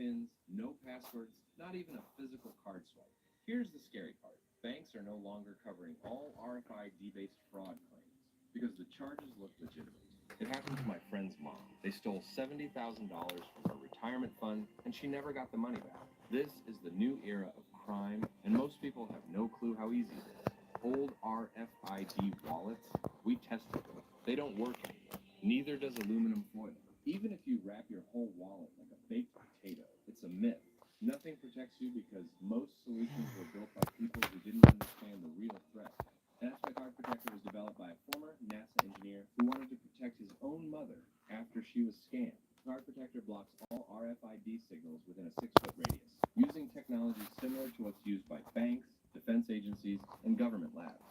pins, no passwords, not even a physical card swipe. Here's the scary part. Banks are no longer covering all RFID-based fraud claims because the charges look legitimate. It happened to my friend's mom. They stole $70,000 from her retirement fund, and she never got the money back. This is the new era of crime, and most people have no clue how easy it is. Old RFID wallets, we tested them. They don't work anymore. Neither does aluminum foil. Even if you wrap your whole wallet like a baked potato, it's a myth. Nothing protects you because most solutions were built by people who didn't understand the real threat. That's why Card Protector was developed by a former NASA engineer who wanted to protect his own mother after she was scammed. Card Protector blocks all RFID signals within a 6-foot radius, using technology similar to what's used by banks, defense agencies, and government labs.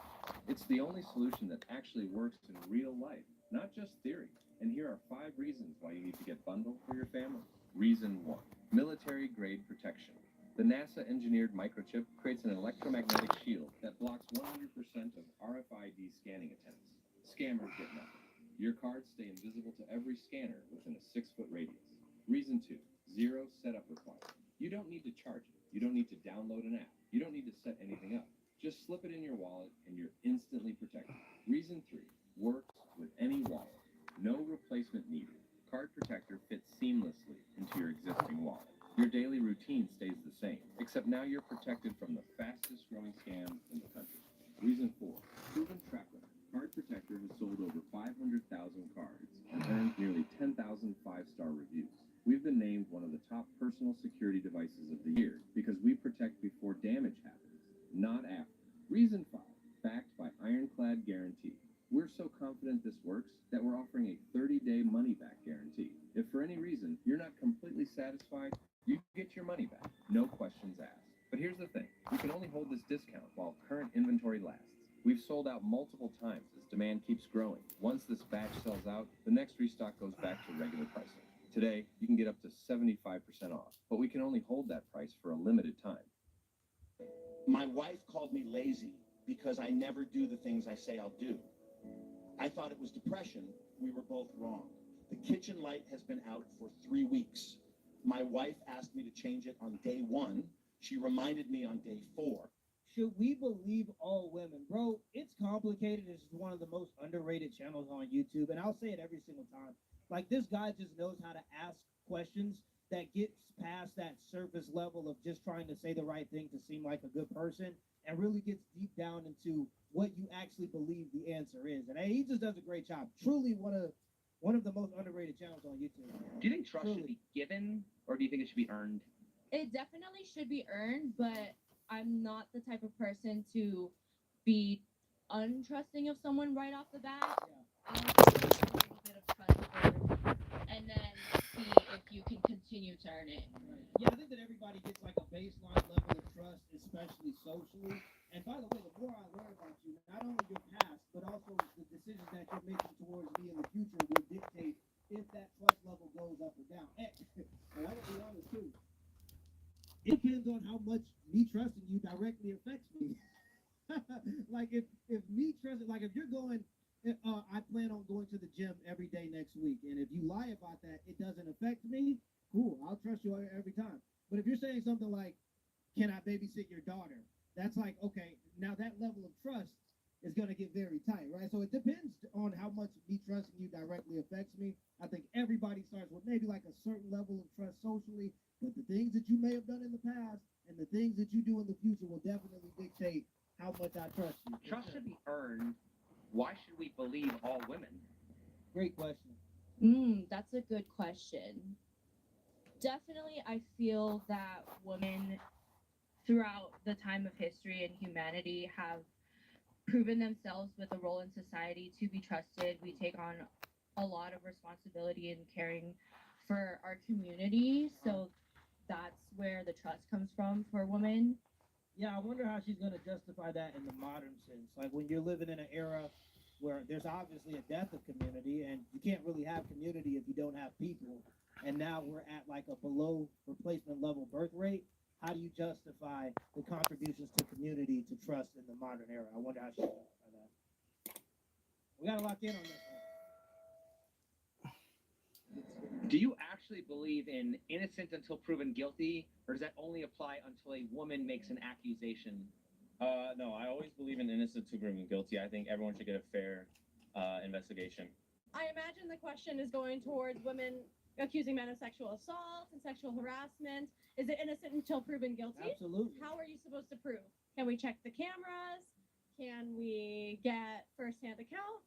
It's the only solution that actually works in real life, not just theory. And here are 5 reasons why you need to get bundled for your family. Reason 1. Military-grade protection. The NASA-engineered microchip creates an electromagnetic shield that blocks 100% of RFID scanning attempts. Scammers get nothing. Your cards stay invisible to every scanner within a 6-foot radius. Reason 2. Zero setup required. You don't need to charge it. You don't need to download an app. You don't need to set anything up. Just slip it in your wallet and you're instantly protected. Reason 3. Works with any wallet. No replacement needed. Card Protector fits seamlessly into your existing wallet. Your daily routine stays the same, except now you're protected from the fastest growing scams in the country. Reason 4. Proven track record. Card Protector has sold over 500,000 cards and earned nearly 10,000 5-star reviews. We've been named one of the top personal security devices of the year because we protect before damage happens, not after. Reason 5. Backed by ironclad guarantee. We're so confident this works that we're offering a 30-day money-back guarantee. If for any reason you're not completely satisfied, you get your money back, no questions asked. But here's the thing, we can only hold this discount while current inventory lasts. We've sold out multiple times as demand keeps growing. Once this batch sells out, the next restock goes back to regular pricing. Today, you can get up to 75% off, but we can only hold that price for a limited time. My wife called me lazy because I never do the things I say I'll do. I thought it was depression. We were both wrong. The kitchen light has been out for 3 weeks. My wife asked me to change it on day 1. She reminded me on day 4. Should we believe all women? Bro, it's complicated. This is one of the most underrated channels on YouTube, and I'll say it every single time. Like, this guy just knows how to ask questions that gets past that surface level of just trying to say the right thing to seem like a good person and really gets deep down into what you actually believe the answer is. And hey, he just does a great job. Truly one of the most underrated channels on YouTube. Do you think trust should be given, or do you think it should be earned? It definitely should be earned, but I'm not the type of person to be untrusting of someone right off the bat. I want to give a little bit of trust first, and then see if you can continue to earn it. Yeah, I think that everybody gets like a baseline level of trust, especially socially. And by the way, the more I learn about you, not only your past, but also the decisions that you're making towards me in the future will dictate if that trust level goes up or down. And I will be honest too. It depends on how much me trusting you directly affects me. Like if me trusting, like if you're going, I plan on going to the gym every day next week, and if you lie about that, it doesn't affect me. Cool, I'll trust you every time. But if you're saying something like, "Can I babysit your daughter?" That's like, okay, now that level of trust is going to get very tight, right? So it depends on how much me trusting you directly affects me. I think everybody starts with maybe like a certain level of trust socially, but the things that you may have done in the past and the things that you do in the future will definitely dictate how much I trust you. Trust should be earned. Why should we believe all women? Great question. That's a good question. Definitely, I feel that women throughout the time of history and humanity have proven themselves with a role in society to be trusted. We take on a lot of responsibility in caring for our community, so that's where the trust comes from for women. Yeah, I wonder how she's going to justify that in the modern sense. Like when you're living in an era where there's obviously a death of community, and you can't really have community if you don't have people. And now we're at like a below replacement level birth rate. How do you justify the contributions to community to trust in the modern era? I wonder how she justify that. We got to lock in on this one. Do you actually believe in innocent until proven guilty, or does that only apply until a woman makes an accusation? No, I always believe in innocent to proven guilty. I think everyone should get a fair investigation. I imagine the question is going towards women accusing men of sexual assault and sexual harassment. Is it innocent until proven guilty? Absolutely. How are you supposed to prove? Can we check the cameras? Can we get firsthand accounts?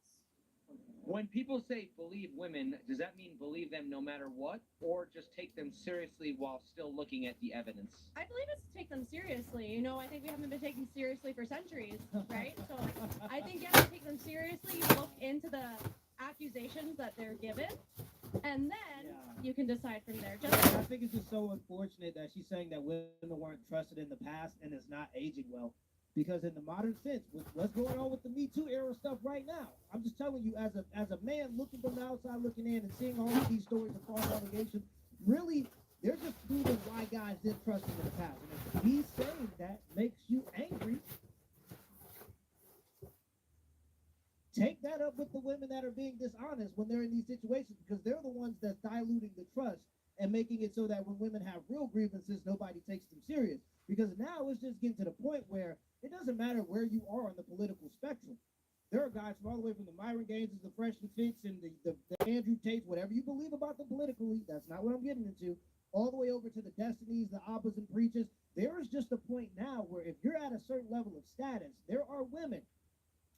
When people say believe women, does that mean believe them no matter what, or just take them seriously while still looking at the evidence? I believe it's to take them seriously. You know, I think we haven't been taken seriously for centuries, right? So I think you have to take them seriously. You look into the accusations that they're given, and then you can decide from there. I think it's just so unfortunate that she's saying that women weren't trusted in the past and it's not aging well. Because in the modern sense, with what's going on with the Me Too era stuff right now, I'm just telling you, as a man looking from the outside looking in and seeing all of these stories of false allegations, really, they're just proving why guys didn't trust him in the past. And if he's saying that makes you angry, take that up with the women that are being dishonest when they're in these situations, because they're the ones that's diluting the trust and making it so that when women have real grievances, nobody takes them serious. Because now it's just getting to the point where it doesn't matter where you are on the political spectrum. There are guys from all the way from the Myron Gaineses, the Freshman Fitz, and the Andrew Tates, whatever you believe about them politically, that's not what I'm getting into, all the way over to the Destinies, the Abbas and Preachers. There is just a point now where if you're at a certain level of status, there are women,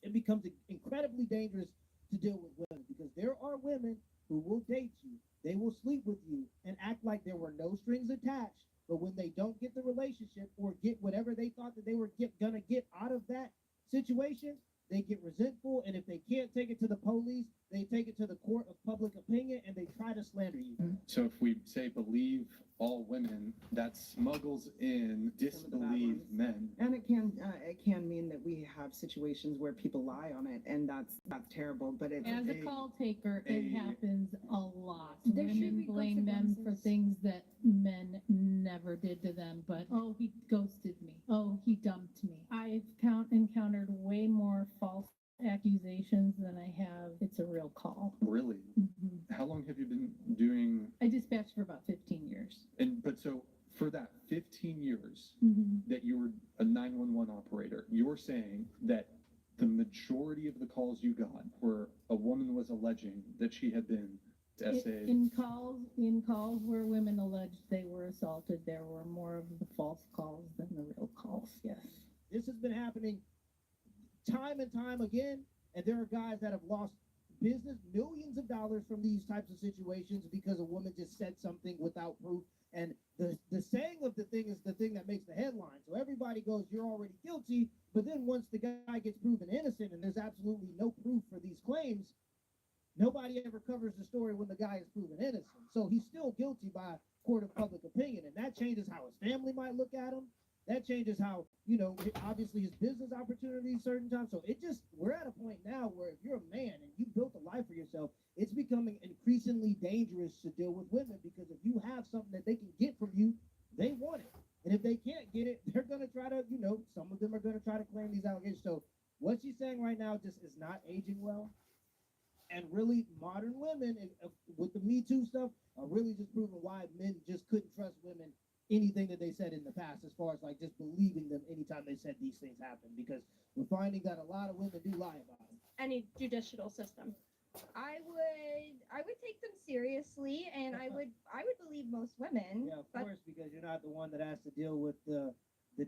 it becomes incredibly dangerous to deal with women, because there are women who will date you, they will sleep with you, and act like there were no strings attached. But when they don't get the relationship or get whatever they thought that they were gonna get out of that situation, they get resentful, and if they can't take it to the police, they take it to the court of public opinion, and they try to slander you. So if we say believe all women, that smuggles in disbelieve men. And it can mean that we have situations where people lie on it, and that's terrible. But it's as a call taker, it happens a lot. There should Women be blame men for consequences. things that men never did to them. But oh, he ghosted me. Oh, he dumped me. I've encountered way more false accusations than I have it's a real call. Really? Mhm. How long have you been doing? I dispatched for about 15 years. But so for that 15 years Mhm. that you were a 911 operator, you were saying that the majority of the calls you got were a woman was alleging that she had been essayed. In calls where women alleged they were assaulted, there were more of the false calls than the real calls. Yes. This has been happening time and time again, and there are guys that have lost business, millions of dollars from these types of situations because a woman just said something without proof. And the saying of the thing is the thing that makes the headline. So everybody goes, you're already guilty, but then once the guy gets proven innocent and there's absolutely no proof for these claims, nobody ever covers the story when the guy is proven innocent. So he's still guilty by court of public opinion, and that changes how his family might look at him. That changes how, obviously his business opportunities certain times. So we're at a point now where if you're a man and you built a life for yourself, it's becoming increasingly dangerous to deal with women, because if you have something that they can get from you, they want it. And if they can't get it, they're going to try to, some of them are going to try to claim these allegations. So what she's saying right now just is not aging well. And really, modern women, with the Me Too stuff, are really just proving why men just couldn't trust women anything that they said in the past, as far as like just believing them anytime they said these things happen, because we're finding that a lot of women do lie about it. Any judicial system. I would take them seriously, and I would believe most women. Yeah, of course, because you're not the one that has to deal with the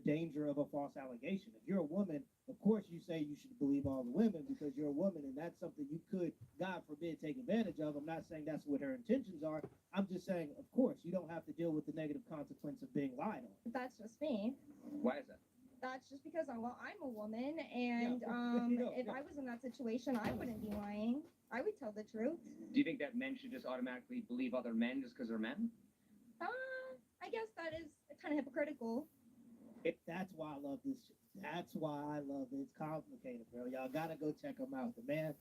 danger of a false allegation. If you're a woman, of course you say you should believe all the women because you're a woman, and that's something you could, God forbid, take advantage of. I'm not saying that's what her intentions are. I'm just saying, of course, you don't have to deal with the negative consequence of being lied on. That's just me. Why is that? That's just because I'm a woman, and if I was in that situation, I wouldn't be lying. I would tell the truth. Do you think that men should just automatically believe other men just because they're men? I guess that is kind of hypocritical. That's why I love this. That's why I love it. It's complicated, bro. Y'all gotta go check him out. The man,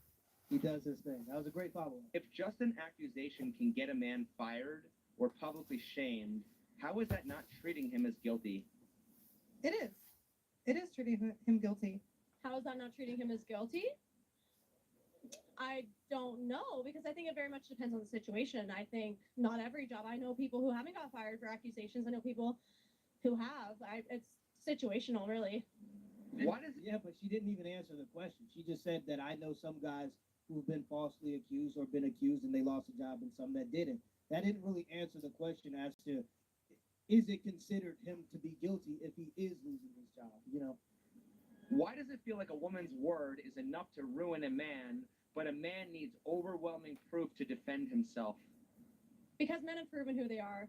he does his thing. That was a great follow-up. If just an accusation can get a man fired or publicly shamed, how is that not treating him as guilty? It is. It is treating him guilty. How is that not treating him as guilty? I don't know because I think it very much depends on the situation. I think not every job. I know people who haven't got fired for accusations. I know people who have. It's situational, really. Why does Yeah, but she didn't even answer the question. She just said that I know some guys who've been falsely accused or been accused and they lost a job and some that didn't. That didn't really answer the question as to is it considered him to be guilty if he is losing his job, you know? Why does it feel like a woman's word is enough to ruin a man, but a man needs overwhelming proof to defend himself? Because men have proven who they are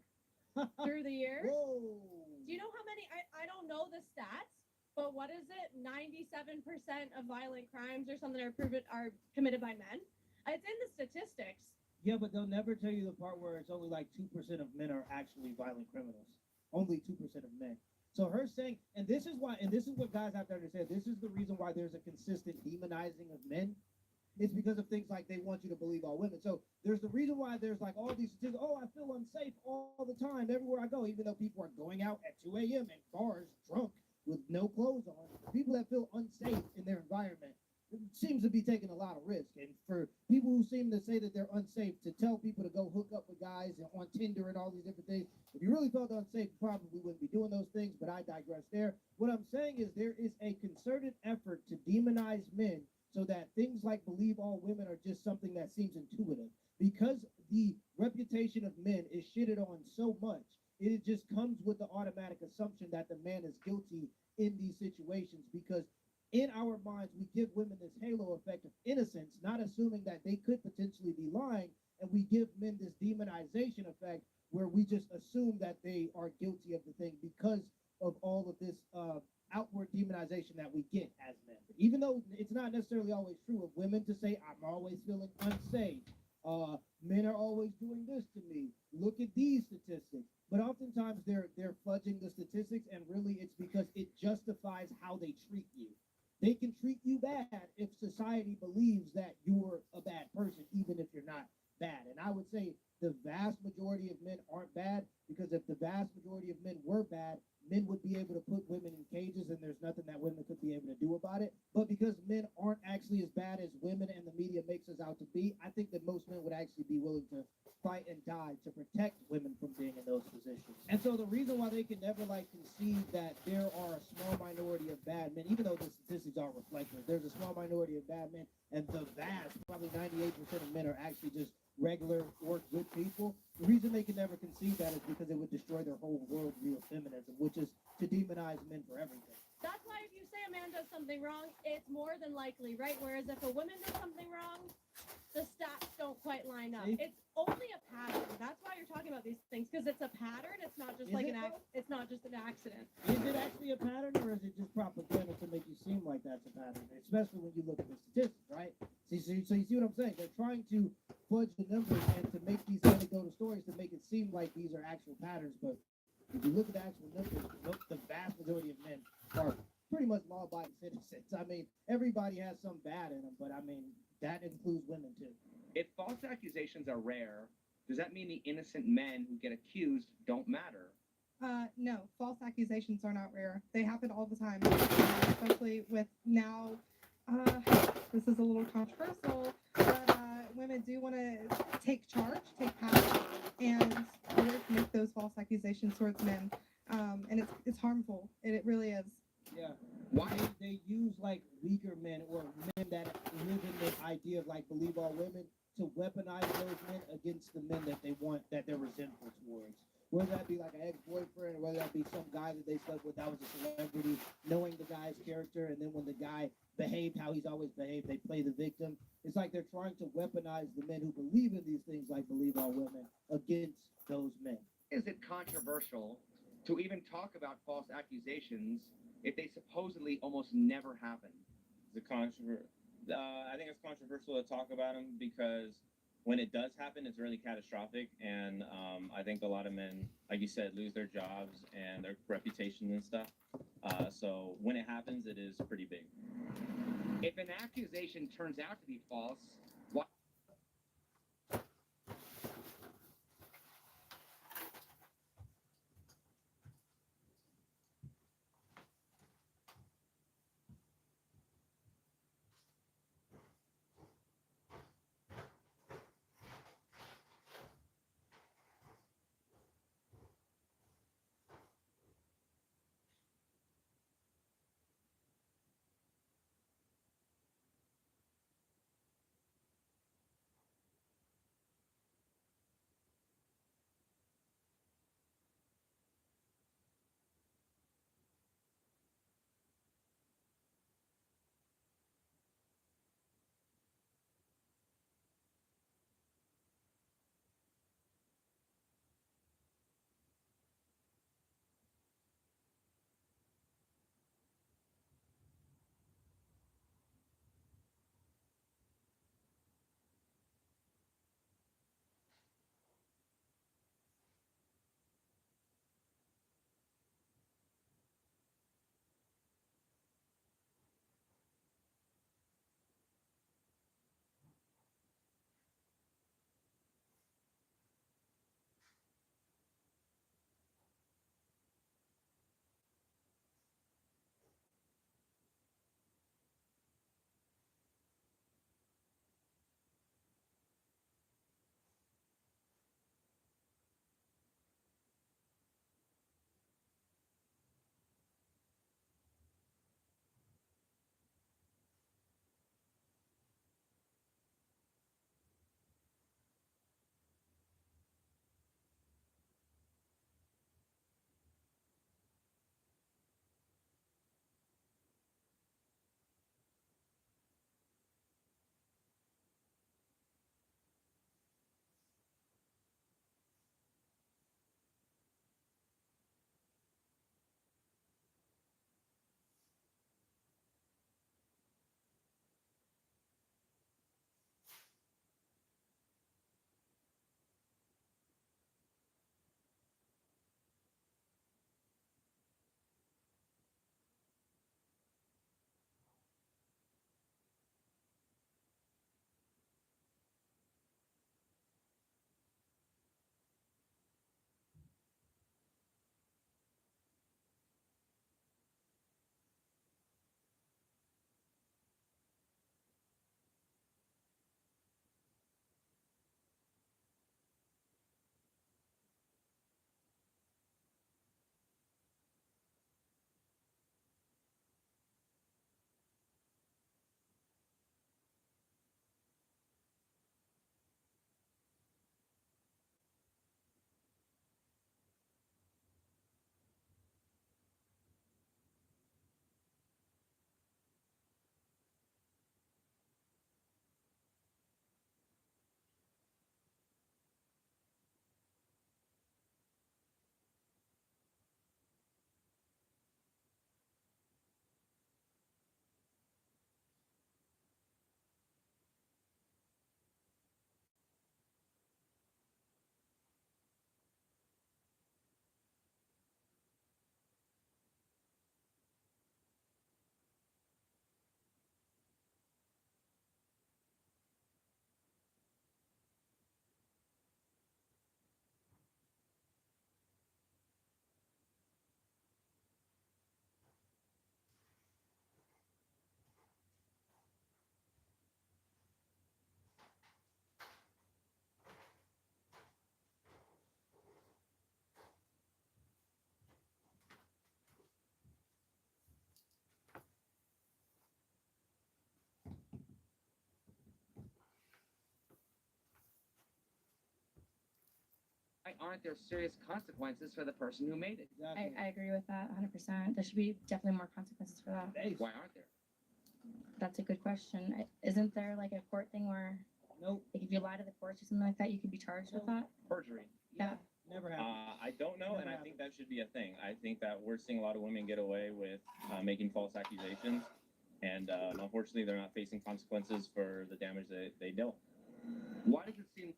through the years. Whoa. Do you know how many? I don't know the stats, but what is it? 97% of violent crimes or something are committed by men. It's in the statistics. Yeah, but they'll never tell you the part where it's only like 2% of men are actually violent criminals. Only 2% of men. So her saying, and this is what guys have to understand, this is the reason why there's a consistent demonizing of men. It's because of things like they want you to believe all women. So there's the reason why there's like all these statistics, oh, I feel unsafe all the time, everywhere I go, even though people are going out at 2 a.m. in bars, drunk, with no clothes on. People that feel unsafe in their environment seems to be taking a lot of risk. And for people who seem to say that they're unsafe, to tell people to go hook up with guys and on Tinder and all these different things, if you really felt unsafe, you probably wouldn't be doing those things, but I digress there. What I'm saying is there is a concerted effort to demonize men so that things like believe all women are just something that seems intuitive. Because the reputation of men is shitted on so much, it just comes with the automatic assumption that the man is guilty in these situations, because in our minds, we give women this halo effect of innocence, not assuming that they could potentially be lying, and we give men this demonization effect where we just assume that they are guilty of the thing because of all of this outward demonization that we get as men. Even though it's not necessarily always true of women to say, I'm always feeling unsafe. Men are always doing this to me. Look at these statistics. But oftentimes they're fudging the statistics, and really it's because it justifies how they treat you. They can treat you bad if society believes that you're a bad person, even if you're not bad. And I would say the vast majority of men aren't bad, because if the vast majority of men were bad, men would be able to put women in cages and there's nothing that women could be able to do about it. But because men aren't actually as bad as women and the media makes us out to be, I think that most men would actually be willing to fight and die to protect women from being in those positions. And so the reason why they can never concede that there are a small minority of bad men, even though the statistics aren't reflective, there's a small minority of bad men, and the vast, probably 98% of men are actually just regular or good people. The reason they can never concede that is because it would destroy their whole worldview of feminism, which is to demonize men for everything. That's why if you say a man does something wrong, it's more than likely, right? Whereas if a woman does something wrong, the stats don't quite line up. See? It's only a pattern. That's why you're talking about these things, because it's a pattern. It's not just it's not just an accident. Is it actually a pattern, or is it just propaganda to make you seem like that's a pattern? Especially when you look at the statistics, right? So you see what I'm saying? They're trying to fudge the numbers and to make these anecdotal stories to make it seem like these are actual patterns. But if you look at the actual numbers, the vast majority of men are pretty much law-abiding citizens. I mean, everybody has some bad in them, but I mean, that includes women too. If false accusations are rare, does that mean the innocent men who get accused don't matter? No, false accusations are not rare. They happen all the time, especially with now. This is a little controversial, but women do want to take charge, take power, and make those false accusations towards men. And it's harmful. It really is. Yeah. Why? They use weaker men or men that live in the idea of believe all women to weaponize those men against the men that they want, that they're resentful towards. Whether that be an ex-boyfriend, or whether that be some guy that they slept with that was a celebrity, knowing the guy's character, and then when the guy behaved how he's always behaved, they play the victim. It's like they're trying to weaponize the men who believe in these things like believe all women against those men. Is it controversial to even talk about false accusations if they supposedly almost never happen? I think it's controversial to talk about them because when it does happen, it's really catastrophic, and I think a lot of men, like you said, lose their jobs and their reputation and stuff. So when it happens, it is pretty big. If an accusation turns out to be false, what? why aren't there serious consequences for the person who made it? Exactly. I agree with that 100%. There should be definitely more consequences for that. Base. Why aren't there? That's a good question. Isn't there like a court thing where, Nope. like, if you lie to the courts or something like that, you could be charged with that? Perjury. Yeah. Never happened. I don't know, and I think that should be a thing. I think that we're seeing a lot of women get away with making false accusations, and unfortunately, they're not facing consequences for the damage that they dealt. Why does it seem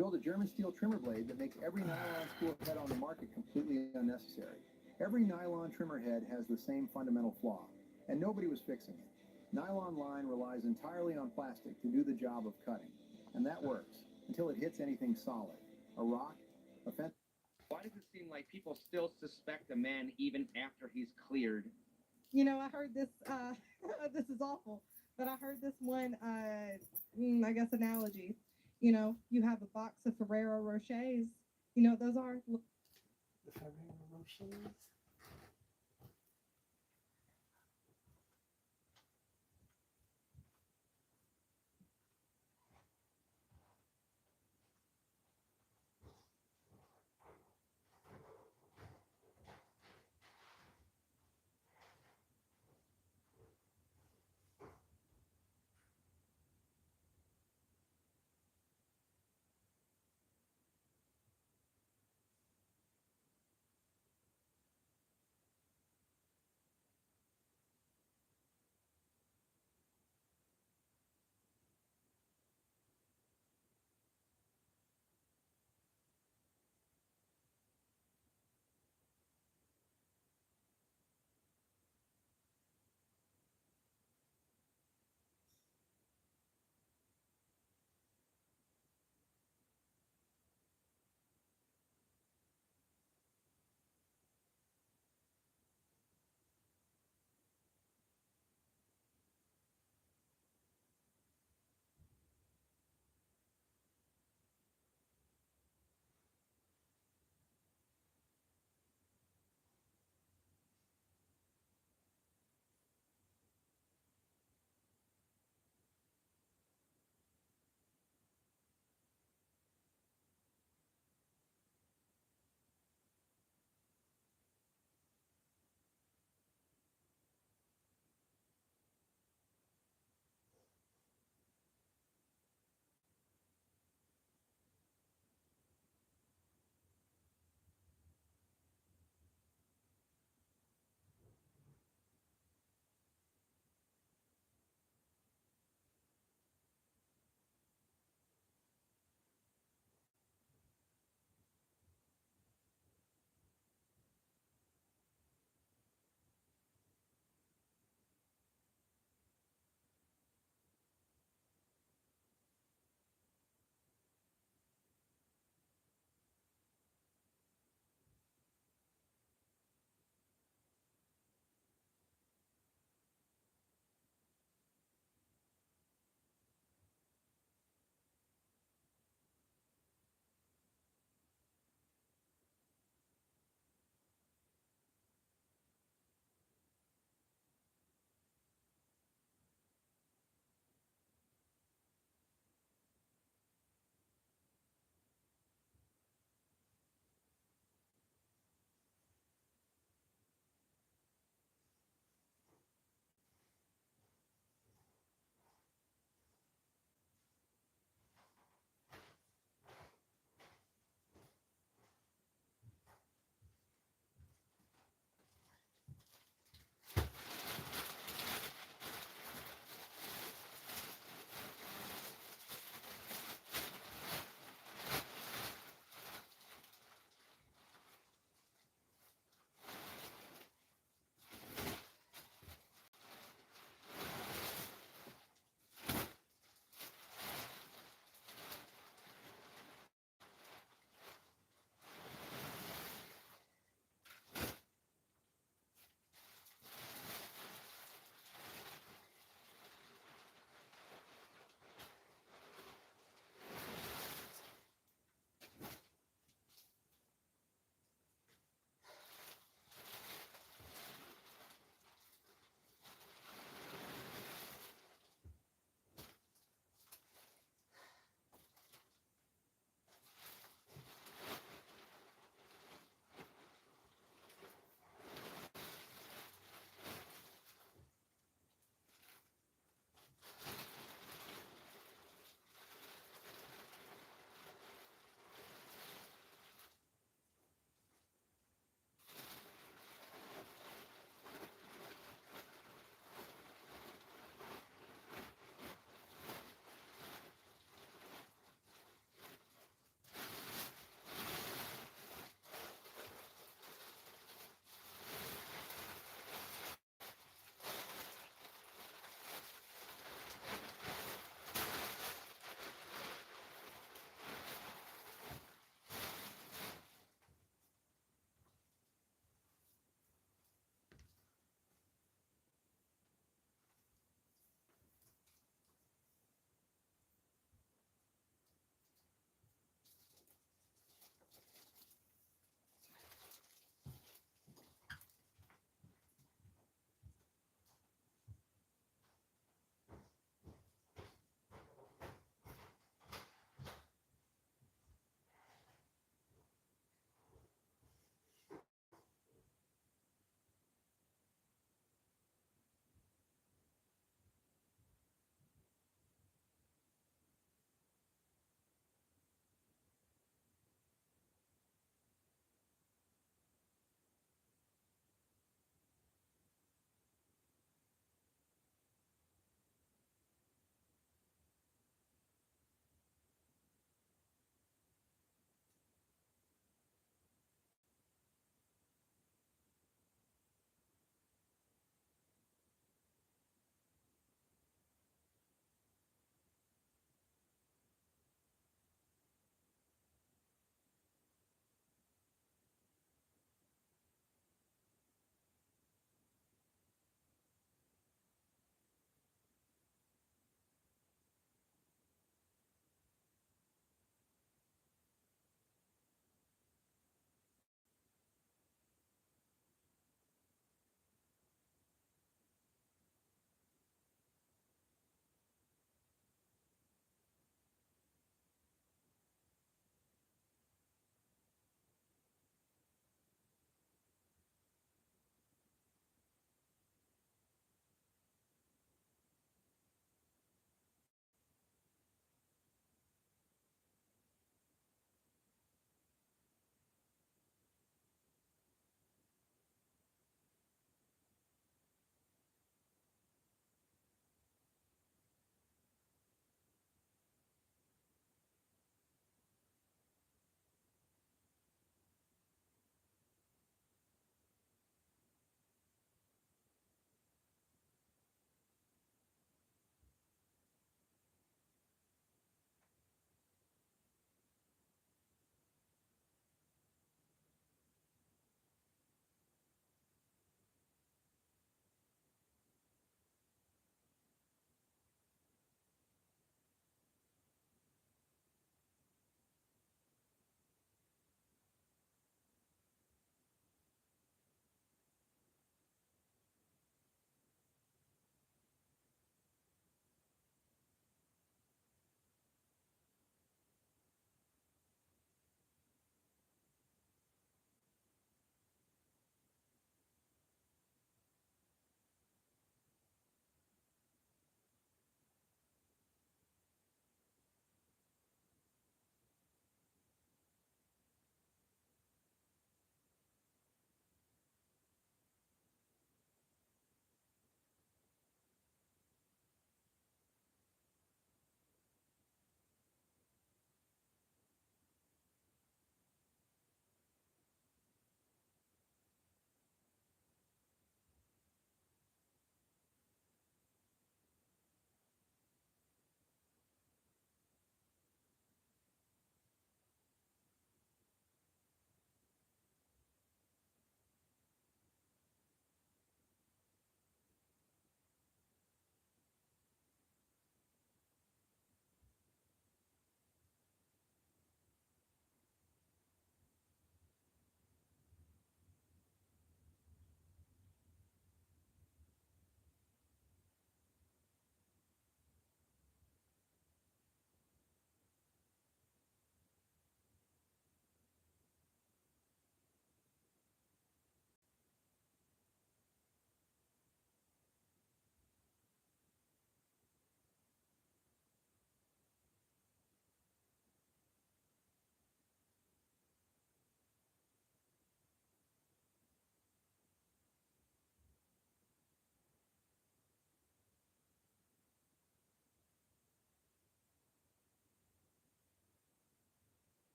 build a German steel trimmer blade that makes every nylon spool head on the market completely unnecessary. Every nylon trimmer head has the same fundamental flaw, and nobody was fixing it. Nylon line relies entirely on plastic to do the job of cutting, and that works until it hits anything solid. A rock, a fence. Why does it seem like people still suspect a man even after he's cleared? You know, I heard this, this is awful, but I heard this one, I guess, analogy. You know, you have a box of Ferrero Rochers. You know what those are? The Ferrero Rochers.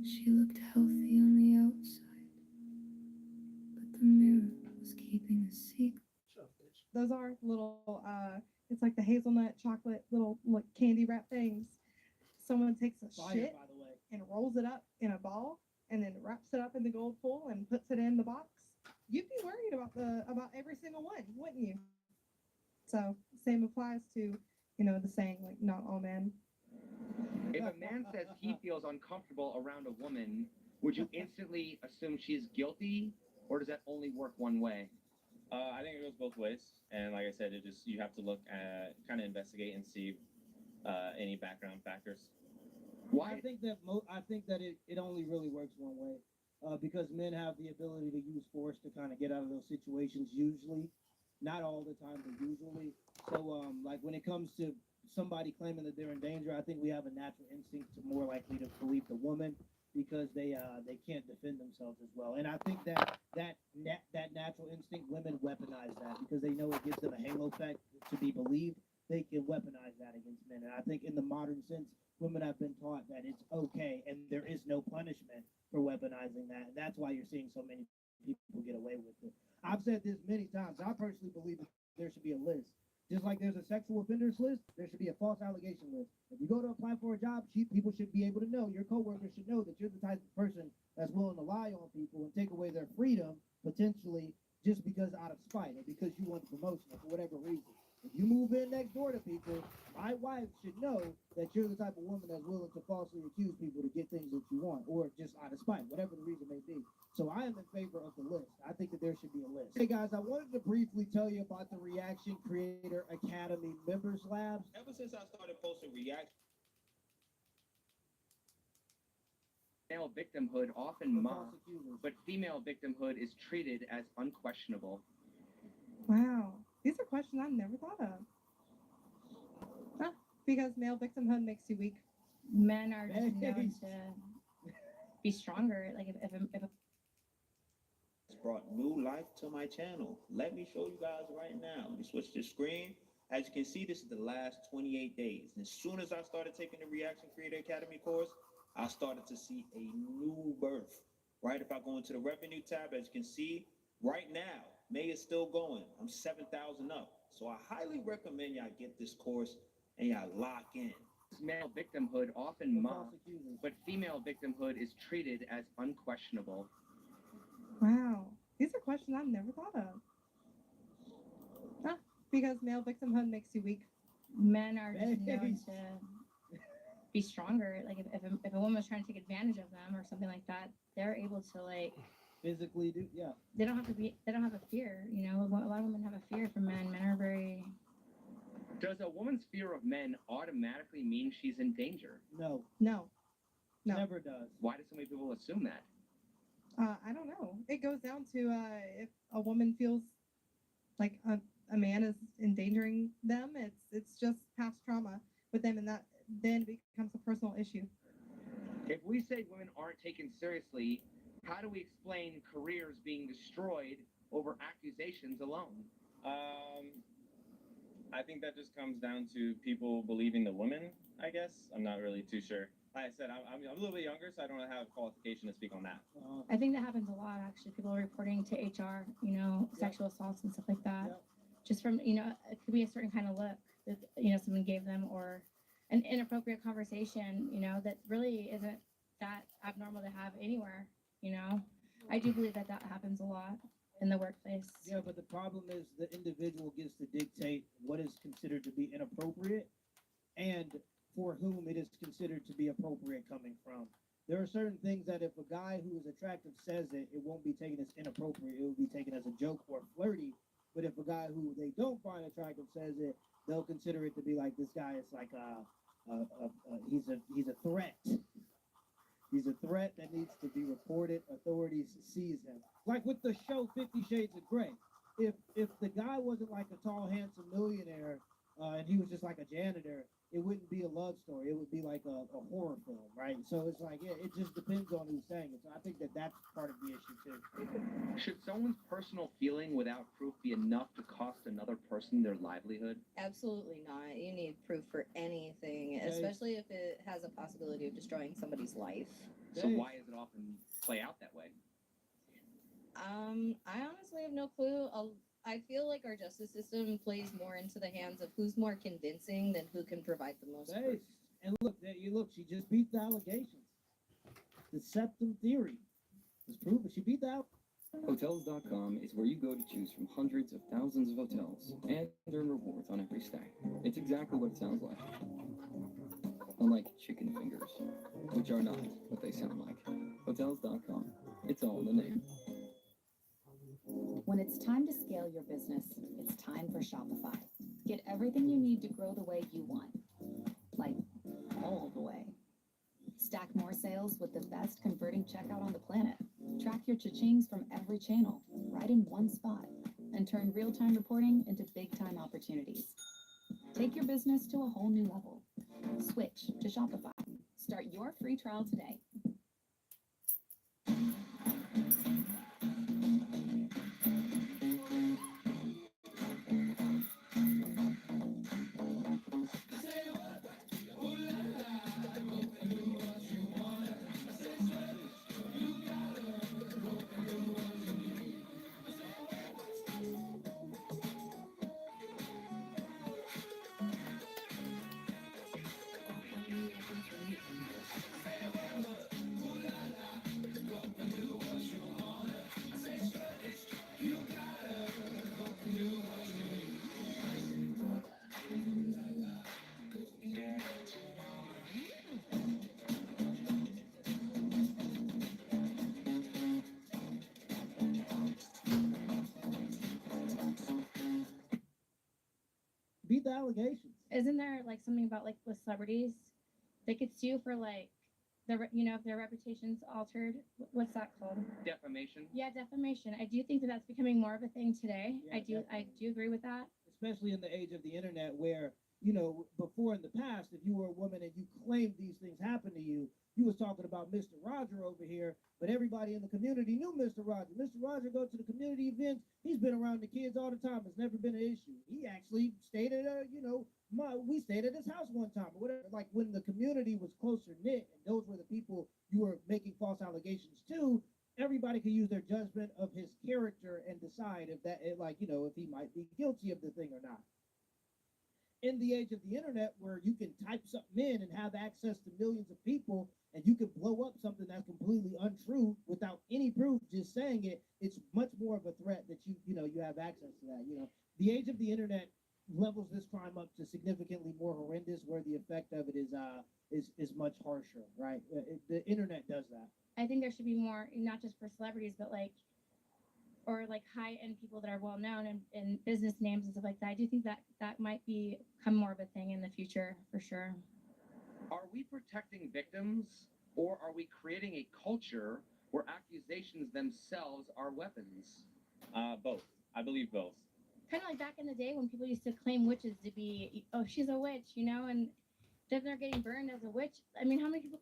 She looked healthy on the outside, but the mirror was keeping a secret. Those are little, it's like the hazelnut chocolate little like candy wrap things. Someone takes a Fire, shit by the way. and rolls it up in a ball and then wraps it up in the gold foil and puts it in the box. You'd be worried about every single one, wouldn't you? So same applies to, the saying like not all men. If a man says he feels uncomfortable around a woman, would you instantly assume she's guilty, or does that only work one way? I think it goes both ways, and like I said, you have to look at, kind of investigate and see any background factors. I think that it only really works one way, because men have the ability to use force to kind of get out of those situations. Usually, not all the time, but usually. So, like when it comes to somebody claiming that they're in danger, I think we have a natural instinct to more likely to believe the woman because they can't defend themselves as well. And I think that natural instinct, women weaponize that because they know it gives them a halo effect to be believed. They can weaponize that against men. And I think in the modern sense, women have been taught that it's okay and there is no punishment for weaponizing that. And that's why you're seeing so many people get away with it. I've said this many times. I personally believe that there should be a list. Just like there's a sexual offenders list, there should be a false allegation list. If you go to apply for a job, people should be able to know, your coworkers should know that you're the type of person that's willing to lie on people and take away their freedom, potentially, just because out of spite or because you want the promotion or for whatever reason. If you move in next door to people, my wife should know that you're the type of woman that's willing to falsely accuse people to get things that you want, or just out of spite, whatever the reason may be. So I am in favor of the list. I think that there should be a list. Hey guys, I wanted to briefly tell you about the Reaction Creator Academy Members Labs. Ever since I started posting reaction. Male victimhood often mocked, but female victimhood is treated as unquestionable. Wow. These are questions I've never thought of. Huh? Because male victimhood makes you weak. Men are just known to be stronger. Like if a It's brought new life to my channel. Let me show you guys right now. Let me switch the screen. As you can see, this is the last 28 days. And as soon as I started taking the Reaction Creator Academy course, I started to see a new birth. Right? If I go into the revenue tab, as you can see, right now, May is still going. I'm 7,000 up. So I highly recommend y'all get this course and y'all lock in. Male victimhood often mocked, but female victimhood is treated as unquestionable. Wow. These are questions I've never thought of. Huh? Because male victimhood makes you weak. Men are just known to be stronger. Like if a woman's trying to take advantage of them or something like that, they're able to like physically do, yeah. They don't have a fear, A lot of women have a fear for men. Men are very. Does a woman's fear of men automatically mean she's in danger? No. No. Never does. Why do so many people assume that? I don't know. It goes down to if a woman feels like a man is endangering them, it's just past trauma with them, and that then becomes a personal issue. If we say women aren't taken seriously, how do we explain careers being destroyed over accusations alone? I think that just comes down to people believing the women, I guess. I'm not really too sure. Like I said, I'm a little bit younger, so I don't have qualification to speak on that. I think that happens a lot, actually. People are reporting to HR, sexual assaults and stuff like that. Yep. Just from, it could be a certain kind of look that, someone gave them, or an inappropriate conversation, that really isn't that abnormal to have anywhere, I do believe that happens a lot in the workplace. Yeah, but the problem is the individual gets to dictate what is considered to be inappropriate and for whom it is considered to be appropriate coming from. There are certain things that if a guy who is attractive says it, it won't be taken as inappropriate. It will be taken as a joke or flirty. But if a guy who they don't find attractive says it, they'll consider it to be like, this guy is like he's a threat. He's a threat that needs to be reported. Authorities seize him. Like with the show 50 Shades of Grey. If the guy wasn't like a tall, handsome millionaire and he was just like a janitor, it wouldn't be a love story. It would be like a horror film, right? So it's like, yeah, it just depends on who's saying it. So I think that that's part of the issue too. Should someone's personal feeling without proof be enough to cost another person their livelihood? Absolutely not. You need proof for anything, especially if it has a possibility of destroying somebody's life. So why does it often play out that way? I honestly have no clue. I feel like our justice system plays more into the hands of who's more convincing than who can provide the most proof. And look, there you look. She just beat the allegations. The septum theory was proven. She beat the allegations. Hotels.com is where you go to choose from hundreds of thousands of hotels and earn rewards on every stay. It's exactly what it sounds like. Unlike chicken fingers, which are not what they sound like. Hotels.com. It's all in the name. When it's time to scale your business, it's time for Shopify. Get everything you need to grow the way you want. Like, all the way. Stack more sales with the best converting checkout on the planet. Track your cha-chings from every channel, right in one spot. And turn real-time reporting into big-time opportunities. Take your business to a whole new level. Switch to Shopify. Start your free trial today. Beat the allegations. Isn't there like something about like with celebrities, they could sue for like if their reputation's altered? What's that called? Defamation. Yeah, defamation. I do think that that's becoming more of a thing today. Yeah, I do agree with that. Especially in the age of the internet, where before in the past, if you were a woman and you claimed these things happened to you, you was talking about Mr. Roger over here, but everybody in the community knew Mr. Roger. Mr. Roger goes to the community events. He's been around the kids all the time. It's never been an issue. He actually stayed at we stayed at his house one time or whatever. Like when the community was closer knit and those were the people you were making false allegations to, everybody could use their judgment of his character and decide if if he might be guilty of the thing or not. In the age of the internet, where you can type something in and have access to millions of people, and you can blow up something that's completely untrue without any proof, just saying it, it's much more of a threat that you have access to that. The age of the internet levels this crime up to significantly more horrendous, where the effect of it is much harsher, right? The internet does that. I think there should be more, not just for celebrities, but like high-end people that are well known and business names and stuff like that. I do think that might become more of a thing in the future for sure. Are we protecting victims, or are we creating a culture where accusations themselves are weapons? Both. I believe both. Kind of like back in the day when people used to claim witches to be, oh, she's a witch, and then they're getting burned as a witch. I mean, how many people?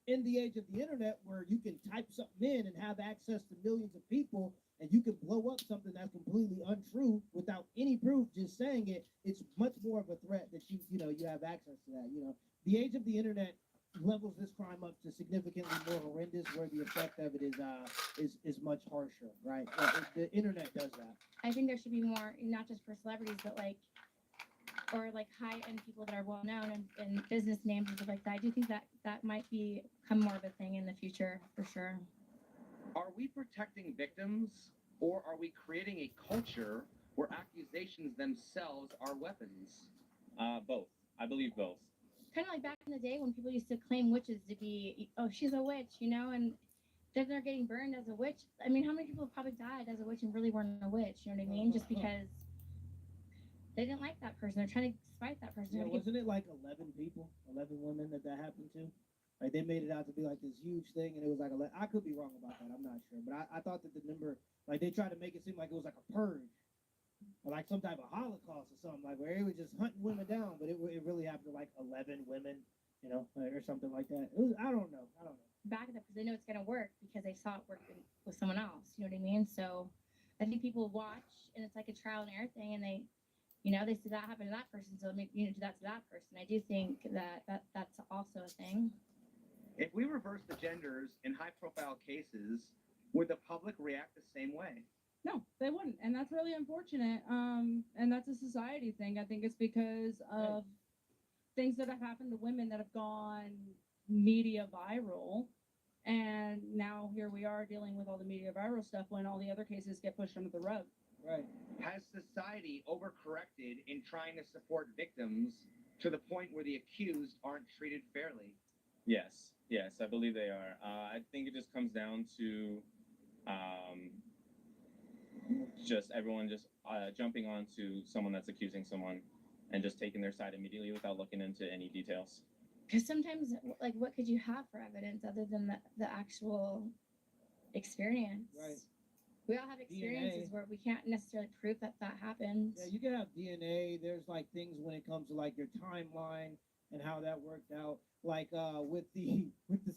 In the age of the internet, where you can type something in and have access to millions of people, and you can blow up something that's completely untrue without any proof, just saying it, it's much more of a threat that you have access to that. The age of the internet levels this crime up to significantly more horrendous, where the effect of it is much harsher, right? The internet does that. I think there should be more, not just for celebrities, but high-end people that are well known and business names and stuff like that. I do think that might become more of a thing in the future for sure. Are we protecting victims, or are we creating a culture where accusations themselves are weapons? Both. I believe both. Kind of like back in the day when people used to claim witches to be, oh, she's a witch, and then they're getting burned as a witch. I mean, how many people probably died as a witch and really weren't a witch? You know what I mean? Just because they didn't like that person. They're trying to spite that person. Yeah, wasn't it like 11 women that happened to? Like they made it out to be like this huge thing, and it was like I could be wrong about that. I'm not sure, but I thought that the number, like they tried to make it seem like it was like a purge, or like some type of Holocaust or something, like where it was just hunting women down, but it really happened to like 11 women, or something like that. I don't know. Back it up because they know it's gonna work because they saw it working with someone else. You know what I mean? So I think people watch, and it's like a trial and error thing, and they You know, they see that happen to that person, so maybe do that to that person. I do think that's also a thing. If we reverse the genders in high-profile cases, would the public react the same way? No, they wouldn't, and that's really unfortunate. And that's a society thing. I think it's because of things that have happened to women that have gone media viral, and now here we are dealing with all the media viral stuff when all the other cases get pushed under the rug. Right. Has society overcorrected in trying to support victims to the point where the accused aren't treated fairly? Yes, I believe they are. I think it just comes down to just everyone just jumping onto someone that's accusing someone and just taking their side immediately without looking into any details. Because sometimes, like, what could you have for evidence other than the actual experience? Right. We all have experiences DNA. where we can't necessarily prove that happened. Yeah, you can have DNA. There's like things when it comes to like your timeline and how that worked out. Like with the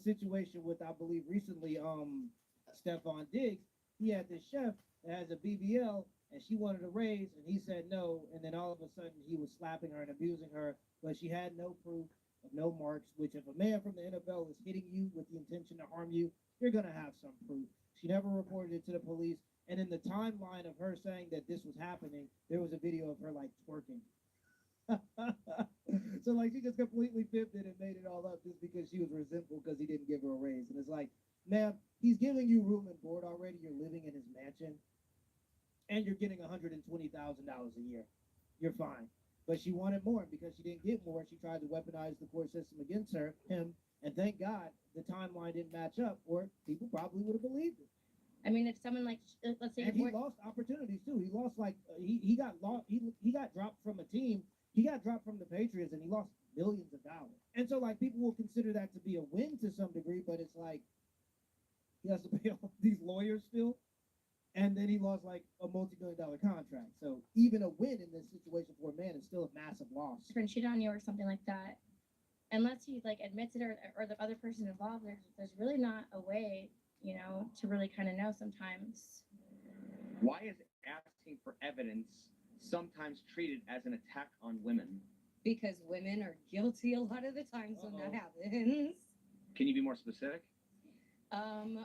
situation with, I believe recently Stephon Diggs, he had this chef that has a BBL and she wanted a raise and he said no, and then all of a sudden he was slapping her and abusing her, but she had no proof of no marks, which if a man from the NFL is hitting you with the intention to harm you, you're gonna have some proof. She never reported it to the police, and in the timeline of her saying that this was happening, there was a video of her like twerking. So like she just completely fibbed it and made it all up just because she was resentful because he didn't give her a raise. And it's like, ma'am, he's giving you room and board already. You're living in his mansion, and you're getting $120,000 a year. You're fine. But she wanted more, and because she didn't get more, she tried to weaponize the court system against him. And thank God the timeline didn't match up, or people probably would have believed it. I mean, if someone like, let's say, And he lost opportunities too. He lost like he got dropped from a team. He got dropped from the Patriots, and he lost millions of dollars. And so like people will consider that to be a win to some degree, but it's like he has to pay all these lawyers still. And then he lost like a multi-million-dollar contract. So even a win in this situation for a man is still a massive loss. friend cheated on you or something like that, unless he like admits it or the other person involved, there's really not a way, you know, to really kind of know sometimes. Why is asking for evidence sometimes treated as an attack on women? Because women are guilty a lot of the times when that happens. Can you be more specific?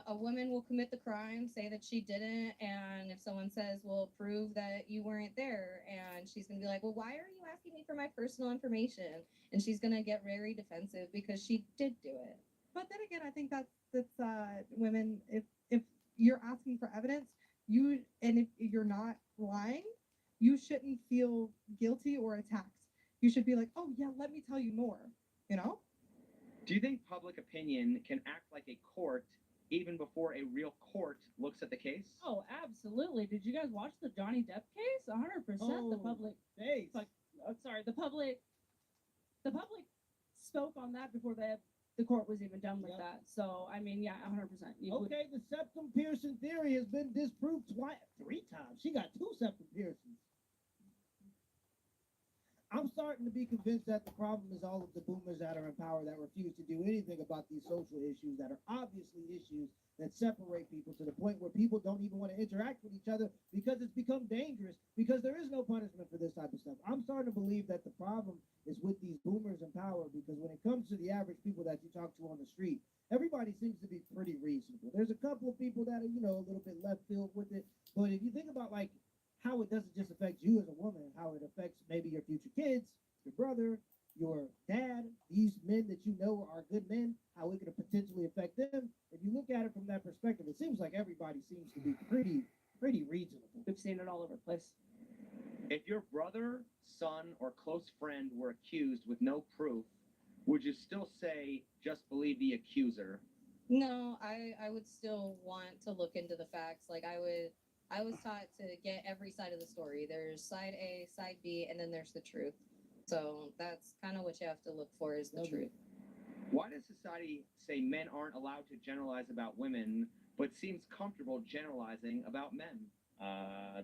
A woman will commit the crime, say that she didn't, and if someone says, well, prove that you weren't there, and she's going to be like, well, why are you asking me for my personal information? And she's going to get very defensive because she did do it. But then again, I think that's women, if you're asking for evidence, if you're not lying, you shouldn't feel guilty or attacked. You should be like, oh yeah, let me tell you more, you know? Do you think public opinion can act like a court even before a real court looks at the case? Oh, absolutely. Did you guys watch the Johnny Depp case? 100%. The public, the public spoke on that before the court was even done with that. So, I mean, yeah, 100%. Okay, the septum piercing theory has been disproved 3 times. She got 2 septum piercings. I'm starting to be convinced that the problem is all of the boomers that are in power that refuse to do anything about these social issues that are obviously issues that separate people to the point where people don't even want to interact with each other because it's become dangerous, because there is no punishment for this type of stuff. I'm starting to believe that the problem is with these boomers in power, because when it comes to the average people that you talk to on the street, everybody seems to be pretty reasonable. There's a couple of people that are, you know, a little bit left field with it, but if you think about like how it doesn't just affect you as a woman, how it affects maybe your future kids, your brother, your dad, these men that you know are good men, how it could potentially affect them. If you look at it from that perspective, it seems like everybody seems to be pretty reasonable. We've seen it all over the place. If your brother, son, or close friend were accused with no proof, would you still say just believe the accuser? No, I would still want to look into the facts. Like I was taught to get every side of the story. There's side A, side B, and then there's the truth. So that's kind of what you have to look for, is the truth. Why does society say men aren't allowed to generalize about women, but seems comfortable generalizing about men?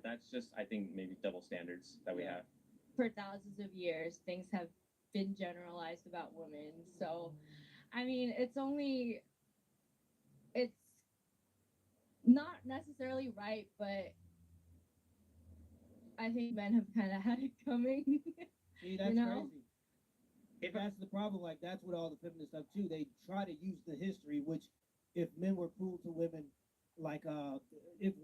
That's just, I think, maybe double standards that we have. For thousands of years, things have been generalized about women. So, I mean, it's not necessarily right, but I think men have kind of had it coming. See, that's know? crazy. That's the problem. Like, that's what all the feminist stuff too. They try to use the history, which if men were cruel to women, like if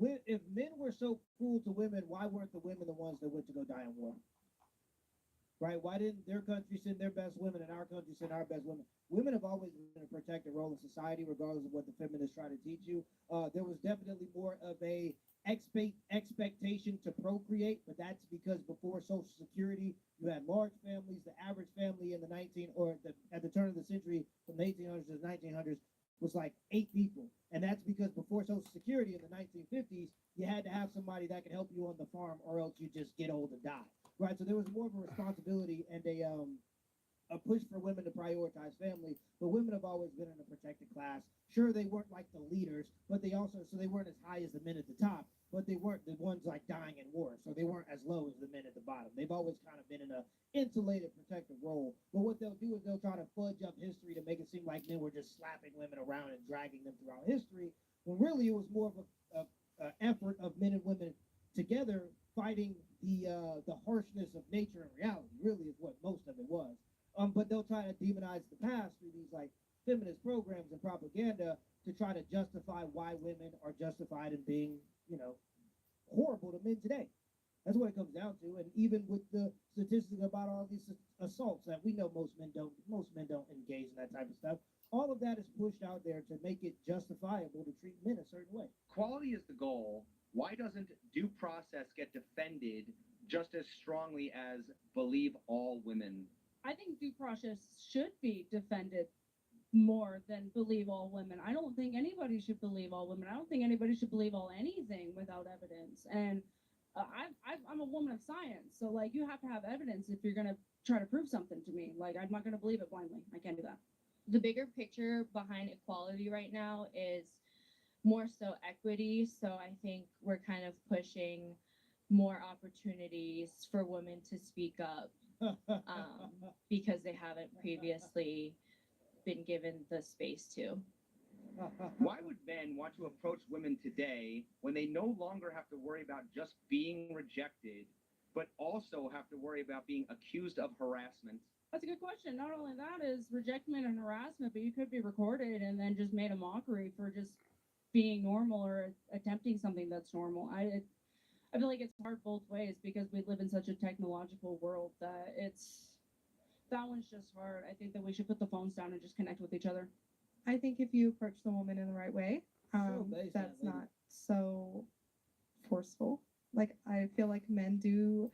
men were so cruel to women, why weren't the women the ones that went to go die in war? Right? Why didn't their country send their best women and our country send our best women? Women have always been in a protected role in society, regardless of what the feminists try to teach you. There was definitely more of a expectation to procreate, but that's because before Social Security, you had large families. The average family in the at the turn of the century, from the 1800s to the 1900s, was like 8 people, and that's because before Social Security in the 1950s, you had to have somebody that could help you on the farm, or else you just get old and die. Right, so there was more of a responsibility and a push for women to prioritize family, but women have always been in a protected class. Sure, they weren't like the leaders, but they weren't as high as the men at the top, but they weren't the ones like dying in war, so they weren't as low as the men at the bottom. They've always kind of been in a insulated, protective role. But what they'll do is they'll try to fudge up history to make it seem like men were just slapping women around and dragging them throughout history, when really it was more of a effort of men and women together fighting the harshness of nature and reality, really is what most of it was. But they'll try to demonize the past through these like feminist programs and propaganda to try to justify why women are justified in being, horrible to men today. That's what it comes down to. And even with the statistics about all these assaults that we know most men don't engage in that type of stuff. All of that is pushed out there to make it justifiable to treat men a certain way. Quality is the goal. Why doesn't due process get defended just as strongly as believe all women? I think due process should be defended more than believe all women. I don't think anybody should believe all women. I don't think anybody should believe all anything without evidence. And I'm a woman of science, so like you have to have evidence if you're gonna try to prove something to me. Like I'm not gonna believe it blindly. I can't do that. The bigger picture behind equality right now is more so equity. So I think we're kind of pushing more opportunities for women to speak up because they haven't previously been given the space to. Why would men want to approach women today when they no longer have to worry about just being rejected, but also have to worry about being accused of harassment? That's a good question. Not only that is rejection and harassment, but you could be recorded and then just made a mockery for just being normal or attempting something that's normal. I feel like it's hard both ways because we live in such a technological world that that one's just hard. I think that we should put the phones down and just connect with each other. I think if you approach the woman in the right way, that's not so forceful. Like I feel like men do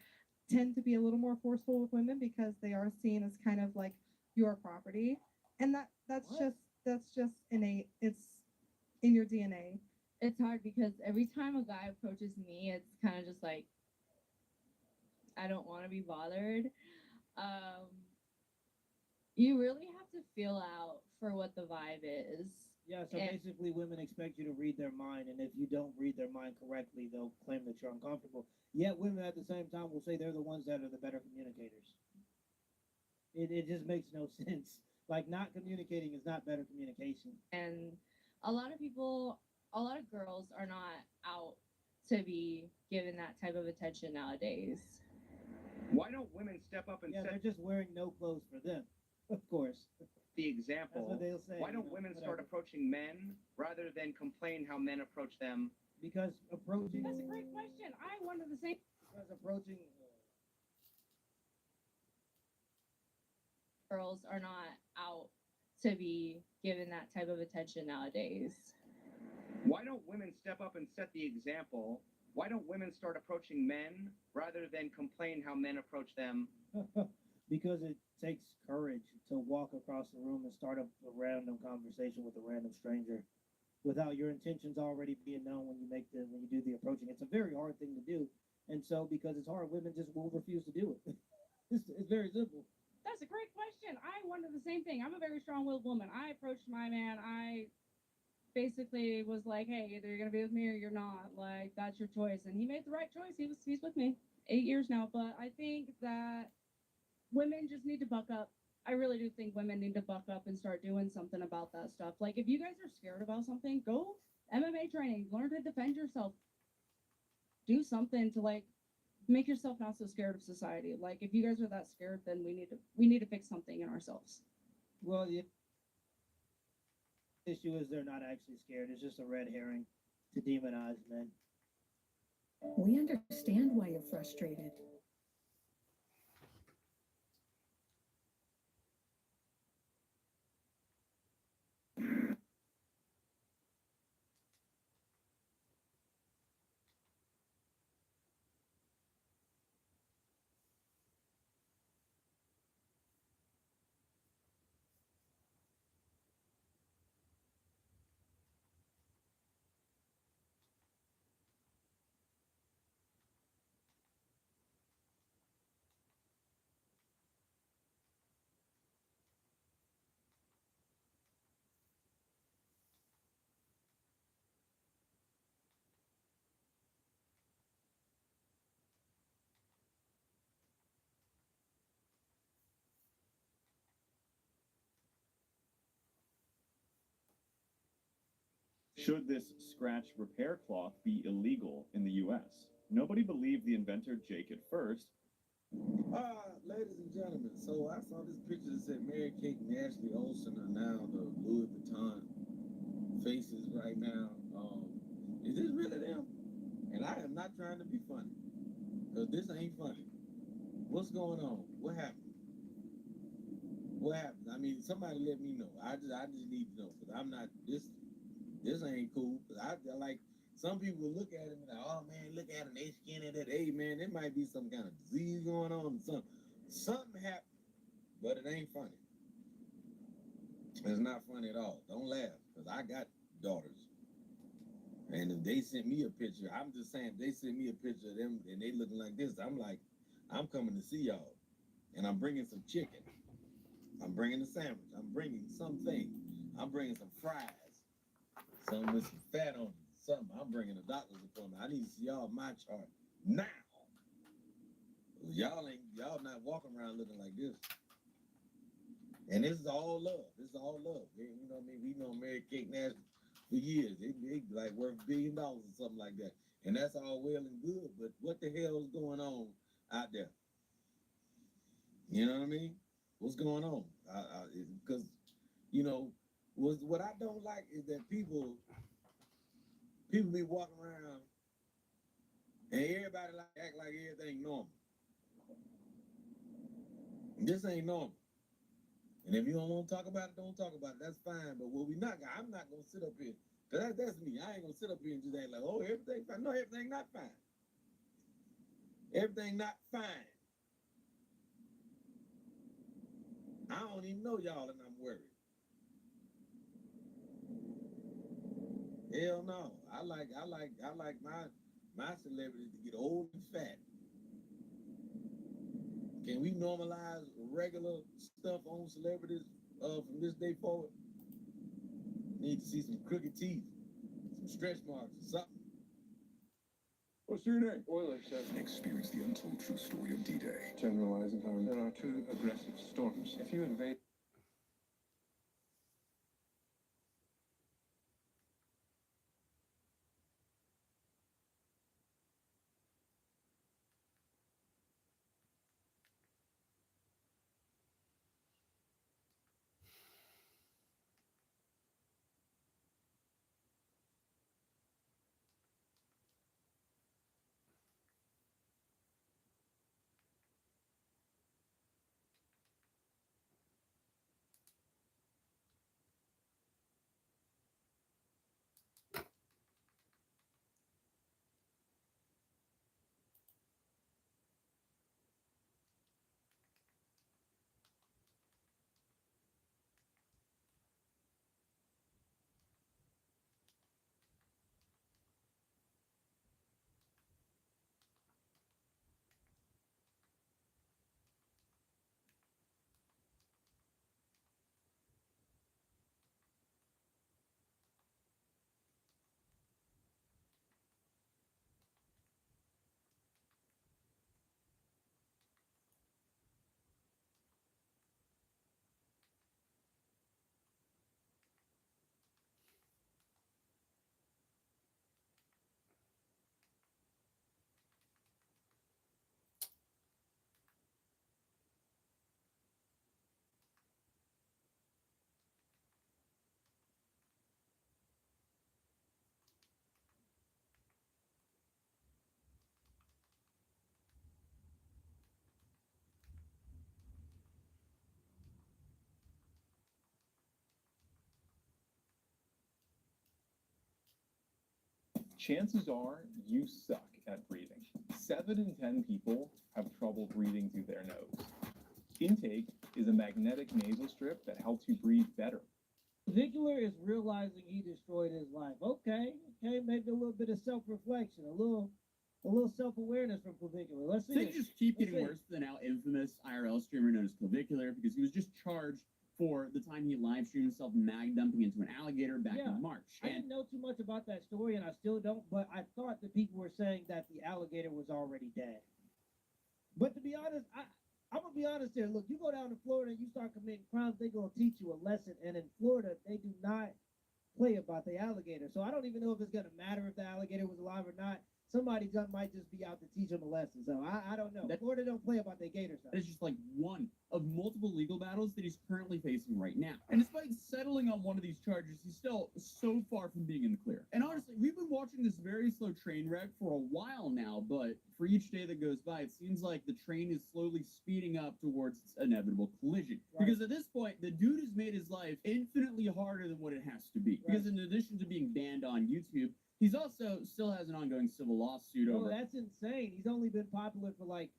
tend to be a little more forceful with women because they are seen as kind of like your property, and that's just innate. It's in your DNA. It's hard because every time a guy approaches me, it's kind of just like I don't want to be bothered. You really have to feel out for what the vibe is. Yeah, so basically women expect you to read their mind, and if you don't read their mind correctly, they'll claim that you're uncomfortable. Yet women at the same time will say they're the ones that are the better communicators. It just makes no sense. Like not communicating is not better communication. And a lot of girls are not out to be given that type of attention nowadays. Why don't women step up and they're just wearing no clothes for them, of course. The example? That's what they'll say. Why don't women start approaching men rather than complain how men approach them? Because approaching... That's a great question. I wonder the same. Because approaching... Girls are not out to be given that type of attention nowadays. Why don't women step up and set the example? Why don't women start approaching men rather than complain how men approach them? Because it takes courage to walk across the room and start a random conversation with a random stranger without your intentions already being known when you do the approaching. It's a very hard thing to do. And so because it's hard, women just will refuse to do it. It's very simple. That's a great question. I wonder the same thing. I'm a very strong-willed woman. I approached my man. I basically was like, hey, either you're going to be with me or you're not. Like, that's your choice. And he made the right choice. He's with me 8 years now. But I think that women just need to buck up. I really do think women need to buck up and start doing something about that stuff. Like, if you guys are scared about something, go MMA training. Learn to defend yourself. Do something to, like, make yourself not so scared of society. Like if you guys are that scared, then we need to fix something in ourselves. Well, the issue is they're not actually scared. It's just a red herring to demonize men. We understand why you're frustrated. Should this scratch repair cloth be illegal in the U.S.? Nobody believed the inventor Jake at first. Ladies and gentlemen, so I saw this picture that said Mary Kate and Ashley Olsen are now the Louis Vuitton faces right now. Is this really them? And I am not trying to be funny, because this ain't funny. What's going on? What happened? What happened? I mean, somebody let me know. I just need to know, because I'm not, this ain't cool. I like, some people look at it and like, oh man, look at them, they skinny, that, hey man, there might be some kind of disease going on, something happened, but it ain't funny. It's not funny at all. Don't laugh, because I got daughters. And if they sent me a picture, I'm just saying, if they sent me a picture of them and they looking like this, I'm like, I'm coming to see y'all. And I'm bringing some chicken. I'm bringing a sandwich. I'm bringing something. I'm bringing some fries. Something with some fat on it. Something. I'm bringing a doctor's appointment. I need to see y'all my chart now. Y'all not walking around looking like this. And this is all love. This is all love. You know what I mean? We know Mary Kate and Ashley for years. They like worth $1 billion or something like that. And that's all well and good, but what the hell is going on out there? You know what I mean? What's going on? Because, you know, what I don't like is that people be walking around and everybody act like everything normal. This ain't normal. And if you don't want to talk about it, don't talk about it. That's fine. But what I'm not going to sit up here. Because that's me. I ain't going to sit up here and just act like, oh, everything fine. No, everything not fine. Everything not fine. I don't even know y'all and I'm worried. Hell no. I like my celebrities to get old and fat. Can we normalize regular stuff on celebrities from this day forward? Need to see some crooked teeth, some stretch marks, or something. What's your name? Oiler, sir. Experience the untold true story of D-Day. General Eisenhower. There are 2 aggressive storms. If you invade chances are you suck at breathing. 7 in 10 people have trouble breathing through their nose. Intake is a magnetic nasal strip that helps you breathe better. Clavicular is realizing he destroyed his life. Okay, maybe a little bit of self-reflection, a little self-awareness from Clavicular. Let's see. Things just keep getting worse for the now infamous IRL streamer known as Clavicular, because he was just charged for the time he live streamed himself mag dumping into an alligator back in March. I didn't know too much about that story, and I still don't, but I thought that people were saying that the alligator was already dead. But to be honest, I'm going to be honest here. Look, you go down to Florida and you start committing crimes, they're going to teach you a lesson. And in Florida, they do not play about the alligator. So I don't even know if it's going to matter if the alligator was alive or not. Somebody might just be out to teach them a lesson. So I don't know. Florida don't play about their gator stuff. It's just like one of multiple legal battles that he's currently facing right now. And despite settling on one of these charges, he's still so far from being in the clear. And honestly, we've been watching this very slow train wreck for a while now, but for each day that goes by, it seems like the train is slowly speeding up towards its inevitable collision. Right. Because at this point, the dude has made his life infinitely harder than what it has to be. Right. Because in addition to being banned on YouTube, he's also still has an ongoing civil lawsuit over. Oh, that's insane. He's only been popular for like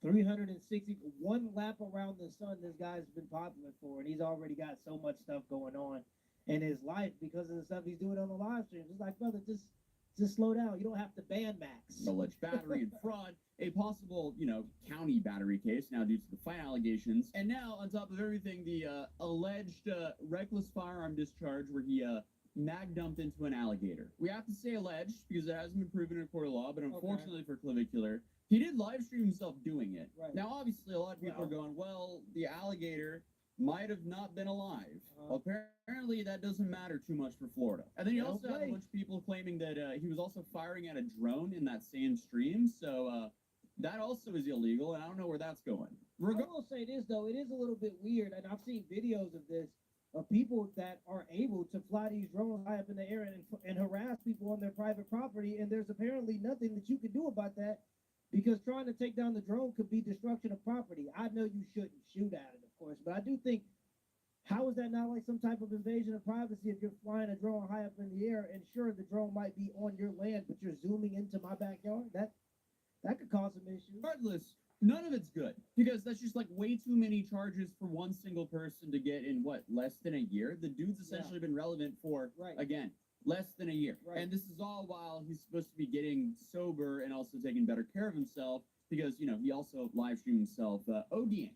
360, one lap around the sun this guy's been popular for, and he's already got so much stuff going on in his life because of the stuff he's doing on the live streams. It's like, brother, just slow down. You don't have to ban Max. Alleged battery and fraud, a possible, county battery case now due to the fight allegations, and now on top of everything, the alleged reckless firearm discharge where he mag dumped into an alligator. We have to say alleged because it hasn't been proven in a court of law, but unfortunately for Clavicular, he did live stream himself doing it. Right. Now, obviously, a lot of people are going, well, the alligator might have not been alive. Apparently, that doesn't matter too much for Florida. And then you also have a bunch of people claiming that he was also firing at a drone in that same stream, so that also is illegal, and I don't know where that's going. I will say this, though. It is a little bit weird, and I've seen videos of this, of people that are able to fly these drones high up in the air and harass people on their private property, and there's apparently nothing that you can do about that because trying to take down the drone could be destruction of property. I know you shouldn't shoot at it, of course, but I do think, how is that not like some type of invasion of privacy if you're flying a drone high up in the air and sure, the drone might be on your land, but you're zooming into my backyard? That could cause some issues. Regardless, none of it's good because that's just like way too many charges for one single person to get in less than a year. The dude's essentially been relevant for again less than a year, and this is all while he's supposed to be getting sober and also taking better care of himself because he also live streamed himself ODing.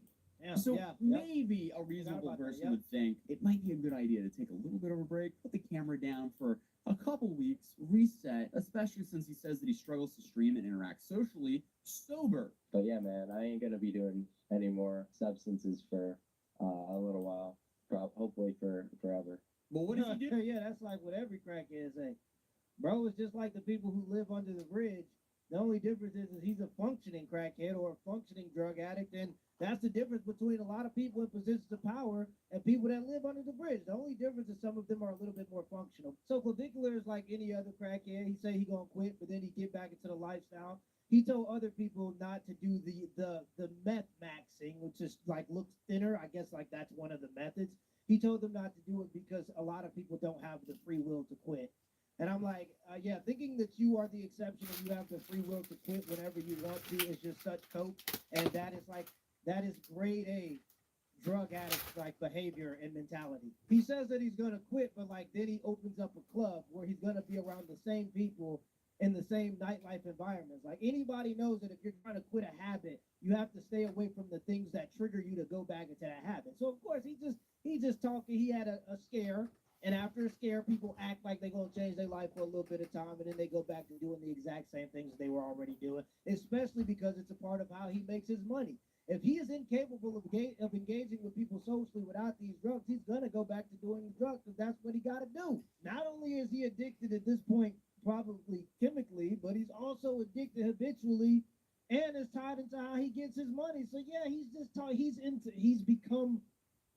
Maybe a reasonable person would think it might be a good idea to take a little bit of a break, put the camera down for a couple weeks, reset, especially since he says that he struggles to stream and interact socially sober. But yeah, man, I ain't gonna be doing any more substances for a little while. Hopefully for forever. But what does he do? Yeah, that's like what every crackhead say. Bro, it's just like the people who live under the bridge. The only difference is he's a functioning crackhead or a functioning drug addict, and that's the difference between a lot of people in positions of power and people that live under the bridge. The only difference is some of them are a little bit more functional. So Clavicular is like any other crackhead. He say he gonna quit, but then he get back into the lifestyle. He told other people not to do the meth maxing, which is like looks thinner. I guess like that's one of the methods. He told them not to do it because a lot of people don't have the free will to quit. And I'm like, thinking that you are the exception and you have the free will to quit whenever you want to is just such coke. And that is grade A drug addict like behavior and mentality. He says that he's gonna quit, but like then he opens up a club where he's gonna be around the same people in the same nightlife environments. Like anybody knows that if you're trying to quit a habit, you have to stay away from the things that trigger you to go back into that habit. So of course he's just talking. He had a scare. And after a scare, people act like they're going to change their life for a little bit of time, and then they go back to doing the exact same things they were already doing, especially because it's a part of how he makes his money. If he is incapable of engaging with people socially without these drugs, he's going to go back to doing the drugs because that's what he got to do. Not only is he addicted at this point, probably chemically, but he's also addicted habitually and is tied into how he gets his money. So yeah, he's become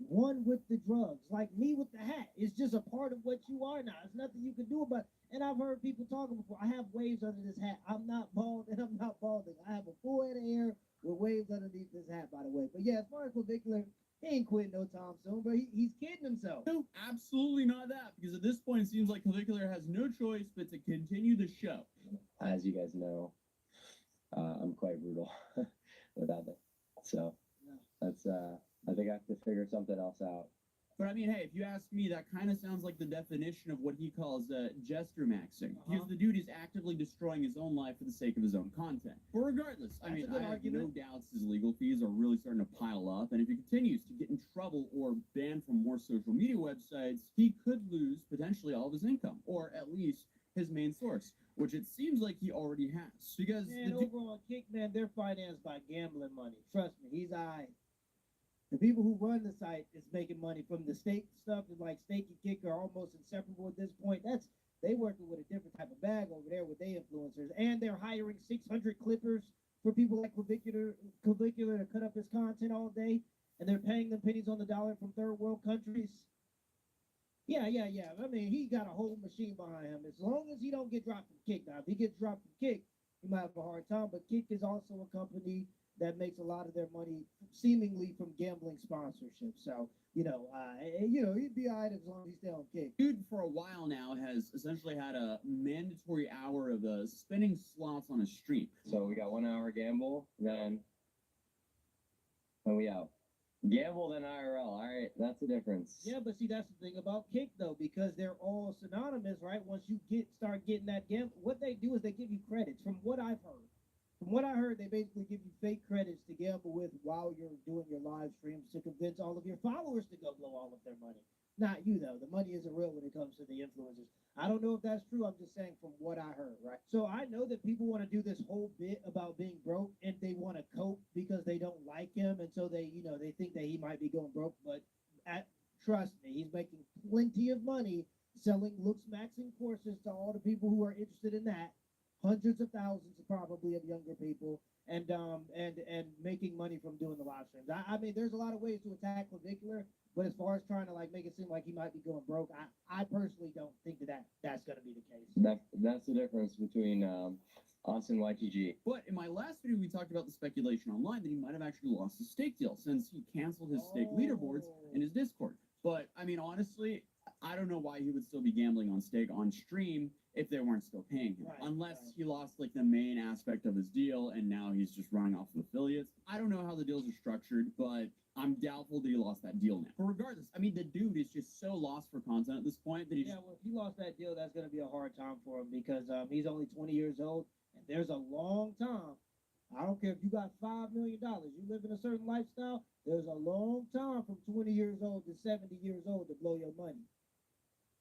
one with the drugs, like me with the hat. It's just a part of what you are now. There's nothing you can do about it. And I've heard people talking before. I have waves under this hat. I'm not bald and I'm not balding. I have a full head of hair with waves underneath this hat, by the way. But yeah, as far as Clavicular, He ain't quitting no time soon, but he's kidding himself. No, absolutely not that, because at this point it seems like Clavicular has no choice but to continue the show. As you guys know, I'm quite brutal without it. So that's I think I have to figure something else out. But I mean, hey, if you ask me, that kind of sounds like the definition of what he calls gesture maxing. Because the dude is actively destroying his own life for the sake of his own content. But regardless, I mean, I have no doubts his legal fees are really starting to pile up. And if he continues to get in trouble or banned from more social media websites, he could lose potentially all of his income, or at least his main source, which it seems like he already has. Because man, over on Kick, man, they're financed by gambling money. Trust me, he's alright. The people who run the site is making money from the stake stuff, and like Stake and Kick are almost inseparable at this point. They working with a different type of bag over there with their influencers, and they're hiring 600 clippers for people like Clavicular to cut up his content all day, and they're paying them pennies on the dollar from third world countries. Yeah. I mean, he got a whole machine behind him. As long as he don't get dropped from Kick. Now, if he gets dropped from Kick, he might have a hard time. But Kick is also a company that makes a lot of their money seemingly from gambling sponsorship. So, he'd be all right as long as he stay on Kick. Dude, for a while now, has essentially had a mandatory hour of spinning slots on a stream. So we got 1 hour gamble, then we out. Gamble then IRL. All right, that's the difference. Yeah, but see, that's the thing about Kick, though, because they're all synonymous, right? Once you start getting that gamble, what they do is they give you credits. From what I've heard, they basically give you fake credits to gamble with while you're doing your live streams to convince all of your followers to go blow all of their money. Not you, though. The money isn't real when it comes to the influencers. I don't know if that's true. I'm just saying from what I heard, right? So I know that people want to do this whole bit about being broke, and they want to cope because they don't like him, and so they think that he might be going broke. But trust me, he's making plenty of money selling looks maxing courses to all the people who are interested in that. Hundreds of thousands probably of younger people, and making money from doing the live streams. I mean, there's a lot of ways to attack Clavicular, but as far as trying to make it seem like he might be going broke, I personally don't think that's going to be the case. That's the difference between us and YTG. But in my last video, we talked about the speculation online that he might have actually lost his stake deal since he canceled his stake leaderboards in his Discord. But I mean, honestly, I don't know why he would still be gambling on stake on stream if they weren't still paying him, unless he lost the main aspect of his deal and now he's just running off of affiliates. I don't know how the deals are structured, but I'm doubtful that he lost that deal now. But regardless, I mean, the dude is just so lost for content at this point that well, if he lost that deal, that's going to be a hard time for him because he's only 20 years old, and there's a long time. I don't care if you got $5 million, you live in a certain lifestyle, there's a long time from 20 years old to 70 years old to blow your money.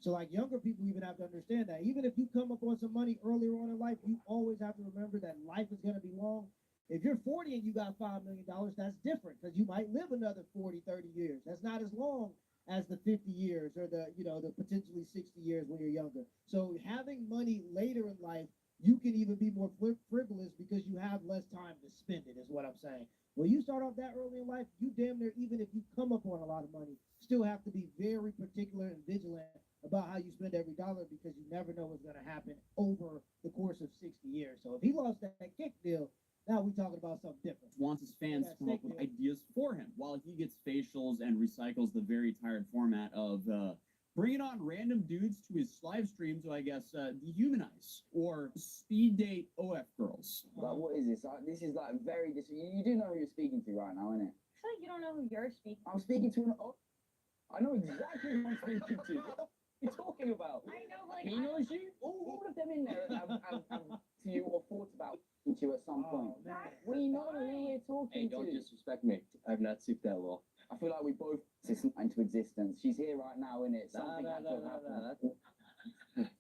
So younger people even have to understand that. Even if you come up on some money earlier on in life, you always have to remember that life is going to be long. If you're 40 and you got $5 million, that's different because you might live another 40, 30 years. That's not as long as the 50 years or the potentially 60 years when you're younger. So having money later in life, you can even be more frivolous because you have less time to spend it, is what I'm saying. When you start off that early in life, you damn near, even if you come up on a lot of money, still have to be very particular and vigilant about how you spend every dollar because you never know what's going to happen over the course of 60 years. So if he lost that Kick deal, now we're talking about something different. Wants his fans to come up with ideas for him while he gets facials and recycles the very tired format of bringing on random dudes to his live stream to, I guess, dehumanize or speed date OF girls. What is this? This is very you do know who you're speaking to right now, innit? I feel like you don't know who you're speaking to. I'm speaking to an. I know exactly who I'm speaking to. What are you talking about? I know, he knows you. All of them in there have to you or thought about to you at some point. We know who we're talking to. Hey, don't disrespect me. I've not sipped that well. I feel like we both this into existence. She's here right now, innit? Something had to happen.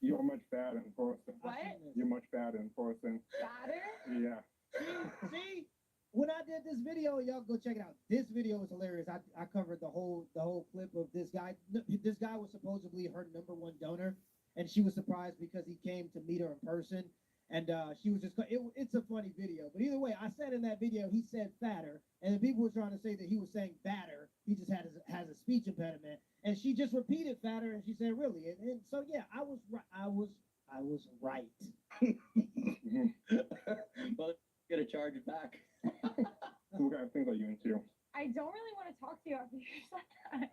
You're much better in person. What? You're much better in person. Better? Yeah. See? When I did this video, y'all go check it out. This video was hilarious. I covered the whole clip of this guy. This guy was supposedly her #1 donor, and she was surprised because he came to meet her in person. And she was just, it's a funny video. But either way, I said in that video, he said fatter. And the people were trying to say that he was saying batter. He just has a speech impediment. And she just repeated fatter, and she said, really? And so, yeah, I was right. Well, gotta charge it back. What kind of things are you into? I don't really want to talk to you after you said that.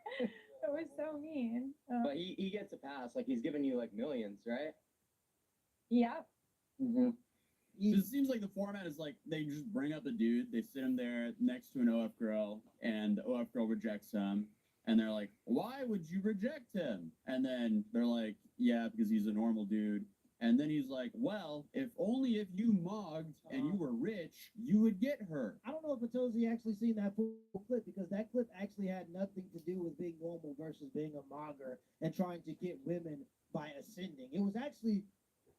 That was so mean. But he gets a pass. Like, he's giving you, like, millions, right? Yep. Mm-hmm. It seems like the format is like they just bring up a dude, they sit him there next to an OF girl, and the OF girl rejects him, and they're like, "Why would you reject him?" And then they're like, "Yeah, because he's a normal dude." And then he's like, "Well, if only if you mogged and you were rich, you would get her." I don't know if Matosi actually seen that full clip because that clip actually had nothing to do with being normal versus being a mogger and trying to get women by ascending. It was actually,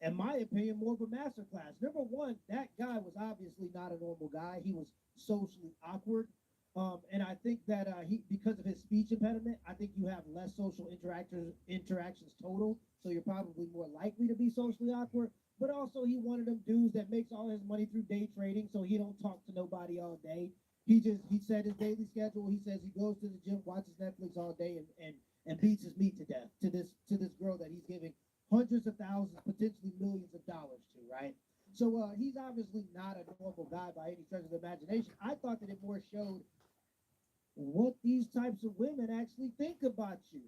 in my opinion, more of a masterclass. Number one, that guy was obviously not a normal guy. He was socially awkward. And I think that he, because of his speech impediment, I think you have less social interactions total. So you're probably more likely to be socially awkward. But also, he one of them dudes that makes all his money through day trading, so he don't talk to nobody all day. He said his daily schedule. He says he goes to the gym, watches Netflix all day, and beats his meat to death to this girl that he's giving hundreds of thousands, potentially millions of dollars to, right? So he's obviously not a normal guy by any stretch of the imagination. I thought that it more showed what these types of women actually think about you.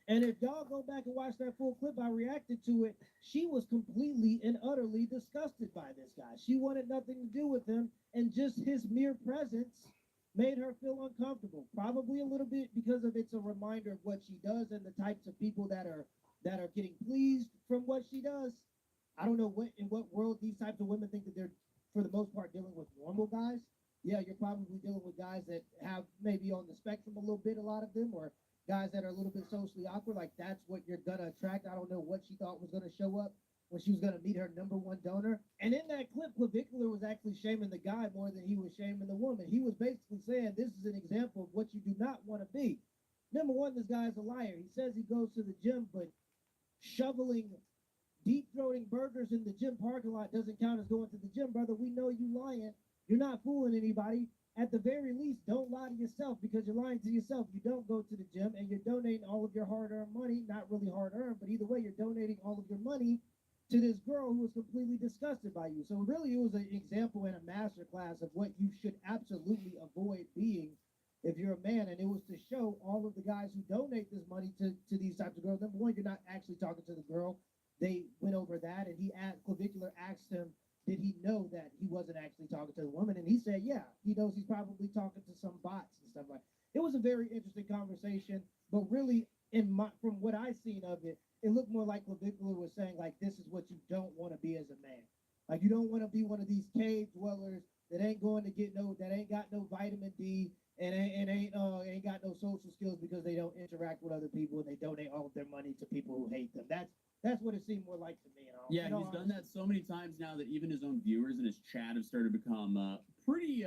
And if y'all go back and watch that full clip, I reacted to it. She was completely and utterly disgusted by this guy. She wanted nothing to do with him, and just his mere presence made her feel uncomfortable. Probably a little bit because of it's a reminder of what she does and the types of people that are getting pleased from what she does. I don't know in what world these types of women think that they're, for the most part, dealing with normal guys. Yeah, you're probably dealing with guys that have maybe on the spectrum a little bit, a lot of them, or guys that are a little bit socially awkward. Like, that's what you're gonna attract. I don't know what she thought was gonna show up when she was gonna meet her number one donor. And in that clip, Clavicular was actually shaming the guy more than he was shaming the woman. He was basically saying, this is an example of what you do not want to be. Number one, this guy is a liar. He says he goes to the gym, but shoveling, deep-throating burgers in the gym parking lot doesn't count as going to the gym, brother. We know you lying. You're not fooling anybody. At the very least, don't lie to yourself because you're lying to yourself. You don't go to the gym and you're donating all of your hard-earned money, not really hard-earned, but either way, you're donating all of your money to this girl who was completely disgusted by you. So really, it was an example and a master class of what you should absolutely avoid being if you're a man. And it was to show all of the guys who donate this money to these types of girls. Number one, you're not actually talking to the girl. They went over that, and Clavicular asked him, did he know that he wasn't actually talking to the woman? And he said, yeah, he knows he's probably talking to some bots and stuff like that. It was a very interesting conversation, but really, from what I seen of it, it looked more like Clavicular was saying, like, this is what you don't want to be as a man. Like, you don't want to be one of these cave dwellers that ain't got no vitamin D and ain't got no social skills because they don't interact with other people and they donate all of their money to people who hate them. That's what it seemed more like to me. Yeah, he's done that so many times now that even his own viewers and his chat have started to become pretty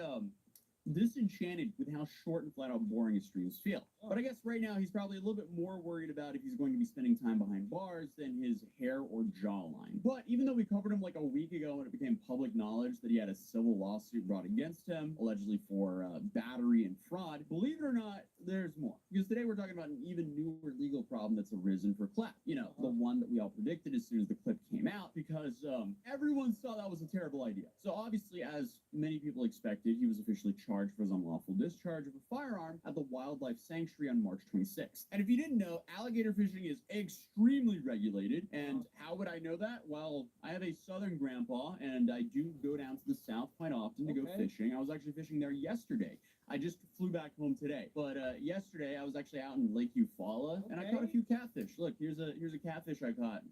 disenchanted with how short and flat out boring his streams feel. But I guess right now he's probably a little bit more worried about if he's going to be spending time behind bars than his hair or jawline. But even though we covered him like a week ago when it became public knowledge that he had a civil lawsuit brought against him, allegedly for battery and fraud, believe it or not, there's more. Because today we're talking about an even newer legal problem that's arisen for Clap. You know, the one that we all predicted as soon as the clip came out, because everyone saw that was a terrible idea. So obviously, as many people expected, he was officially charged for his unlawful discharge of a firearm at the Wildlife Sanctuary on March 26th. And if you didn't know, alligator fishing is extremely regulated. And how would I know that? Well, I have a southern grandpa, and I do go down to the south quite often to go fishing. I was actually fishing there yesterday. I just flew back home today. But yesterday, I was actually out in Lake Eufaula, and I caught a few catfish. Look, here's a catfish I caught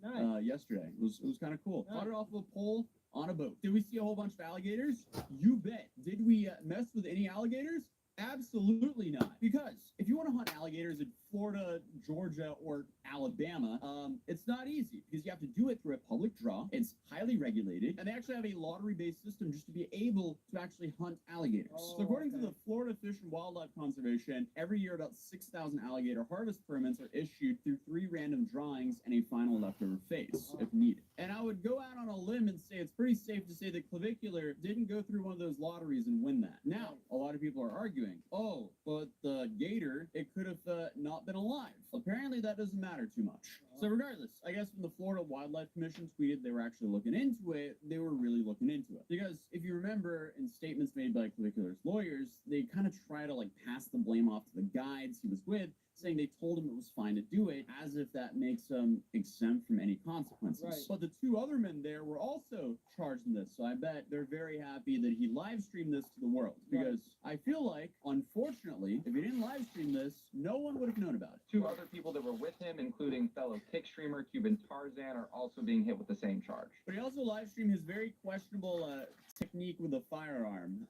yesterday. It was kind of cool. Caught it off of a pole on a boat. Did we see a whole bunch of alligators? You bet. Did we mess with any alligators? Absolutely not. Because if you want to hunt alligators in Florida, Georgia, or Alabama, it's not easy because you have to do it through a public draw. It's highly regulated, and they actually have a lottery-based system just to be able to actually hunt alligators. So according to the Florida Fish and Wildlife Conservation, every year about 6,000 alligator harvest permits are issued through 3 random drawings and a final leftover face if needed. And I would go out on a limb and say it's pretty safe to say that Clavicular didn't go through one of those lotteries and win that. Now, a lot of people are arguing grieving. Oh, but the gator, it could have not been alive. Apparently that doesn't matter too much. So regardless, I guess when the Florida Wildlife Commission tweeted they were actually looking into it, they were really looking into it. Because if you remember in statements made by Clavicular's lawyers, they kind of try to like pass the blame off to the guides he was with, saying they told him it was fine to do it, as if that makes him exempt from any consequences. Right. But the two other men there were also charged in this, so I bet they're very happy that he live streamed this to the world. Because I feel like, unfortunately, if he didn't live stream this, no one would have known about it. Two other people that were with him, including fellow kick streamer Cuban Tarzan, are also being hit with the same charge. But he also live streamed his very questionable technique with a firearm.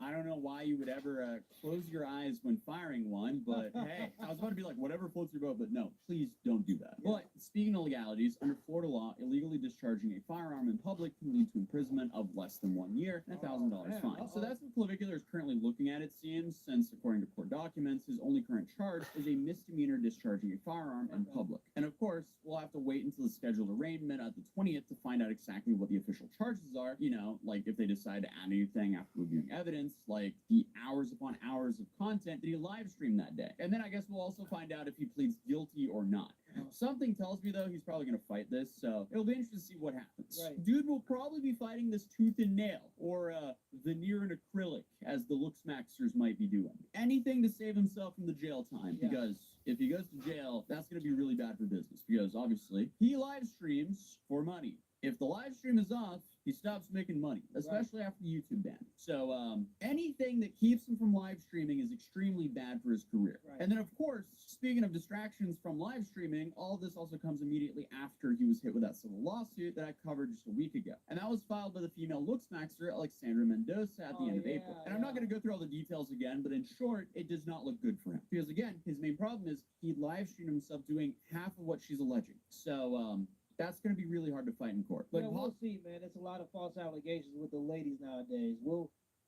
I don't know why you would ever close your eyes when firing one, but hey, I was about to be like, whatever floats your boat, but no, please don't do that. But speaking of legalities, under Florida law, illegally discharging a firearm in public can lead to imprisonment of less than 1 year and $1,000 fine. So that's what Clavicular is currently looking at, it seems, since according to court documents, his only current charge is a misdemeanor discharging a firearm in public. And of course, we'll have to wait until the scheduled arraignment at the 20th to find out exactly what the official charges are, you know, like if they decide to add anything after reviewing evidence, like the hours upon hours of content that he live streamed that day. And then I guess we'll also find out if he pleads guilty or not. Something tells me, though, he's probably going to fight this, so it'll be interesting to see what happens. Right. Dude will probably be fighting this tooth and nail, or veneer and acrylic, as the Looksmaxers might be doing. Anything to save himself from the jail time, because if he goes to jail, that's going to be really bad for business, because obviously, he live streams for money. If the live stream is off, he stops making money, especially after the YouTube ban. So anything that keeps him from live streaming is extremely bad for his career. Right. And then, of course, speaking of distractions from live streaming, all of this also comes immediately after he was hit with that civil lawsuit that I covered just a week ago. And that was filed by the female Looksmaxer, Alexandra Mendoza, at the end of April. And I'm not going to go through all the details again, but in short, it does not look good for him. Because again, his main problem is he live streamed himself doing half of what she's alleging. So, that's going to be really hard to fight in court. But we'll see, man. It's a lot of false allegations with the ladies nowadays.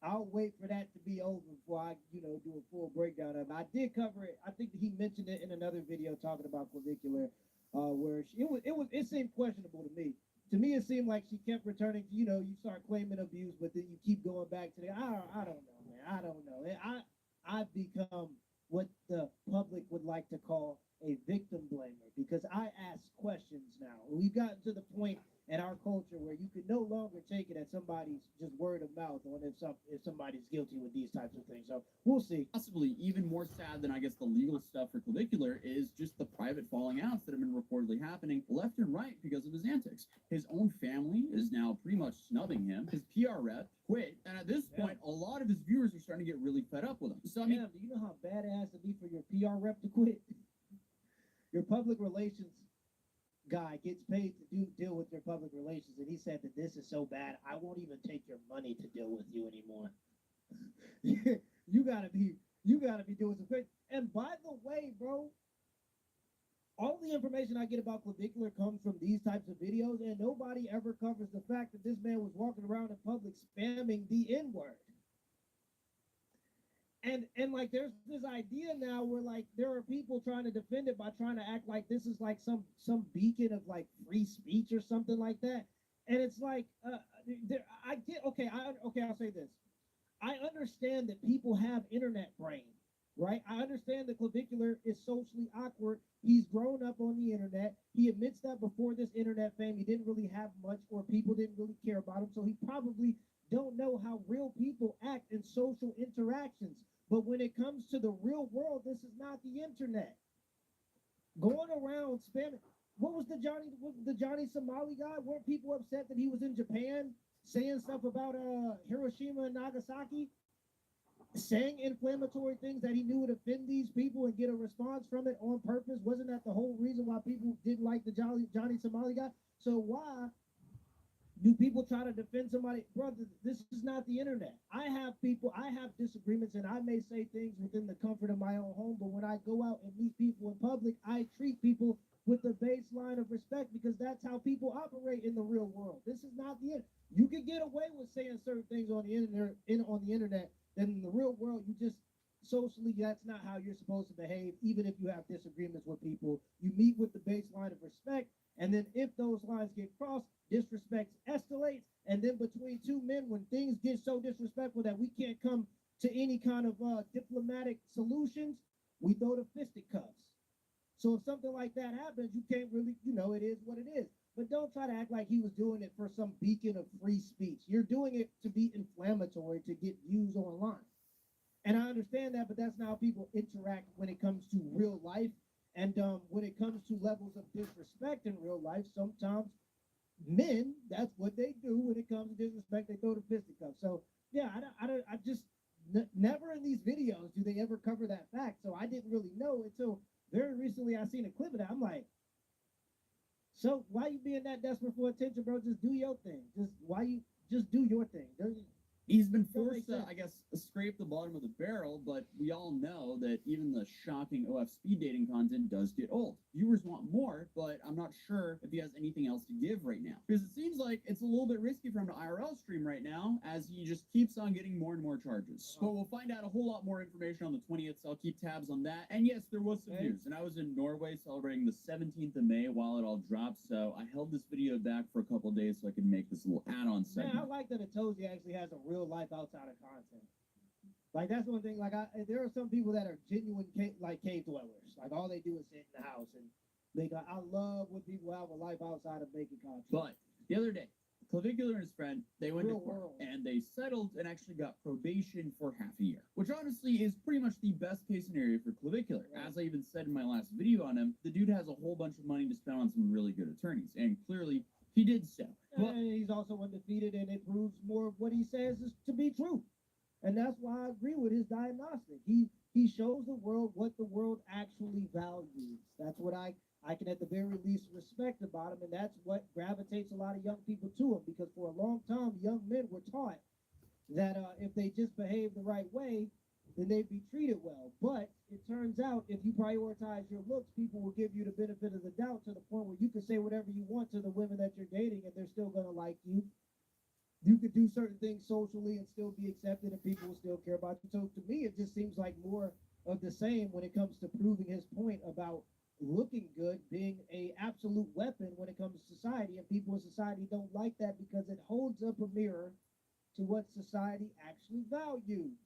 I'll wait for that to be over before I, do a full breakdown of it. I did cover it. I think he mentioned it in another video talking about Clavicular, where it seemed questionable to me. To me, it seemed like she kept returning. You start claiming abuse, but then you keep going back to I don't know, man. I don't know. I've become what the public would like to call a victim blamer, because I ask questions now. We've gotten to the point in our culture where you can no longer take it as somebody's just word of mouth on if somebody's guilty with these types of things. So we'll see. Possibly even more sad than I guess the legal stuff for Clavicular is just the private falling outs that have been reportedly happening left and right because of his antics. His own family is now pretty much snubbing him. His PR rep quit, and at this point, a lot of his viewers are starting to get really fed up with him. So I mean, do you know how bad it has to be for your PR rep to quit? Your public relations guy gets paid to deal with your public relations, and he said that this is so bad, I won't even take your money to deal with you anymore. you gotta be doing some crazy. And by the way, bro, all the information I get about Clavicular comes from these types of videos, and nobody ever covers the fact that this man was walking around in public spamming the N-word. And like there's this idea now where like there are people trying to defend it by trying to act like this is like some beacon of like free speech or something like that. And it's like I'll say this. I understand that people have internet brain, right? I understand that Clavicular is socially awkward. He's grown up on the internet. He admits that before this internet fame, he didn't really have much, or people didn't really care about him. So he probably don't know how real people act in social interactions. But when it comes to the real world, this is not the internet. Going around spamming. What was the Johnny Somali guy? Weren't people upset that he was in Japan saying stuff about Hiroshima and Nagasaki? Saying inflammatory things that he knew would offend these people and get a response from it on purpose? Wasn't that the whole reason why people didn't like the Johnny Somali guy? So why do people try to defend somebody? Brother, this is not the internet. I have disagreements, and I may say things within the comfort of my own home, but when I go out and meet people in public, I treat people with the baseline of respect, because that's how people operate in the real world. This is not the internet. You can get away with saying certain things on the internet, then in the real world, you just socially, that's not how you're supposed to behave, even if you have disagreements with people. You meet with the baseline of respect, and then if those lines get crossed, disrespect escalates, and then between two men, when things get so disrespectful that we can't come to any kind of diplomatic solutions, we throw the fisticuffs. So if something like that happens, you can't really, it is what it is. But don't try to act like he was doing it for some beacon of free speech. You're doing it to be inflammatory, to get views online. And I understand that, but that's not how people interact when it comes to real life. And when it comes to levels of disrespect in real life, sometimes men, that's what they do when it comes to disrespect. They throw the fisticuffs. So yeah, I just never in these videos do they ever cover that fact. So I didn't really know until very recently. I seen a clip of that. I'm like, so why you being that desperate for attention, bro? Just do your thing. Just do your thing. He's been forced to, I guess, scrape the bottom of the barrel, but we all know that even the shocking OF speed dating content does get old. Viewers want more, but I'm not sure if he has anything else to give right now. Because it seems like it's a little bit risky for him to IRL stream right now, as he just keeps on getting more and more charges. But we'll find out a whole lot more information on the 20th, so I'll keep tabs on that. And yes, there was some news, and I was in Norway celebrating the 17th of May while it all dropped, so I held this video back for a couple days so I could make this little add-on segment. Man, I like that Atozi actually has a real life outside of content. Like, that's one thing. Like, there are some people that are genuine cave dwellers. Like, all they do is sit in the house and make. I love when people have a life outside of making content. But the other day, Clavicular and his friend, they went to court and they settled and actually got probation for half a year, which honestly is pretty much the best case scenario for Clavicular. Right. As I even said in my last video on him, the dude has a whole bunch of money to spend on some really good attorneys, and clearly he did so. But he's also undefeated, and it proves more of what he says is to be true. And that's why I agree with his diagnostic. He shows the world what the world actually values. That's what I can at the very least respect about him, and that's what gravitates a lot of young people to him, because for a long time, young men were taught that if they just behave the right way, then they'd be treated well. But it turns out if you prioritize your looks, people will give you the benefit of the doubt to the point where you can say whatever you want to the women that you're dating and they're still going to like you. You could do certain things socially and still be accepted and people will still care about you. So to me, it just seems like more of the same when it comes to proving his point about looking good being a absolute weapon when it comes to society, and people in society don't like that because it holds up a mirror to what society actually values.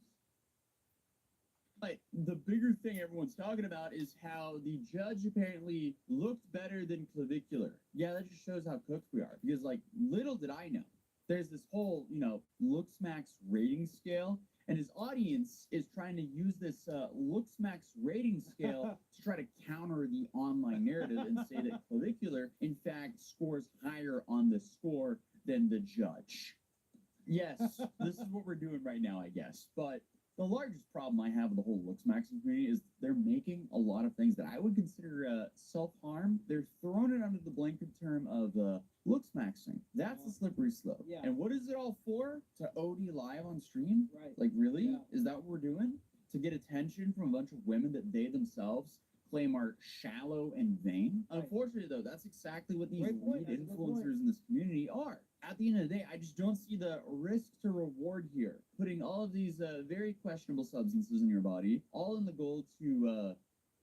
But the bigger thing everyone's talking about is how the judge apparently looked better than Clavicular. Yeah, that just shows how cooked we are, because like little did I know, there's this whole, Looksmax rating scale, and his audience is trying to use this Looksmax rating scale to try to counter the online narrative and say that Clavicular, in fact, scores higher on the score than the judge. Yes, this is what we're doing right now, I guess. But the largest problem I have with the whole Looksmaxing community is they're making a lot of things that I would consider self-harm. They're throwing it under the blanket term of Looksmaxing. That's a slippery slope. Yeah. And what is it all for? To OD live on stream? Right. Like, really? Yeah. Is that what we're doing? To get attention from a bunch of women that they themselves claim are shallow and vain? Right. Unfortunately, though, that's exactly what these lead influencers in this community are. At the end of the day, I just don't see the risk to reward here. Putting all of these very questionable substances in your body, all in the goal to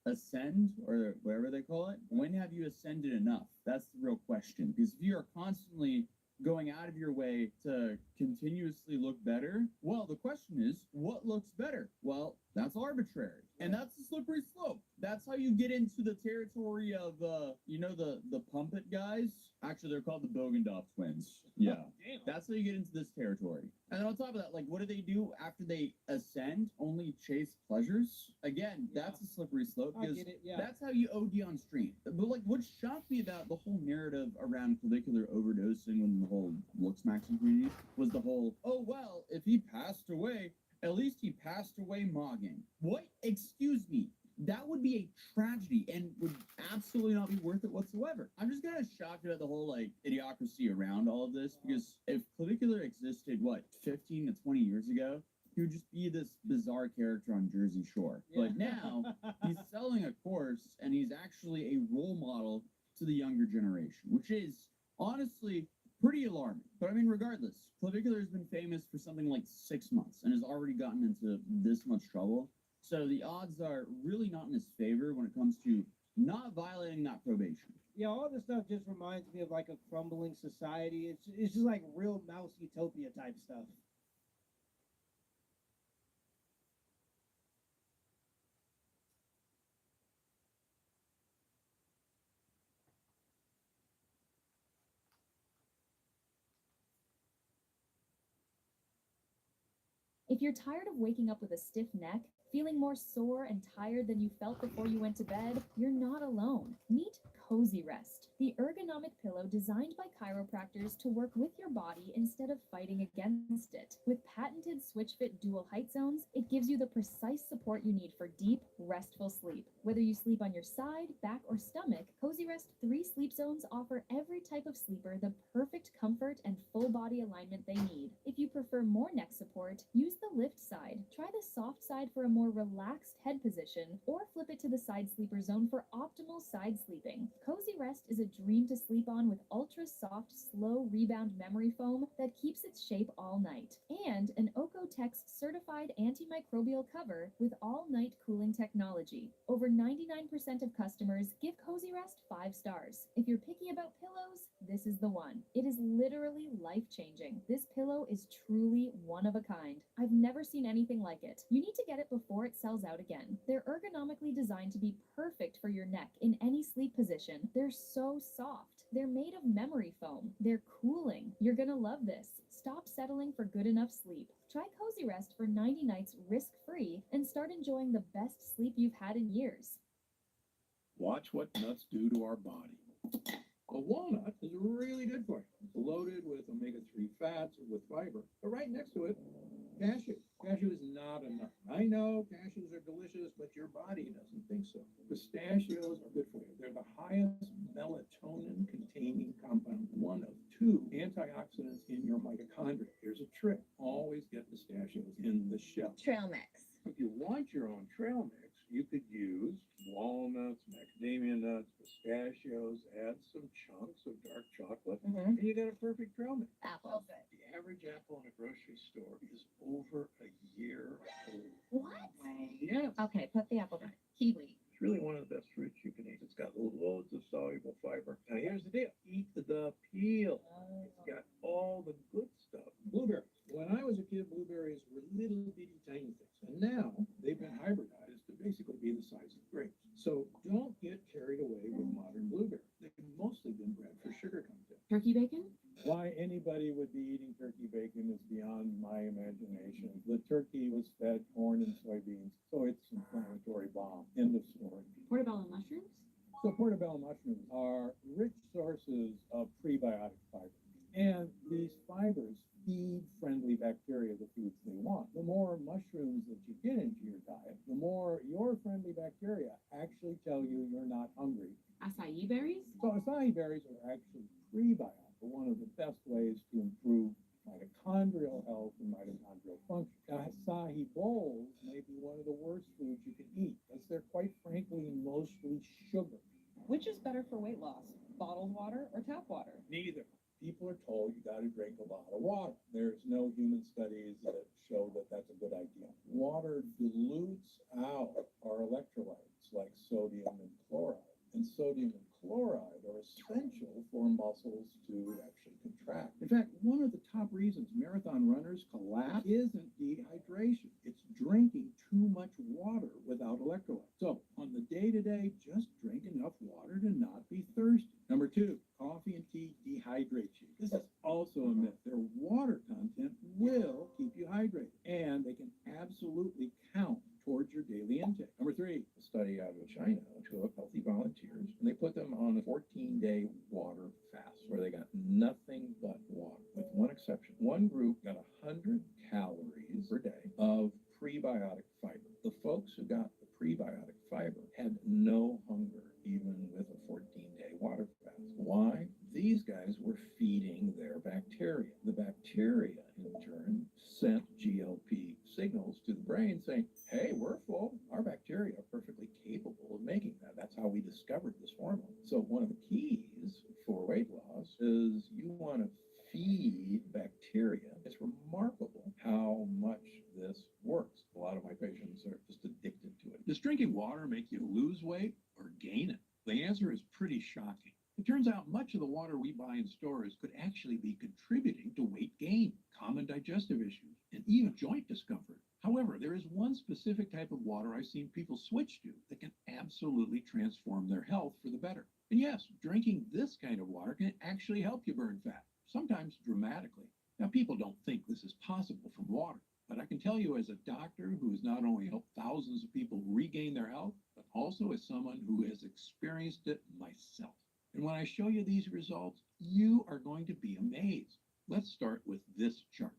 ascend, or whatever they call it. When have you ascended enough? That's the real question. Because if you are constantly going out of your way to continuously look better, well, the question is, what looks better? Well, that's arbitrary. And that's the slippery slope. That's how you get into the territory of, the pump it guys. Actually, they're called the Bogendorf twins. Yeah. Damn. That's how you get into this territory. And then on top of that, like, what do they do after they ascend? Only chase pleasures? Again, that's a slippery slope, I because get it, yeah. that's how you OD on stream. But, like, what shocked me about the whole narrative around Clavicular overdosing when the whole Looksmaxing community was the whole, oh, well, if he passed away, at least he passed away mogging. What? Excuse me. That would be a tragedy and would absolutely not be worth it whatsoever. I'm just kind of shocked about the whole, like, idiocracy around all of this, because if Clavicular existed, 15 to 20 years ago, he would just be this bizarre character on Jersey Shore. Yeah. But now, he's selling a course, and he's actually a role model to the younger generation, which is, honestly, pretty alarming. But I mean, regardless, Clavicular has been famous for something like 6 months and has already gotten into this much trouble. So the odds are really not in his favor when it comes to not violating that probation. Yeah, all this stuff just reminds me of like a crumbling society. It's just like real mouse utopia type stuff. If you're tired of waking up with a stiff neck, feeling more sore and tired than you felt before you went to bed, you're not alone. Meet Cozy Rest, the ergonomic pillow designed by chiropractors to work with your body instead of fighting against it. With patented switch-fit dual height zones, it gives you the precise support you need for deep, restful sleep. Whether you sleep on your side, back, or stomach, Cozy Rest 3 sleep zones offer every type of sleeper the perfect comfort and full body alignment they need. If you prefer more neck support, use the lift side. Try the soft side for a more relaxed head position, or flip it to the side sleeper zone for optimal side sleeping. Cozy Rest is a dream to sleep on with ultra-soft, slow rebound memory foam that keeps its shape all night, and an Ocotex certified antimicrobial cover with all-night cooling technology. Over 99% of customers give Cozy Rest 5 stars. If you're picky about pillows, this is the one. It is literally life-changing. This pillow is truly one of a kind. I've never seen anything like it. You need to get it before it sells out again. They're ergonomically designed to be perfect for your neck in any sleep position. They're so soft. They're made of memory foam. They're cooling. You're gonna love this. Stop settling for good enough sleep. Try Cozy Rest for 90 nights risk-free and start enjoying the best sleep you've had in years. Watch what nuts do to our body. A walnut is really good for you. It's loaded with omega-3 fats or with fiber. But right next to it, cashew. Cashew is not enough. I know cashews are delicious, but your body doesn't think so. Pistachios are good for you. They're the highest melatonin-containing compound, one of 2 antioxidants in your mitochondria. Here's a trick. Always get pistachios in the shell. Trail mix. If you want your own trail mix, you could use walnuts, macadamia nuts, pistachios, add some chunks of dark chocolate, and you got a perfect trail mix. Apples. The average apple in a grocery store is over a year old. What? Yes. Okay, put the apple down. Kiwi. It's really one of the best fruits you can eat. It's got loads of soluble fiber. Now here's the deal. Eat the peel. It's got all the good stuff. Blueberries. When I was a kid, blueberries were little bitty tiny things. And now they've been hybridized to basically be the size of grapes. So don't get carried away with modern blueberries. They've mostly been bred for sugar content. Turkey bacon? Why anybody would be eating turkey bacon is beyond my imagination. The turkey was fed corn and soybeans, so it's an inflammatory bomb. End of story. Portobello mushrooms? So portobello mushrooms are rich sources of prebiotic fiber. And these fibers feed friendly bacteria the foods they want. The more mushrooms that you get into your diet, the more your friendly bacteria actually tell you you're not hungry. Acai berries? So acai berries are actually prebiotic, one of the best ways to improve mitochondrial health and mitochondrial function. Now, acai bowls may be one of the worst foods you can eat, because they're quite frankly mostly sugar. Which is better for weight loss, bottled water or tap water? Neither. People are told you got to drink a lot of water. There's no human studies that show that that's a good idea. Water dilutes out our electrolytes like sodium and chloride. And sodium and chloride are essential for muscles to actually contract. In fact, one of the top reasons marathon runners collapse isn't dehydration. It's drinking too much water without electrolytes. So on the day-to-day, just drink enough water to not be thirsty. Number 2, coffee and tea dehydrate you. This is also a myth. Their water content will keep you hydrated, and they can absolutely count towards your daily intake. Number 3, a study out of China took healthy volunteers, and they put them on a 14-day water fast where they got nothing but water, with one exception. One group got 100 calories per day of prebiotic fiber. The folks who got the prebiotic fiber had no hunger, even with a 14-day water fast. Why? These guys were feeding their bacteria. The bacteria, in turn, sent GLP signals to the brain saying, hey, we're full. Our bacteria are perfectly capable of making that. That's how we discovered this hormone. So one of the keys for weight loss is you want to feed bacteria. It's remarkable how much this works. A lot of my patients are just addicted to it. Does drinking water make you lose weight or gain it? The answer is pretty shocking. It turns out much of the water we buy in stores could actually be contributing to weight gain, common digestive issues, and even joint discomfort. However, there is one specific type of water I've seen people switch to that can absolutely transform their health for the better. And yes, drinking this kind of water can actually help you burn fat, sometimes dramatically. Now, people don't think this is possible from water, But I can tell you as a doctor who has not only helped thousands of people regain their health, but also as someone who has experienced it myself. And when I show you these results, you are going to be amazed. Let's start with this chart.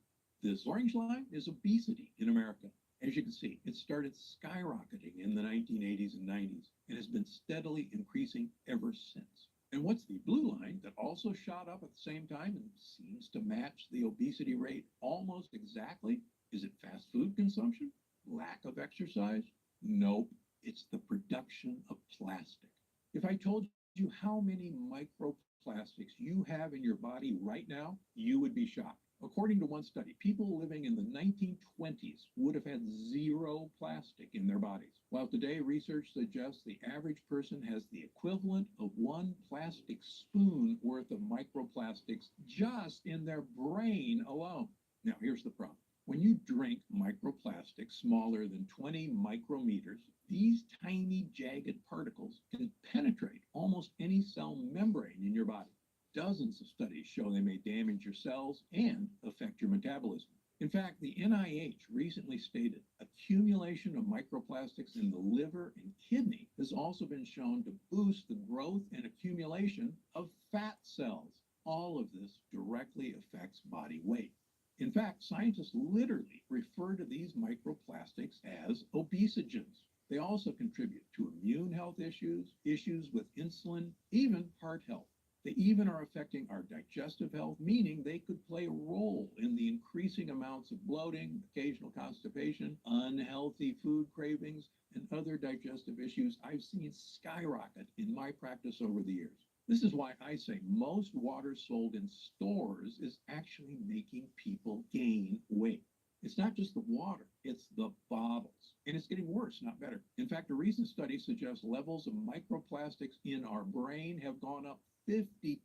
This orange line is obesity in America. As you can see, it started skyrocketing in the 1980s and 90s and has been steadily increasing ever since. And what's the blue line that also shot up at the same time and seems to match the obesity rate almost exactly? Is it fast food consumption? Lack of exercise? Nope. It's the production of plastic. If I told you how many microplastics you have in your body right now, you would be shocked. According to one study, people living in the 1920s would have had zero plastic in their bodies, while today research suggests the average person has the equivalent of one plastic spoon worth of microplastics just in their brain alone. Now, here's the problem. When you drink microplastics smaller than 20 micrometers, these tiny jagged particles can penetrate almost any cell membrane in your body. Dozens of studies show they may damage your cells and affect your metabolism. In fact, the NIH recently stated accumulation of microplastics in the liver and kidney has also been shown to boost the growth and accumulation of fat cells. All of this directly affects body weight. In fact, scientists literally refer to these microplastics as obesogens. They also contribute to immune health issues, issues with insulin, even heart health. They even are affecting our digestive health, meaning they could play a role in the increasing amounts of bloating, occasional constipation, unhealthy food cravings, and other digestive issues I've seen skyrocket in my practice over the years. This is why I say most water sold in stores is actually making people gain weight. It's not just the water, it's the bottles. And it's getting worse, not better. In fact, a recent study suggests levels of microplastics in our brain have gone up 50%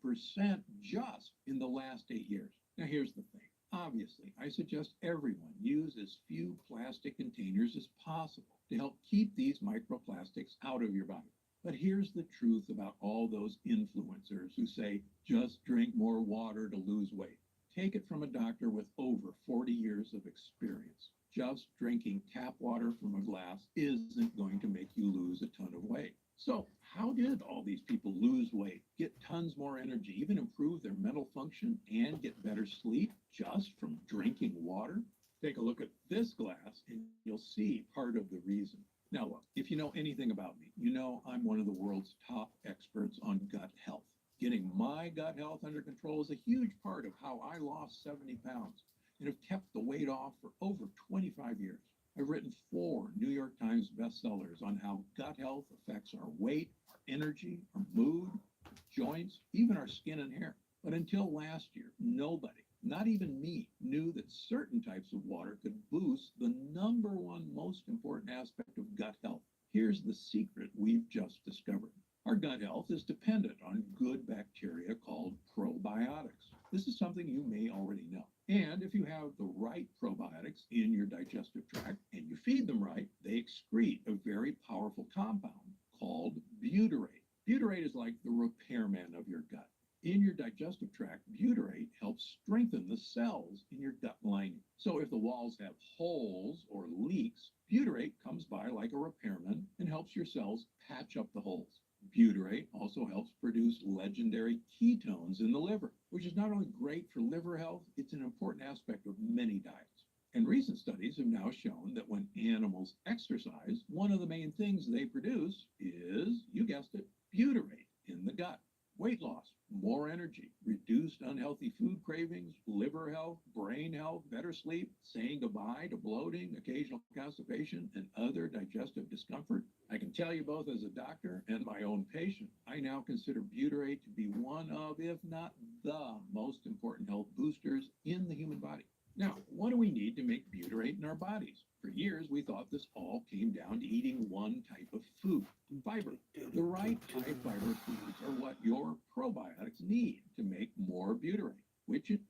just in the last 8 years. Now, here's the thing. Obviously, I suggest everyone use as few plastic containers as possible to help keep these microplastics out of your body. But here's the truth about all those influencers who say, just drink more water to lose weight. Take it from a doctor with over 40 years of experience. Just drinking tap water from a glass isn't going to make you lose a ton of weight. So how did all these people lose weight, get tons more energy, even improve their mental function, and get better sleep just from drinking water? Take a look at this glass and you'll see part of the reason. Now look, if you know anything about me, you know I'm one of the world's top experts on gut health. Getting my gut health under control is a huge part of how I lost 70 pounds and have kept the weight off for over 25 years. I've written 4 New York Times bestsellers on how gut health affects our weight, our energy, our mood, our joints, even our skin and hair. But until last year, nobody, not even me, knew that certain types of water could boost the #1 most important aspect of gut health. Here's the secret we've just discovered. Our gut health is dependent on good bacteria called probiotics. This is something you may already know. And if you have the right probiotics in your digestive tract and you feed them right, they excrete a very powerful compound called butyrate. Butyrate is like the repairman of your gut. In your digestive tract, butyrate helps strengthen the cells in your gut lining. So if the walls have holes or leaks, butyrate comes by like a repairman and helps your cells patch up the holes. Butyrate also helps produce legendary ketones in the liver, which is not only great for liver health, it's an important aspect of many diets. And recent studies have now shown that when animals exercise, one of the main things they produce is, you guessed it, butyrate in the gut. Weight loss, more energy, reduced unhealthy food cravings, liver health, brain health, better sleep, saying goodbye to bloating, occasional constipation, and other digestive discomfort. I can tell you both as a doctor and my own patient, I now consider butyrate to be one of, if not the most important health boosters in the human body. Now, what do we need to make butyrate in our bodies? For years, we thought this all came down to eating one type of food, fiber. The right high-fiber foods are what your probiotics need to make more butyrate, which it...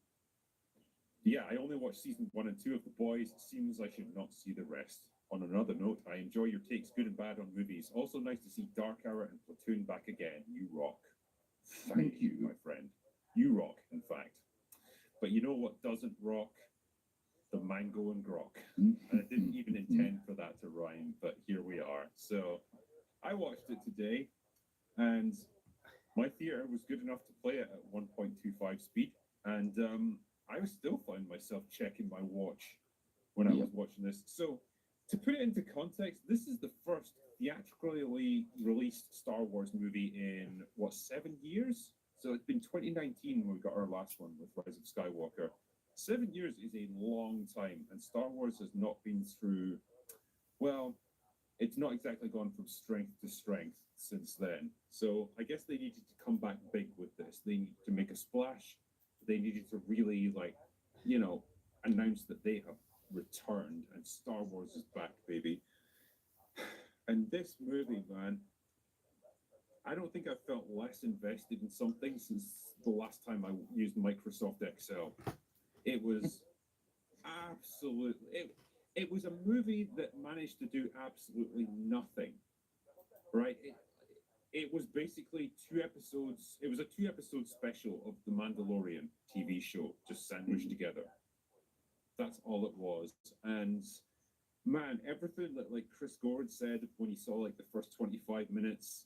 Yeah, I only watched season 1 and 2 of The Boys. It seems I should not see the rest. On another note, I enjoy your takes, good and bad, on movies. Also nice to see Dark Hour and Platoon back again. You rock. Thank you, my friend. You rock, in fact. But you know what doesn't rock? the mango and grok. And I didn't even intend for that to rhyme, but here we are. So I watched it today, and my theater was good enough to play it at 1.25 speed, and I still found myself checking my watch when I was watching this. So to put it into context, this is the first theatrically released Star Wars movie in, what, 7 years? So it's been 2019 when we got our last one with Rise of Skywalker. 7 years is a long time, and Star Wars has not been through, well, it's not exactly gone from strength to strength since then. So I guess they needed to come back big with this. They needed to make a splash. They needed to really, like, you know, announce that they have returned and Star Wars is back, baby. And this movie, man, I don't think I've felt less invested in something since the last time I used Microsoft Excel. It was absolutely, it was a movie that managed to do absolutely nothing, right? It was basically 2 episodes. It was a 2-episode special of the Mandalorian TV show, just sandwiched together. That's all it was. And man, everything that like Chris Gord said when he saw like the first 25 minutes,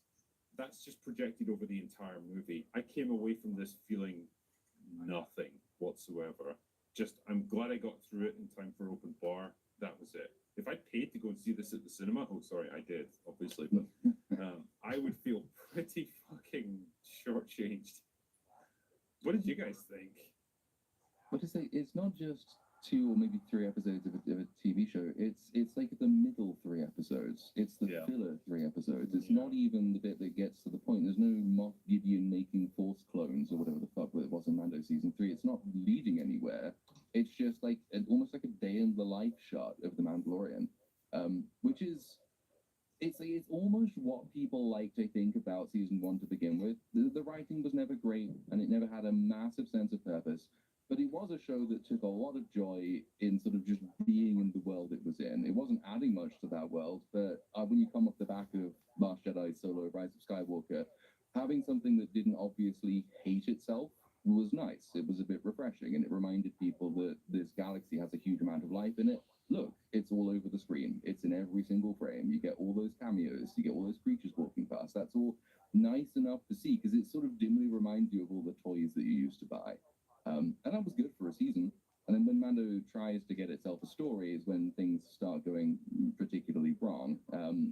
that's just projected over the entire movie. I came away from this feeling nothing whatsoever. Just, I'm glad I got through it in time for open bar. That was it. If I paid to go and see this at the cinema, oh, sorry, I did, obviously, but I would feel pretty fucking shortchanged. What did you guys think? What to say? It's not just 2 or maybe 3 episodes of a TV show. It's like the middle 3 episodes. It's the filler 3 episodes. It's not even the bit that gets to the point. There's no Moff Gideon making Force clones or whatever the fuck it was in Mando season 3. It's not leading anywhere. It's just like almost like a day in the life shot of the Mandalorian, which is it's almost what people like to think about season 1 to begin with. The writing was never great, and it never had a massive sense of purpose. But it was a show that took a lot of joy in sort of just being in the world it was in. It wasn't adding much to that world, but when you come off the back of Last Jedi, Solo, Rise of Skywalker, having something that didn't obviously hate itself was nice. It was a bit refreshing, and it reminded people that this galaxy has a huge amount of life in it. Look, it's all over the screen. It's in every single frame. You get all those cameos. You get all those creatures walking past. That's all nice enough to see, because it sort of dimly reminds you of all the toys that you used to buy. And that was good for a season. And then when Mando tries to get itself a story is when things start going particularly wrong.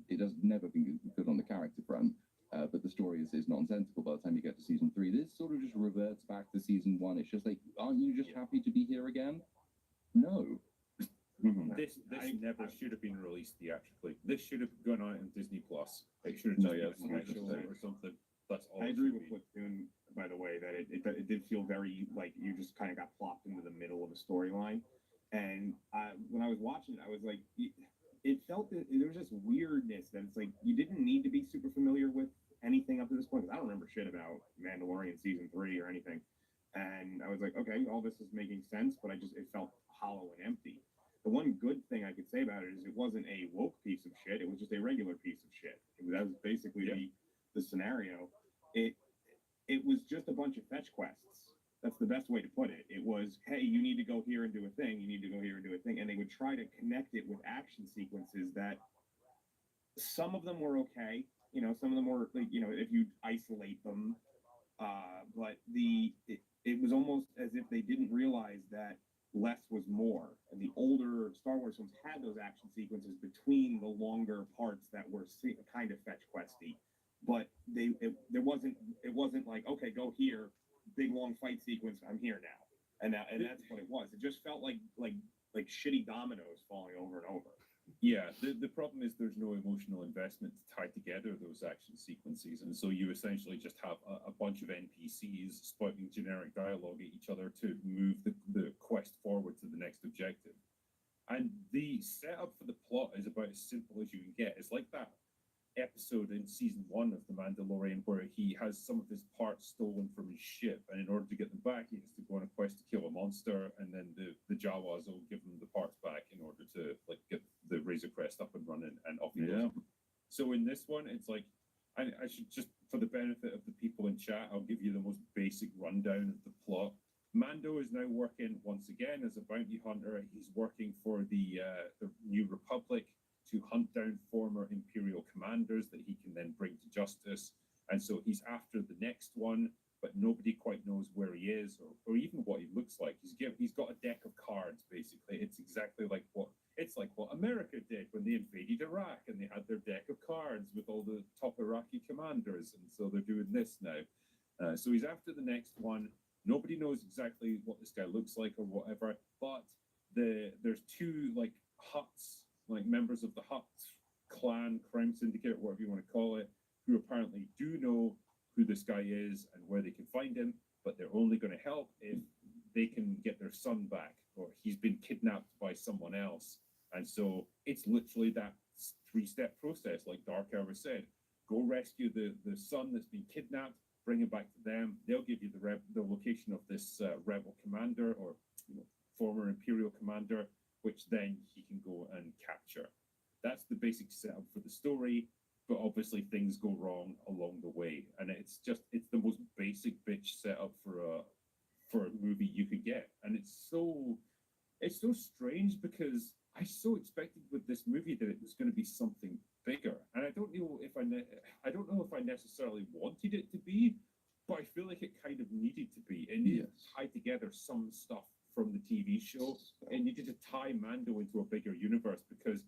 It has never been good on the character front, but the story is nonsensical by the time you get to season 3. This sort of just reverts back to season 1. It's just like, aren't you just happy to be here again? No. This never should have been released theatrically. This should have gone out on Disney Plus. It should have just been a special or something. That's all. I agree with Platoon, by the way, that it did feel very like you just kind of got plopped into the middle of a storyline. And when I was watching it, I was like, it felt that there was this weirdness that it's like you didn't need to be super familiar with anything up to this point. Because I don't remember shit about Mandalorian season 3 or anything. And I was like, okay, all this is making sense, but it felt hollow and empty. The one good thing I could say about it is it wasn't a woke piece of shit. It was just a regular piece of shit. That was basically the scenario. It was just a bunch of fetch quests. That's the best way to put it. It was, hey, you need to go here and do a thing. You need to go here and do a thing. And they would try to connect it with action sequences that some of them were okay. You know, some of them were, like, you know, if you isolate them. But it was almost as if they didn't realize that less was more. And the older Star Wars films had those action sequences between the longer parts that were kind of fetch questy. But it wasn't like, okay, go here, big long fight sequence, I'm here now. And that's what it was. It just felt like shitty dominoes falling over and over. Yeah, the problem is there's no emotional investment to tie together those action sequences, and so you essentially just have a bunch of NPCs spouting generic dialogue at each other to move the quest forward to the next objective. And the setup for the plot is about as simple as you can get. It's like that episode in season 1 of The Mandalorian where he has some of his parts stolen from his ship, and in order to get them back he has to go on a quest to kill a monster, and then the Jawas will give him the parts back in order to like get the Razor Crest up and running, and off he goes. So in this one it's like, I should just, for the benefit of the people in chat, I'll give you the most basic rundown of the plot. Mando is now working once again as a bounty hunter. He's working for the New Republic to hunt down former Imperial commanders that he can then bring to justice. And so he's after the next one, but nobody quite knows where he is or even what he looks like. He's got a deck of cards, basically. It's exactly like what America did when they invaded Iraq, and they had their deck of cards with all the top Iraqi commanders, and so they're doing this now. So he's after the next one. Nobody knows exactly what this guy looks like or whatever, but there's two like Hutts, like members of the Hutt clan, crime syndicate, whatever you want to call it, who apparently do know who this guy is and where they can find him, but they're only going to help if they can get their son back, or he's been kidnapped by someone else. And so it's literally that three-step process, like Dark Hour said. Go rescue the son that's been kidnapped, bring him back to them. They'll give you the location of this rebel commander or former Imperial commander, which then he can go and capture. That's the basic setup for the story, but obviously things go wrong along the way, and it's the most basic bitch setup for a movie you could get, and it's so strange because I so expected with this movie that it was going to be something bigger, and I don't know if I necessarily wanted it to be, but I feel like it kind of needed to be. It needed to tie together some stuff from the TV show. It needed to tie Mando into a bigger universe because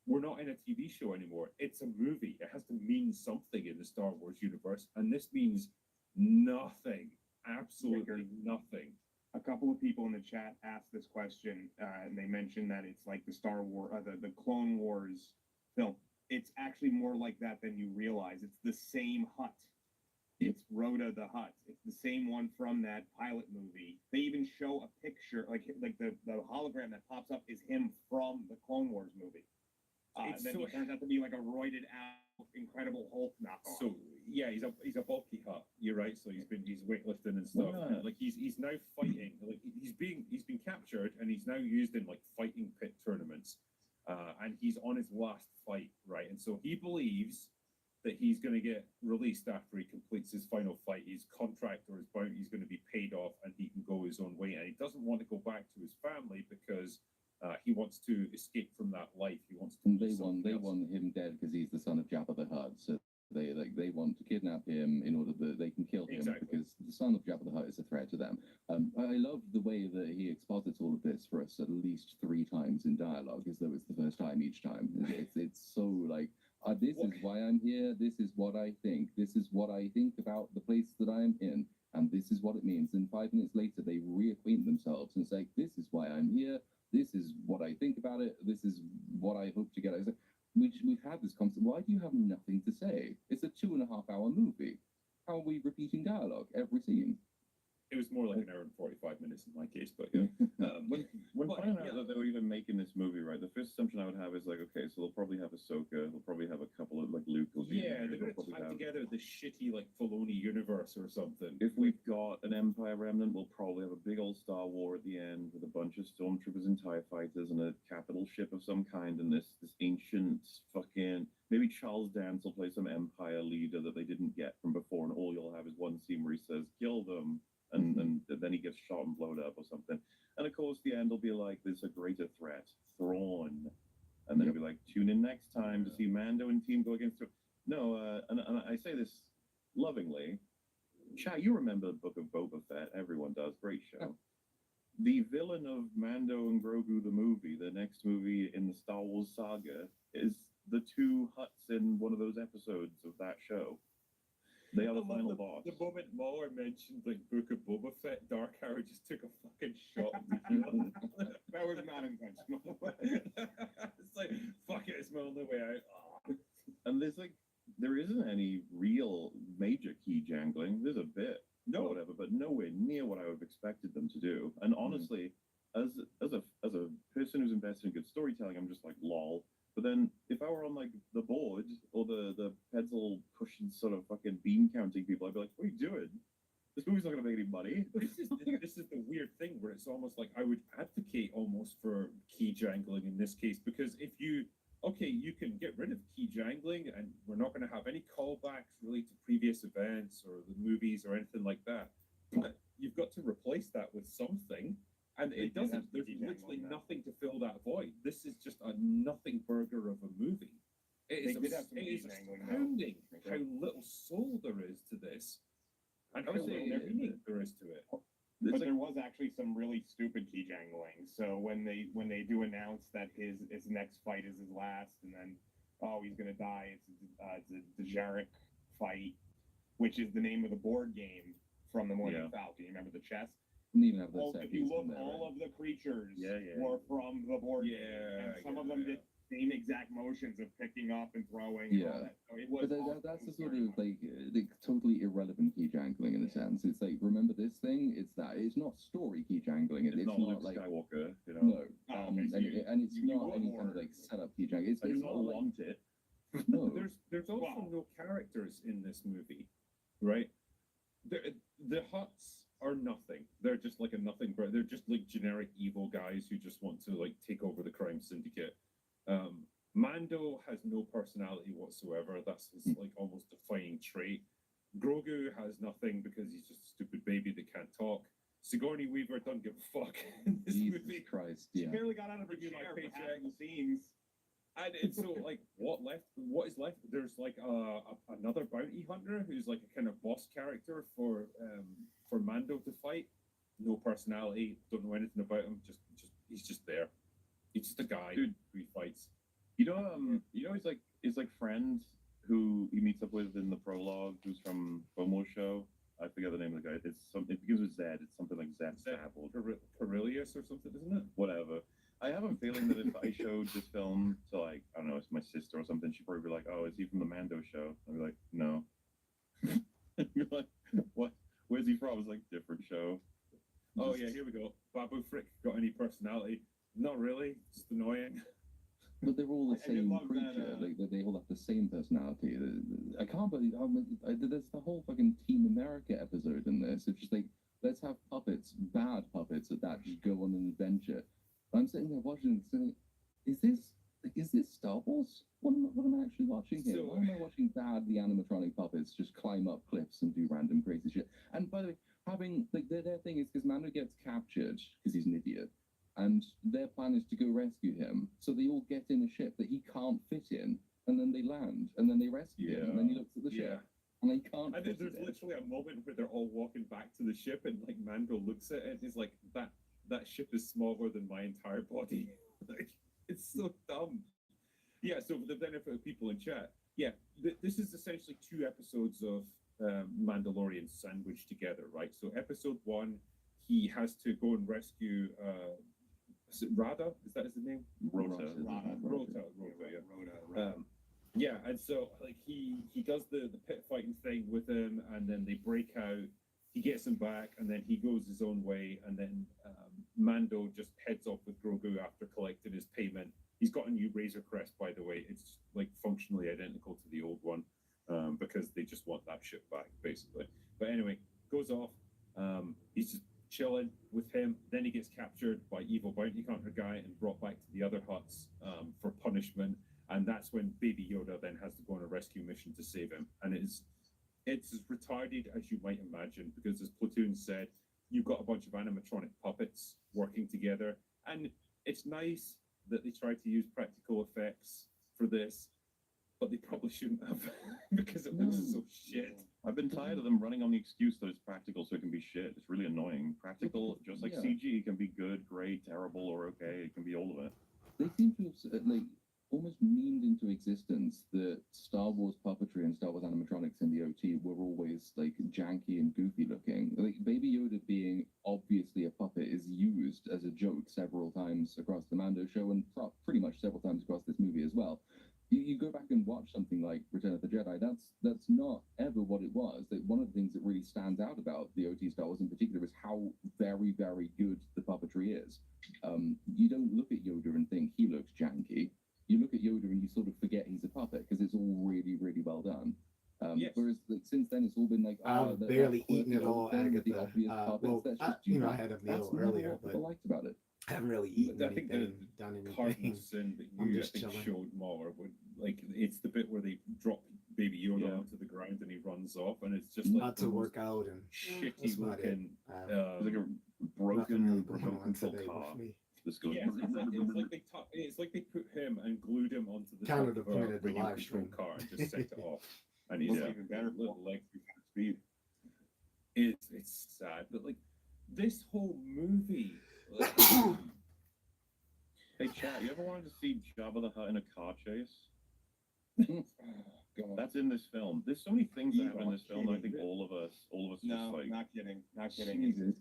we're not in a TV show anymore. It's a movie. It has to mean something in the Star Wars universe, and this means nothing. Absolutely nothing. A couple of people in the chat asked this question, and they mentioned that it's like the Star Wars, the Clone Wars film. It's actually more like that than you realize. It's the same Hutt. It's Rhoda the Hutt. It's the same one from that pilot movie. They even show a picture, like the hologram that pops up is him from the Clone Wars movie. And then he turns out to be like a roided out Incredible Hulk knockoff. So yeah, he's a bulky Hutt. You're right. So he's weightlifting and stuff. Yeah. Like he's now fighting. Like he's been captured and he's now used in like fighting pit tournaments. And he's on his last fight, right? And so he believes that he's going to get released after he completes his final fight. His contract or his bounty is going to be paid off, and he can go his own way. And he doesn't want to go back to his family because he wants to escape from that life. He wants to. And they want him dead because he's the son of Jabba the Hutt. So they want to kidnap him in order that they can kill him because the son of Jabba the Hutt is a threat to them. I love the way that he exposits all of this for us at least 3 times in dialogue, as though it's the first time each time. It's so like, this is why I'm here. This is what I think. This is what I think about the place that I'm in. And this is what it means. And 5 minutes later, they reacquaint themselves and say, this is why I'm here. This is what I think about it. This is what I hope to get. We've had this concept. Why do you have nothing to say? It's a 2.5-hour movie. How are we repeating dialogue every scene? It was more like an hour and 45 minutes in my case, but yeah. When finding out that they were even making this movie, right, the first assumption I would have is like, okay, so they'll probably have Ahsoka, they'll probably have a couple of like Luke. Yeah, they're going to tie together the shitty like Filoni universe or something. If we've got an Empire remnant, we'll probably have a big old Star War at the end with a bunch of stormtroopers and TIE fighters and a capital ship of some kind, and this ancient fucking, maybe Charles Dance will play some Empire leader that they didn't get from before, and all you'll have is one scene where he says, kill them. And then he gets shot and blown up or something. And of course, the end will be like, there's a greater threat, Thrawn. And then it'll be like, tune in next time to see Mando and team go against. No, and I say this lovingly. Chat, you remember the Book of Boba Fett? Everyone does. Great show. The villain of Mando and Grogu, the movie, the next movie in the Star Wars saga, is the 2 Hutts in one of those episodes of that show. They are the final boss. The moment Mueller mentioned like Book of Boba Fett, Dark Hour just took a fucking shot. That was not intentional. It's like, fuck it, it's my only way out. And there isn't any real major key jangling. There's a bit, or whatever, but nowhere near what I would have expected them to do. And honestly, as a person who's invested in good storytelling, I'm just like, lol. But then if I were on like the board or the pencil pushing sort of fucking bean counting people, I'd be like, what are you doing? This movie's not gonna make any money. This is the weird thing where it's almost like I would advocate almost for key jangling in this case, because if you can get rid of key jangling and we're not going to have any callbacks really to previous events or the movies or anything like that, but you've got to replace that with something, and it doesn't. There's literally nothing to fill that void. This is just a nothing burger of a movie. It is, it is astounding how little soul there is to this, and how little meaning there is to it. But there was actually some really stupid key jangling. So when they do announce that his next fight is his last, and then he's gonna die, it's a Dejaric fight, which is the name of the board game from the Millennium Falcon. You remember the chess? Didn't even have the If you look, all of the creatures were from the board game, and some of them did same exact motions of picking up and throwing. And all that. So it was But that's the sort of like totally irrelevant key jangling in a sense. It's like, remember this thing? It's it's not story key jangling. It's not like Skywalker, you know. No, and it's not any kind of like setup key jangling. It's not want it. No, there's also no characters in this movie, right? The Hutts are nothing. They're just like a nothing. They're just like generic evil guys who just want to like take over the crime syndicate. Mando has no personality whatsoever. That's his like almost defining trait. Grogu has nothing because he's just a stupid baby that can't talk. Sigourney Weaver doesn't give a fuck in this movie. Christ, She barely got out of her chair for half the scenes. And it's so like what is left? There's like another bounty hunter who's like a kind of boss character for Mando to fight. No personality, don't know anything about him. Just he's just there. He's just a guy who he fights. You know, his friend who he meets up with in the prologue, who's from Bomo's show. I forget the name of the guy. It begins with Z. It's something like Zed Sable. Carillius or something, isn't it? Whatever. I have a feeling that if I showed this film to like, I don't know, it's my sister or something, she'd probably be like, "Oh, is he from the Mando show?" I'd be like, "No." I'd be like, "What? Where's he from?" I was like, "Different show." Oh yeah, here we go. Babu Frick got any personality? Not really. Just annoying. But they're all the same creature. Like they all have the same personality. I can't believe there's the whole fucking Team America episode in this. It's just like, let's have puppets, bad puppets at that, just go on an adventure. I'm sitting there watching and saying, is this Star Wars? What am I actually watching here? Why am I watching bad the animatronic puppets just climb up cliffs and do random crazy shit? And by the way, having like their thing is because Mando gets captured because he's an idiot. And their plan is to go rescue him. So they all get in a ship that he can't fit in, and then they land, and then they rescue him, and then he looks at the ship, and they can't. And there's literally a moment where they're all walking back to the ship, and like Mando looks at it, and he's like, "That ship is smaller than my entire body." Like, it's so dumb. Yeah. So for the benefit of people in chat, this is essentially 2 episodes of Mandalorian sandwiched together, right? So episode 1, he has to go and rescue. Is it Rada? Is that his name? Rota. Yeah, and so like he does the pit fighting thing with him, and then they break out. He gets him back, and then he goes his own way, and then Mando just heads off with Grogu after collecting his payment. He's got a new Razor Crest, by the way. It's like functionally identical to the old one, because they just want that ship back, basically. But anyway, goes off. He's just chilling with him. Then he gets captured by evil bounty hunter guy and brought back to the other Hutts for punishment. And that's when Baby Yoda then has to go on a rescue mission to save him. And it's as retarded as you might imagine, because as Platoon said, you've got a bunch of animatronic puppets working together. And it's nice that they try to use practical effects for this, but they probably shouldn't have because it looks so shit. I've been tired of them running on the excuse that it's practical so it can be shit. It's really annoying. Practical, just like CG, can be good, great, terrible, or okay. It can be all of it. They seem to have like almost memed into existence that Star Wars puppetry and Star Wars animatronics in the OT were always like janky and goofy looking. Like Baby Yoda being obviously a puppet is used as a joke several times across the Mando show and pretty much several times across this movie as well. You go back and watch something like Return of the Jedi, that's not ever what it was. That one of the things that really stands out about the OT Star Wars in particular is how very, very good the puppetry is. You don't look at Yoda and think he looks janky. You look at Yoda and you sort of forget he's a puppet because it's all really, really well done. Whereas like, since then it's all been like, I've barely eaten it all, Agatha. I had a meal earlier, but I liked about it. I haven't really eaten I think anything, the done anything. cardinal sin that I'm you just I think chilling. showed more would like it's the bit where they drop Baby Yoda Yeah. onto the ground and he runs off, and it's just like Not the to most work out and shitty that's about it. looking. It's like a Nothing broken really remote going on control today car. with me. This goes. Yeah, it's like they put him and glued him onto the Kind top of the of a point of the radio live control stream. car and just set it off. And he's Yeah. even better, little legs with speed. It's sad, but like this whole movie. Like, Hey, chat, you ever wanted to see Jabba the Hutt in a car chase? God. That's in this film. There's so many things that You happen in are this film. I think kidding. all of us No, just like. not kidding. Not kidding. Jesus.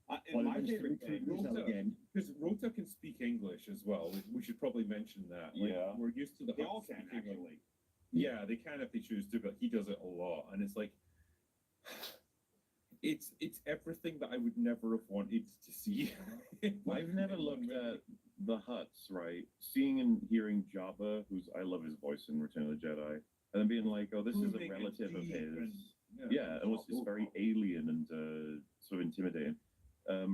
my My favorite thing, because Rota can speak English as well. We should probably mention that. Like, Yeah. we're used to the They Hutt all can, speaking, actually. Yeah, they can if they choose to, but he does it a lot, and it's like it's everything that I would never have wanted to see. I've never looked at the Hutts, right? Seeing and hearing Jabba, I love his voice in Return of the Jedi, and then being like, oh, this is a Moving and relative of deep his. and- Yeah, it was just very alien and sort of intimidating.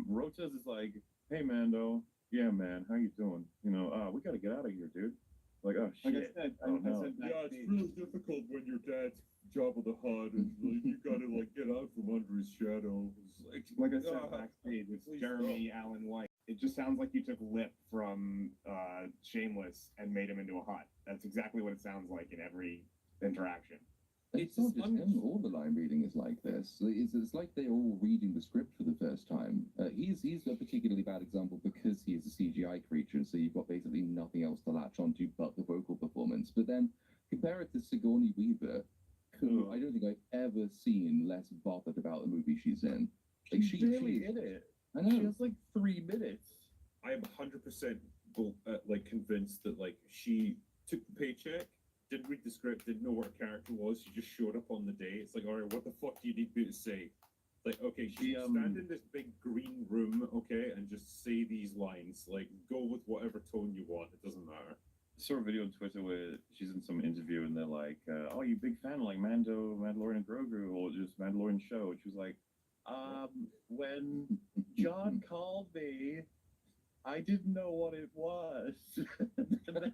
Rota's is like, hey, Mando, yeah, man, how you doing? You know, we gotta get out of here, dude. Like, oh, shit. Like I said, oh, no. Yeah, it's really difficult when your dad's Jabba the Hutt, and like, you gotta like get out from under his shadow. It's Like I said ah, backstage with please Jeremy Allen White, it just sounds like you took Lip from Shameless and made him into a Hutt. That's exactly what it sounds like in every interaction. It's not just him. All the line reading is like this. It's like they're all reading the script for the first time. He's a particularly bad example because he is a CGI creature, so you've got basically nothing else to latch onto but the vocal performance. But then compare it to Sigourney Weaver, who I don't think I've ever seen less bothered about the movie she's in. Like she's barely in it. I know. She has like 3 minutes. I am 100% like convinced that like she took the paycheck, didn't read the script, didn't know what her character was. She just showed up on the day. It's like, all right, what the fuck do you need me to say? Like, okay, she stand in this big green room, okay, and just say these lines. Like, go with whatever tone you want. It doesn't matter. I saw a video on Twitter where she's in some interview and they're like, oh, you big fan of like Mandalorian and Grogu or just Mandalorian show? And she was like, when John called me, I didn't know what it was. Then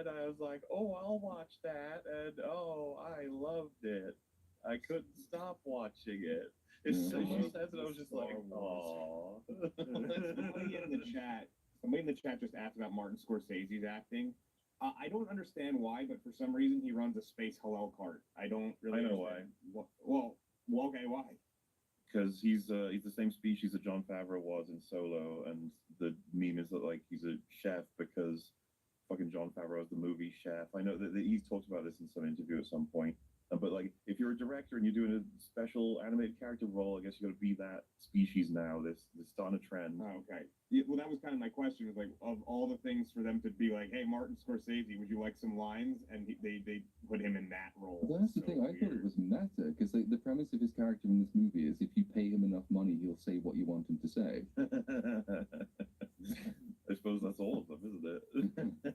I was like, oh, I'll watch that. And oh, I loved it. I couldn't stop watching it. It's so she says it, I was just like, oh. Somebody in the chat just asked about Martin Scorsese's acting. I don't understand why, but for some reason he runs a space halal cart. I don't really I know understand. Well, okay, why? Because he's the same species that Jon Favreau was in Solo, and the meme is that like he's a chef because fucking Jon Favreau is the movie chef. I know that he's talked about this in some interview at some point. But like, if you're a director and you're doing a special animated character role, I guess you got to be that species now. This starting a trend. Oh, okay. Yeah, well, that was kind of my question. Was like, of all the things for them to be like, hey, Martin Scorsese, would you like some lines? And they put him in that role. But that's the thing. I thought it was meta because like, the premise of his character in this movie is if you pay him enough money, he'll say what you want him to say. I suppose that's all of them, isn't it?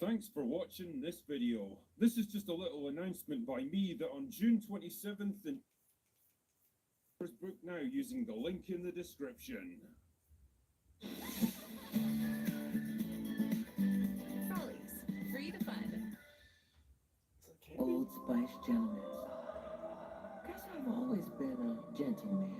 Thanks for watching this video. This is just a little announcement by me that on June 27th in book now using the link in the description. Frollies, free to fun. Old Spice gentlemen. Guess I've always been a gentleman.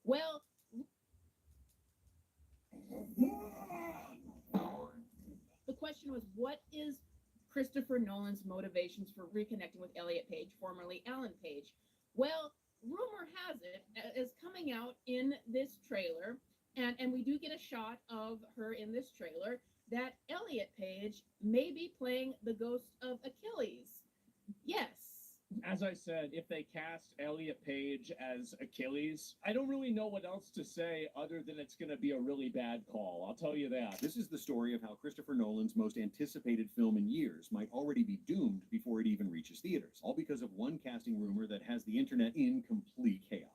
Well, the question was, what is Christopher Nolan's motivations for reconnecting with Elliot Page, formerly Alan Page? Well, rumor has it, is coming out in this trailer, and we do get a shot of her in this trailer, that Elliot Page may be playing the ghost of Achilles. Yes. As I said, if they cast Elliot Page as Achilles, I don't really know what else to say other than it's going to be a really bad call. I'll tell you that. This is the story of how Christopher Nolan's most anticipated film in years might already be doomed before it even reaches theaters, all because of one casting rumor that has the internet in complete chaos.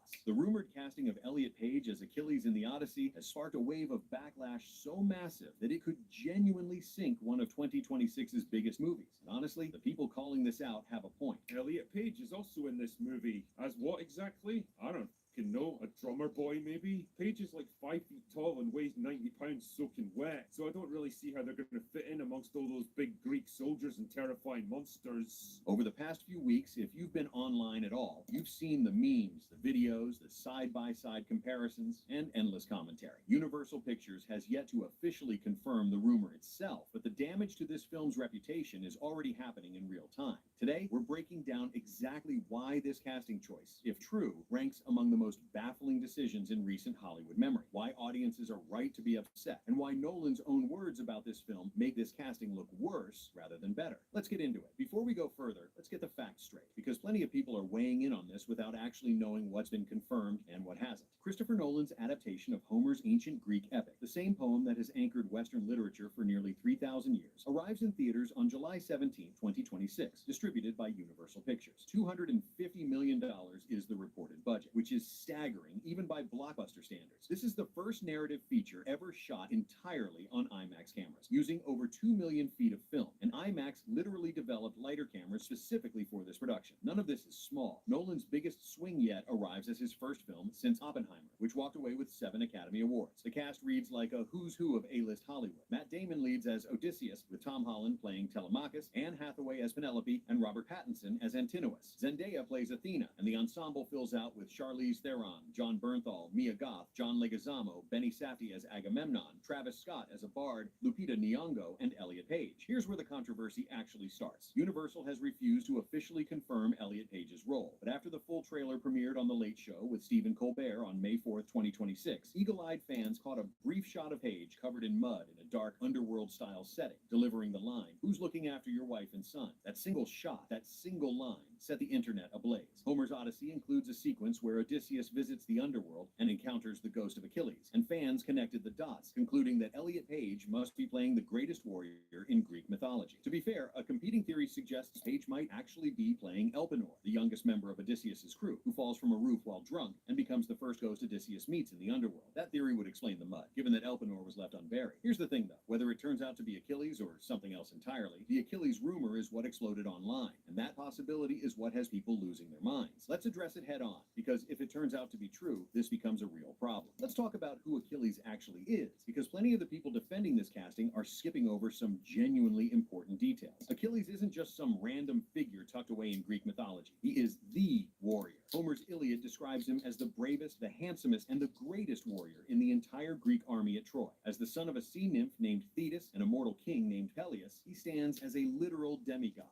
Achilles in the Odyssey has sparked a wave of backlash so massive that it could genuinely sink one of 2026's biggest movies. And honestly, the people calling this out have a point. Elliot Page is also in this movie. As what exactly? I don't know, a drummer boy maybe? Page is like 5 feet tall and weighs 90 pounds soaking wet, so I don't really see how they're going to fit in amongst all those big Greek soldiers and terrifying monsters. Over the past few weeks, if you've been online at all, you've seen the memes, the videos, the side-by-side comparisons, and endless commentary. Universal Pictures has yet to officially confirm the rumor itself, but the damage to this film's reputation is already happening in real time. Today, we're breaking down exactly why this casting choice, if true, ranks among the most baffling decisions in recent Hollywood memory, why audiences are right to be upset, and why Nolan's own words about this film make this casting look worse rather than better. Let's get into it. Before we go further, let's get the facts straight, because plenty of people are weighing in on this without actually knowing what's been confirmed and what hasn't. Christopher Nolan's adaptation of Homer's ancient Greek epic, the same poem that has anchored Western literature for nearly 3,000 years, arrives in theaters on July 17, 2026, distributed by Universal Pictures. $250 million is the reported budget, which is staggering even by blockbuster standards. This is the first narrative feature ever shot entirely on IMAX cameras, using over 2 million feet of film, and IMAX literally developed lighter cameras specifically for this production. None of this is small. Nolan's biggest swing yet arrives as his first film since Oppenheimer, which walked away with 7 Academy Awards. The cast reads like a who's who of A-list Hollywood. Matt Damon leads as Odysseus, with Tom Holland playing Telemachus, Anne Hathaway as Penelope, and Robert Pattinson as Antinous. Zendaya plays Athena, and the ensemble fills out with Charlize Theron, John Bernthal, Mia Goth, John Leguizamo, Benny Safdie as Agamemnon, Travis Scott as a bard, Lupita Nyong'o, and Elliot Page. Here's where the controversy actually starts. Universal has refused to officially confirm Elliot Page's role, but after the full trailer premiered on The Late Show with Stephen Colbert on May 4th, 2026, eagle-eyed fans caught a brief shot of Page covered in mud in a dark underworld-style setting, delivering the line, "Who's looking after your wife and son?" That single shot, that single line, set the internet ablaze. Homer's Odyssey includes a sequence where Odysseus visits the underworld and encounters the ghost of Achilles, and fans connected the dots, concluding that Elliot Page must be playing the greatest warrior in Greek mythology. To be fair, a competing theory suggests Page might actually be playing Elpenor, the youngest member of Odysseus' crew, who falls from a roof while drunk and becomes the first ghost Odysseus meets in the underworld. That theory would explain the mud, given that Elpenor was left unburied. Here's the thing, though. Whether it turns out to be Achilles or something else entirely, the Achilles rumor is what exploded online, and that possibility is what has people losing their minds. Let's address it head on, because if it turns out to be true, this becomes a real problem. Let's talk about who Achilles actually is, because plenty of the people defending this casting are skipping over some genuinely important details. Achilles isn't just some random figure tucked away in Greek mythology. He is the warrior. Homer's Iliad describes him as the bravest, the handsomest, and the greatest warrior in the entire Greek army at Troy. As the son of a sea nymph named Thetis and a mortal king named Peleus, he stands as a literal demigod.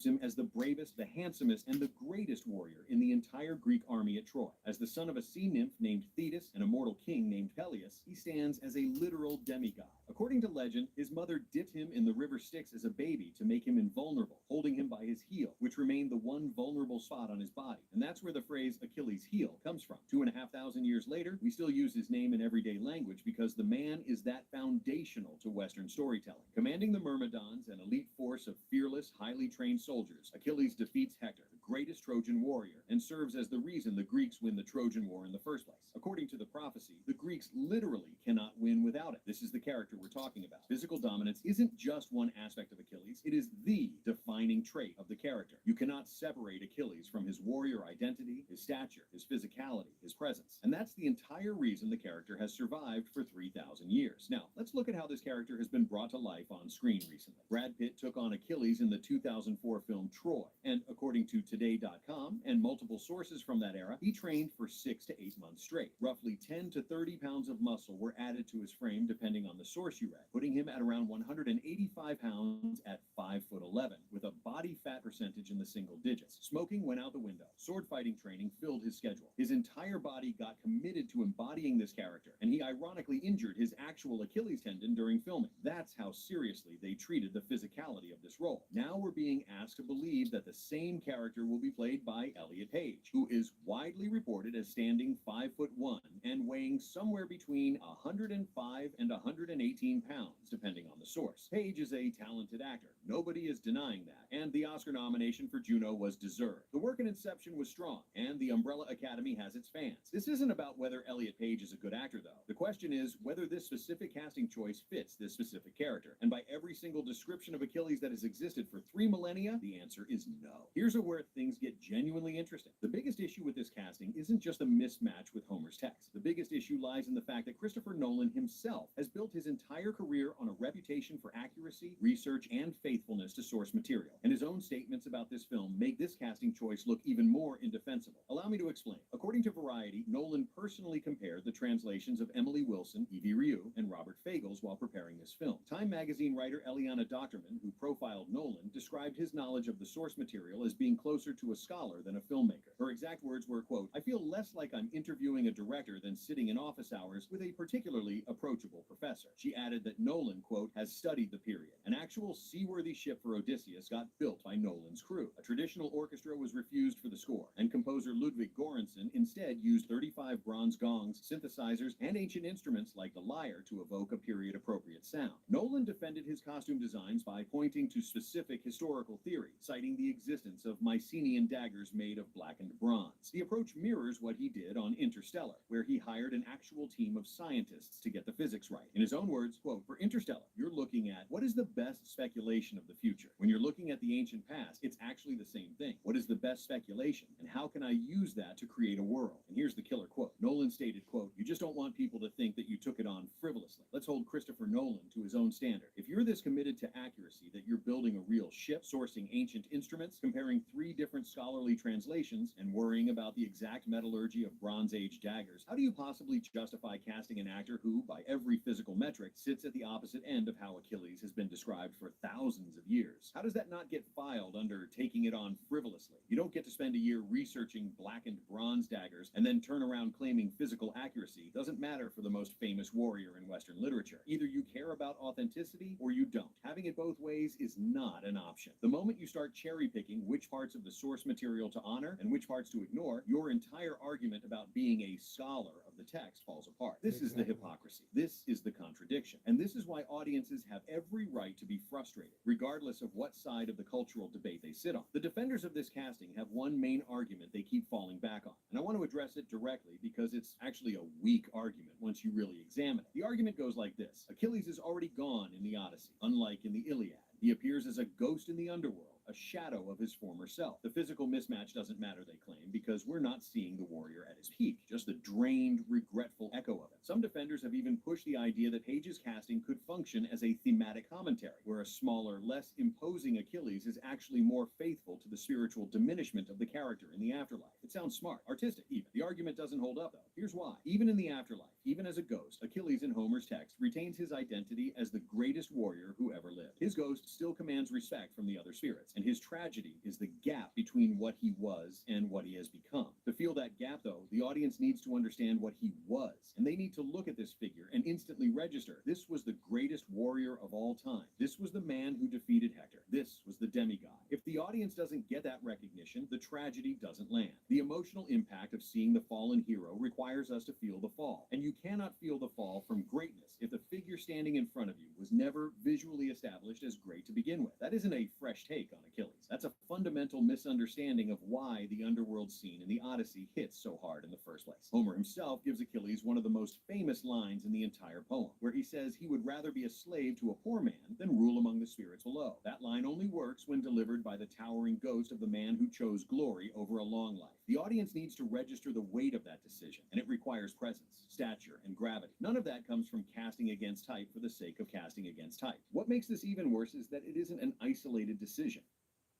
Him as the bravest, the handsomest, and the greatest warrior in the entire Greek army at Troy. As the son of a sea nymph named Thetis and a mortal king named Peleus, he stands as a literal demigod. According to legend, his mother dipped him in the river Styx as a baby to make him invulnerable, holding him by his heel, which remained the one vulnerable spot on his body. And that's where the phrase Achilles' heel comes from. 2,500 years later, we still use his name in everyday language because the man is that foundational to Western storytelling. Commanding the Myrmidons, an elite force of fearless, highly trained soldiers, Achilles defeats Hector, the greatest Trojan warrior, and serves as the reason the Greeks win the Trojan War in the first place. According to the prophecy, the Greeks literally cannot win without it. This is the character we're talking about. Physical dominance isn't just one aspect of Achilles, it is the defining trait of the character. You cannot separate Achilles from his warrior identity, his stature, his physicality, his presence. And that's the entire reason the character has survived for 3,000 years. Now, let's look at how this character has been brought to life on screen recently. Brad Pitt took on Achilles in the 2004 film Troy, and according to Today.com and multiple sources from that era, he trained for 6 to 8 months straight. Roughly 10 to 30 pounds of muscle were added to his frame depending on the source you read, putting him at around 185 pounds at 5'11", with a body fat percentage in the single digits. Smoking went out the window. Sword fighting training filled his schedule. His entire body got committed to embodying this character, and he ironically injured his actual Achilles tendon during filming. That's how seriously they treated the physicality of this role. Now we're being asked to believe that the same character character will be played by Elliot Page, who is widely reported as standing 5'1" and weighing somewhere between 105 and 118 pounds, depending on the source. Page is a talented actor. Nobody is denying that, and the Oscar nomination for Juno was deserved. The work in Inception was strong, and the Umbrella Academy has its fans. This isn't about whether Elliot Page is a good actor, though. The question is whether this specific casting choice fits this specific character. And by every single description of Achilles that has existed for 3 millennia, the answer is no. Here's where things get genuinely interesting. The biggest issue with this casting isn't just a mismatch with Homer's text. The biggest issue lies in the fact that Christopher Nolan himself has built his entire career on a reputation for accuracy, research, and faithfulness to source material. And his own statements about this film make this casting choice look even more indefensible. Allow me to explain. According to Variety, Nolan personally compared the translations of Emily Wilson, Evie Ryu, and Robert Fagles while preparing this film. Time magazine writer Eliana Docterman, who profiled Nolan, described his knowledge of the source material as being closer to a scholar than a filmmaker. Her exact words were, quote, "I feel less like I'm interviewing a director than sitting in office hours with a particularly approachable professor." She added that Nolan, quote, "has studied the period. An actual seaworthy ship for Odysseus got built by Nolan's crew. A traditional orchestra was refused for the score, and composer Ludwig Göransson instead used 35 bronze gongs, synthesizers, and ancient instruments like the lyre to evoke a period-appropriate sound." Nolan defended his costume designs by pointing to specific historical theory, citing the existence of Mycenaean daggers made of blackened bronze. The approach mirrors what he did on Interstellar, where he hired an actual team of scientists to get the physics right. In his own words, quote, "For Interstellar, you're looking at what is the best speculation of the future. When you're looking at the ancient past, it's actually the same thing. What is the best speculation, and how can I use that to create a world?" And here's the killer quote. Nolan stated, quote, "You just don't want people to think that you took it on frivolously. Let's hold Christopher Nolan to his own standard. If you're this committed to accuracy that you're building a real ship, sourcing ancient instruments, comparing 3 different scholarly translations, and worrying about the exact metallurgy of Bronze Age daggers, how do you possibly justify casting an actor who, by every physical metric, sits at the opposite end of how Achilles has been described for thousands of years? How does that not get filed under taking it on frivolously? You don't get to spend a year researching blackened bronze daggers and then turn around claiming physical accuracy. Doesn't matter for the most famous warrior in Western literature. Either you care about authenticity or you don't. Having it both ways is not an option. The moment you start cherry-picking which parts of the source material to honor and which parts to ignore, your entire argument about being a scholar of the text falls apart. This is the hypocrisy. This is the contradiction. And this is why audiences have every right to be frustrated, regardless of what side of the cultural debate they sit on. The defenders of this casting have one main argument they keep falling back on, and I want to address it directly because it's actually a weak argument once you really examine it. The argument goes like this. Achilles is already gone in the Odyssey, unlike in the Iliad. He appears as a ghost in the underworld, a shadow of his former self. The physical mismatch doesn't matter, they claim, because we're not seeing the warrior at his peak, just the drained, regretful echo of it. Some defenders have even pushed the idea that Page's casting could function as a thematic commentary, where a smaller, less imposing Achilles is actually more faithful to the spiritual diminishment of the character in the afterlife. It sounds smart, artistic even. The argument doesn't hold up, though. Here's why. Even in the afterlife, even as a ghost, Achilles in Homer's text retains his identity as the greatest warrior who ever lived. His ghost still commands respect from the other spirits, and his tragedy is the gap between what he was and what he has become. To feel that gap, though, the audience needs to understand what he was, and they need to look at this figure and instantly register. This was the greatest warrior of all time. This was the man who defeated Hector. This was the demigod. If the audience doesn't get that recognition, the tragedy doesn't land. The emotional impact of seeing the fallen hero requires us to feel the fall, and you cannot feel the fall from greatness if the figure standing in front of you was never visually established as great to begin with. That isn't a fresh take on Achilles. That's a fundamental misunderstanding of why the underworld scene in the Odyssey hits so hard in the first place. Homer himself gives Achilles one of the most famous lines in the entire poem, where he says he would rather be a slave to a poor man than rule among the spirits below. That line only works when delivered by the towering ghost of the man who chose glory over a long life. The audience needs to register the weight of that decision, and it requires presence, stature, and gravity. None of that comes from casting against type for the sake of casting against type. What makes this even worse is that it isn't an isolated decision.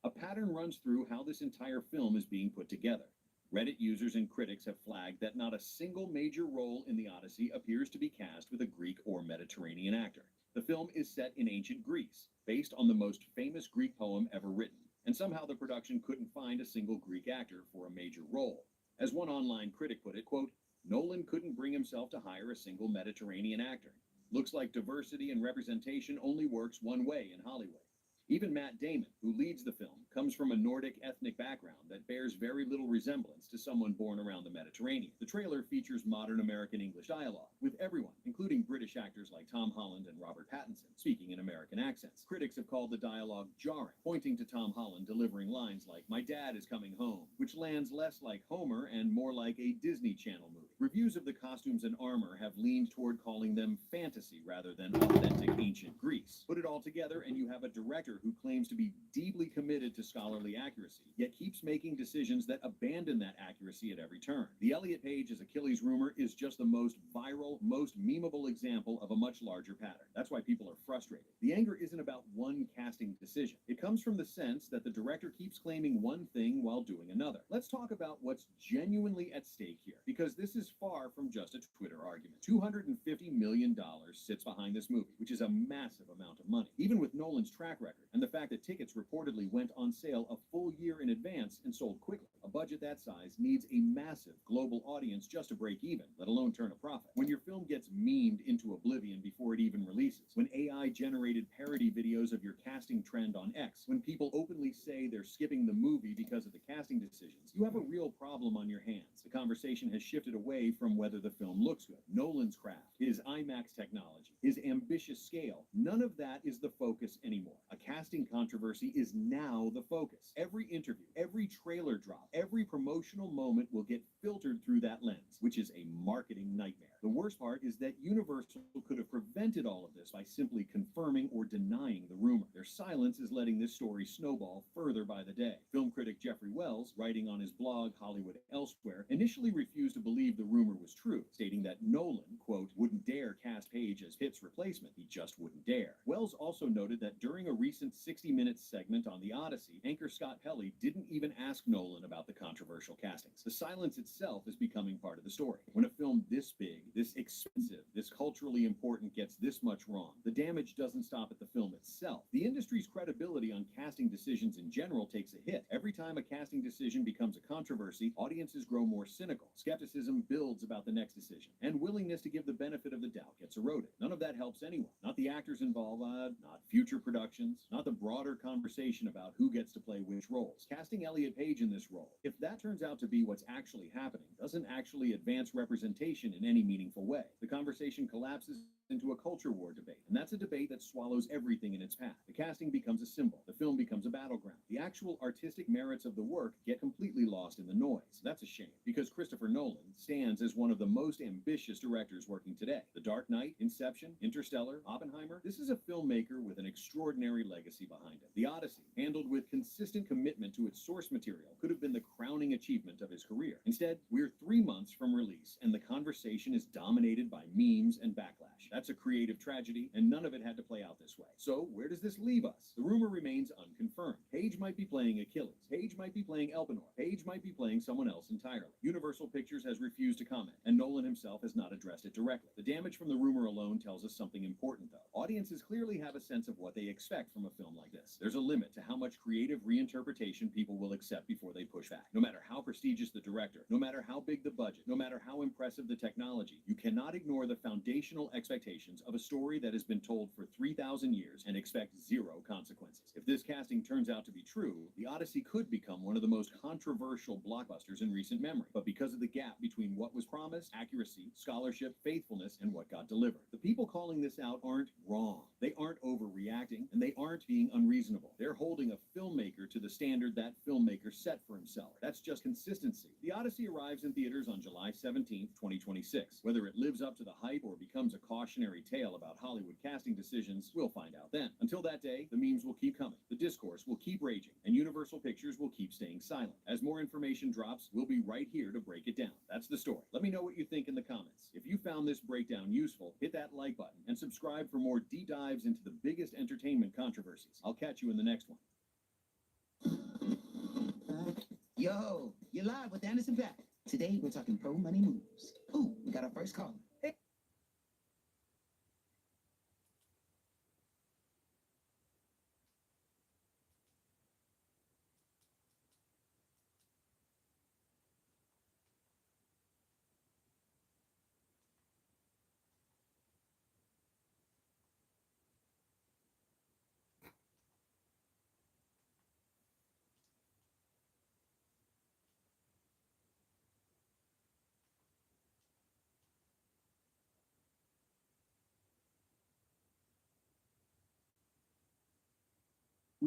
A pattern runs through how this entire film is being put together. Reddit users and critics have flagged that not a single major role in the Odyssey appears to be cast with a Greek or Mediterranean actor. The film is set in ancient Greece, based on the most famous Greek poem ever written, and somehow the production couldn't find a single Greek actor for a major role. As one online critic put it, quote, "Nolan couldn't bring himself to hire a single Mediterranean actor. Looks like diversity and representation only works one way in Hollywood." Even Matt Damon, who leads the film, comes from a Nordic ethnic background that bears very little resemblance to someone born around the Mediterranean. The trailer features modern American English dialogue, with everyone, including British actors like Tom Holland and Robert Pattinson, speaking in American accents. Critics have called the dialogue jarring, pointing to Tom Holland delivering lines like, "My dad is coming home," which lands less like Homer and more like a Disney Channel movie. Reviews of the costumes and armor have leaned toward calling them fantasy rather than authentic ancient Greece. Put it all together and you have a director who claims to be deeply committed to scholarly accuracy, yet keeps making decisions that abandon that accuracy at every turn. The Elliot Page as Achilles rumor is just the most viral, most memeable example of a much larger pattern. That's why people are frustrated. The anger isn't about one casting decision. It comes from the sense that the director keeps claiming one thing while doing another. Let's talk about what's genuinely at stake here, because this is far from just a Twitter argument. $250 million sits behind this movie, which is a massive amount of money. Even with Nolan's track record and the fact that tickets reportedly went on sale a full year in advance and sold quickly, a budget that size needs a massive global audience just to break even, let alone turn a profit. When your film gets memed into oblivion before it even releases, when AI-generated parody videos of your casting trend on X, when people openly say they're skipping the movie because of the casting decisions, you have a real problem on your hands. The conversation has shifted away from whether the film looks good. Nolan's craft, his IMAX technology, his ambitious scale, none of that is the focus anymore. A casting controversy is now the focus. Every interview, every trailer drop, every promotional moment will get filtered through that lens, which is a marketing nightmare. The worst part is that Universal could have prevented all of this by simply confirming or denying the rumor. Their silence is letting this story snowball further by the day. Film critic Jeffrey Wells, writing on his blog Hollywood Elsewhere, initially refused to believe the rumor was true, stating that Nolan, quote, wouldn't dare cast Page as Pitt's replacement. He just wouldn't dare. Wells also noted that during a recent 60 Minutes segment on The Odyssey, anchor Scott Pelley didn't even ask Nolan about the controversial castings. The silence itself is becoming part of the story. When a film this big, this expensive, this culturally important gets this much wrong, the damage doesn't stop at the film itself. The industry's credibility on casting decisions in general takes a hit. Every time a casting decision becomes a controversy, audiences grow more cynical. Skepticism builds about the next decision, and willingness to give the benefit of the doubt gets eroded. None of that helps anyone. Not the actors involved, not future productions, not the broader conversation about who gets to play which roles. Casting Elliot Page in this role, if that turns out to be what's actually happening, doesn't actually advance representation in any meaningful way. The conversation collapses into a culture war debate, and that's a debate that swallows everything in its path. The casting becomes a symbol. The film becomes a battleground. The actual artistic merits of the work get completely lost in the noise. That's a shame, because Christopher Nolan stands as one of the most ambitious directors working today. The Dark Knight, Inception, Interstellar, Oppenheimer. This is a filmmaker with an extraordinary legacy behind him. The Odyssey, handled with consistent commitment to its source material, could have been the crowning achievement of his career. Instead, we're 3 months from release, and the conversation is dominated by memes and backlash. That's a creative tragedy, and none of it had to play out this way. So, where does this leave us? The rumor remains unconfirmed. Page might be playing Achilles. Page might be playing Elpenor. Page might be playing someone else entirely. Universal Pictures has refused to comment, and Nolan himself has not addressed it directly. The damage from the rumor alone tells us something important, though. Audiences clearly have a sense of what they expect from a film like this. There's a limit to how much creative reinterpretation people will accept before they push back. No matter how prestigious the director, no matter how big the budget, no matter how impressive the technology, you cannot ignore the foundational expectations of a story that has been told for 3,000 years and expect zero consequences. If this casting turns out to be true, The Odyssey could become one of the most controversial blockbusters in recent memory, but because of the gap between what was promised, accuracy, scholarship, faithfulness, and what got delivered. The people calling this out aren't wrong. They aren't overreacting, and they aren't being unreasonable. They're holding a filmmaker to the standard that filmmaker set for himself. That's just consistency. The Odyssey arrives in theaters on July 17th, 2026. Whether it lives up to the hype or becomes a cautionary tale about Hollywood casting decisions, we'll find out then. Until that day, the memes will keep coming, the discourse will keep raging, and Universal Pictures will keep staying silent. As more information drops, we'll be right here to break it down. That's the story. Let me know what you think in the comments. If you found this breakdown useful, hit that like button and subscribe for more deep dives into the biggest entertainment controversies. I'll catch you in the next one. Yo, you're live with Anderson Paak. Today we're talking pro money moves. Ooh, we got our first call. Hey.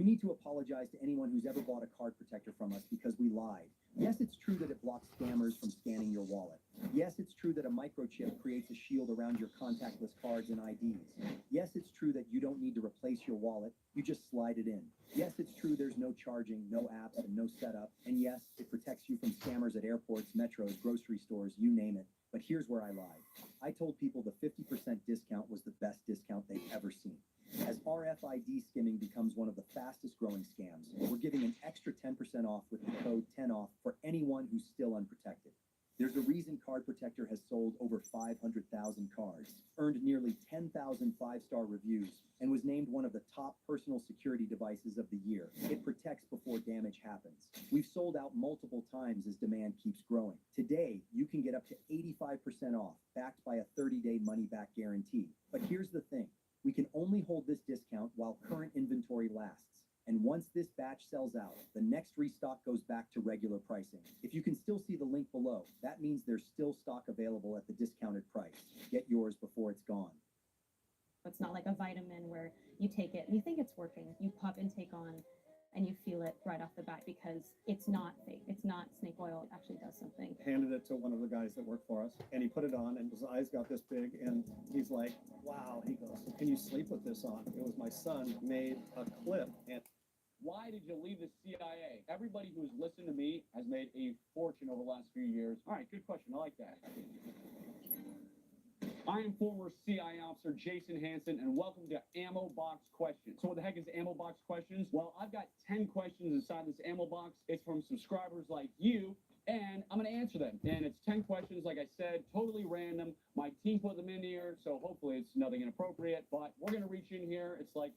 need to apologize to anyone who's ever bought a card protector from us because we lied. Yes, it's true that it blocks scammers from scanning your wallet. Yes, it's true that a microchip creates a shield around your contactless cards and IDs. Yes, it's true that you don't need to replace your wallet, you just slide it in. Yes, it's true there's no charging, no apps, and no setup. And yes, it protects you from scammers at airports, metros, grocery stores, you name it. But here's where I lied. I told people the 50% discount was the best discount they've ever seen. As RFID skimming becomes one of the fastest growing scams, we're giving an extra 10% off with the code 10OFF for anyone who's still unprotected. There's a reason Card Protector has sold over 500,000 cards, earned nearly 10,000 five-star reviews, and was named one of the top personal security devices of the year. It protects before damage happens. We've sold out multiple times as demand keeps growing. Today, you can get up to 85% off, backed by a 30-day money-back guarantee. But here's the thing. We can only hold this discount while current inventory lasts. And once this batch sells out, the next restock goes back to regular pricing. If you can still see the link below, that means there's still stock available at the discounted price. Get yours before it's gone. It's not like a vitamin where you take it and you think it's working. You pop intake on and you feel it right off the bat because it's not fake. It's not snake oil. It actually does something. Handed it to one of the guys that work for us, and he put it on, and his eyes got this big, and he's like, wow. He goes, can you sleep with this on? It was my son made a clip, and Why did you leave the CIA? Everybody who's listened to me has made a fortune over the last few years. All right, good question. I like that. I am former CIA officer Jason Hansen, and welcome to Ammo Box Questions. So what the heck is Ammo Box Questions? Well, I've got 10 questions inside this Ammo Box. It's from subscribers like you, and I'm going to answer them. And it's 10 questions, like I said, totally random. My team put them in here, so hopefully it's nothing inappropriate. But we're going to reach in here. It's like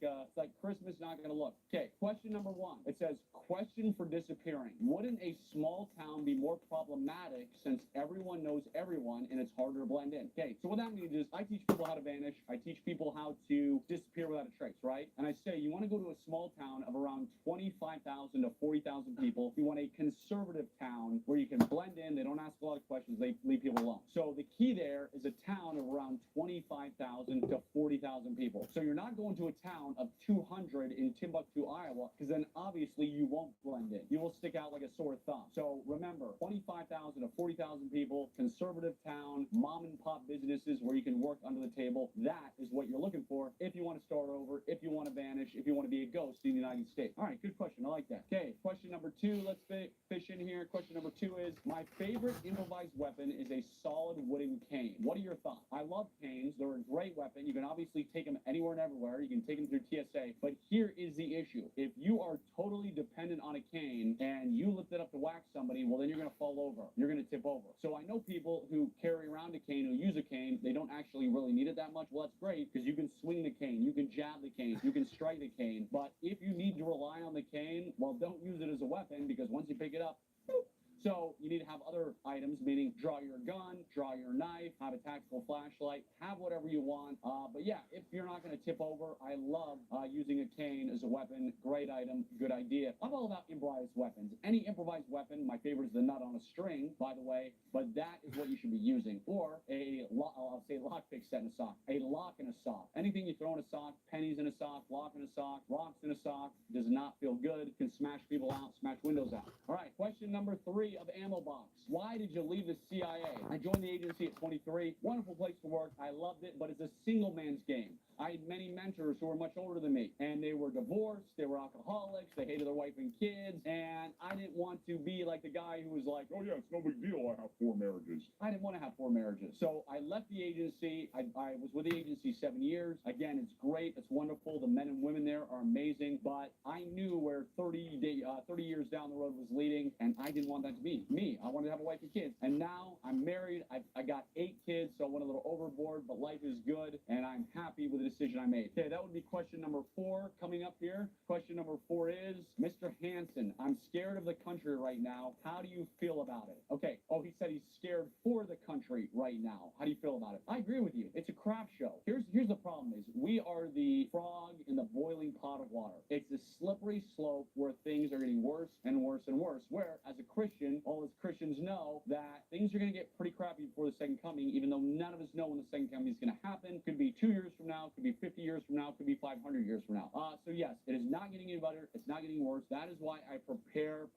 Christmas, not going to look. Okay, question number 1. It says, question for disappearing. Wouldn't a small town be more problematic since everyone knows everyone and it's harder to blend in? Okay, so what that means is I teach people how to vanish. I teach people how to disappear without a trace, right? And I say you want to go to a small town of around 25,000 to 40,000 people. You want a conservative town where you can blend in. They don't ask a lot of questions. They leave people alone. So the key there is a town of around 25,000 to 40,000 people. So you're not going to a town of 200 in Timbuktu, Iowa, because then obviously you won't blend in. You will stick out like a sore thumb. So remember, 25,000 to 40,000 people, conservative town, mom and pop businesses where you can work under the table. That is what you're looking for if you want to start over, if you want to vanish, if you want to be a ghost in the United States. All right, good question. I like that. Okay, question number 2. Let's fish in here. Question number 2 is, my favorite improvised weapon is a solid wooden cane. What are your thoughts? I love canes. They're a great weapon. You can obviously take them anywhere and everywhere. You can take them through TSA. But here is the issue. If you are totally dependent on a cane and you lift it up to whack somebody, well, then you're going to fall over. You're going to tip over. So I know people who carry around a cane, who use a cane, they don't actually really need it that much. Well, that's great because you can swing the cane, you can jab the cane, you can strike the cane. But if you need to rely on the cane, well, don't use it as a weapon because once you pick it up, boop. So you need to have other items, meaning draw your gun, draw your knife, have a tactical flashlight, have whatever you want. But yeah, if you're not going to tip over, I love using a cane as a weapon. Great item, good idea. I'm all about improvised weapons. Any improvised weapon, my favorite is the nut on a string, by the way, but that is what you should be using. Or I'll say lockpick set in a sock, a lock in a sock. Anything you throw in a sock, pennies in a sock, lock in a sock, rocks in a sock, does not feel good, can smash people out, smash windows out. All right, question number 3 of Ammo Box. Why did you leave the CIA? I joined the agency at 23. Wonderful place to work. I loved it, but it's a single man's game. I had many mentors who were much older than me, and they were divorced, they were alcoholics, they hated their wife and kids, and I didn't want to be like the guy who was like, oh yeah, it's no big deal, I have 4 marriages. I didn't want to have 4 marriages. So I left the agency. I was with the agency 7 years. Again, it's great, it's wonderful. The men and women there are amazing, but I knew where 30 years down the road was leading, and I didn't want that to be me. I wanted to have a wife and kids, and now I'm married. I got 8 kids, so I went a little overboard, but life is good, and I'm happy with the decision I made. Okay, that would be question number 4 coming up here. Question number 4 is, Mr. Hansen, I'm scared of the country right now. How do you feel about it? Okay. Oh, he said he's scared for the country right now. How do you feel about it? I agree with you. It's a crap show. Here's the problem is we are the frog in the boiling pot of water. It's a slippery slope where things are getting worse and worse and worse, where as a Christian, all as Christians know that things are going to get pretty crappy before the second coming, even though none of us know when the second coming is going to happen. Could be 2 years from now, could be 50 years from now, could be 500 years from now. So yes, it is not getting any better. It's not getting worse. That is why I prepare.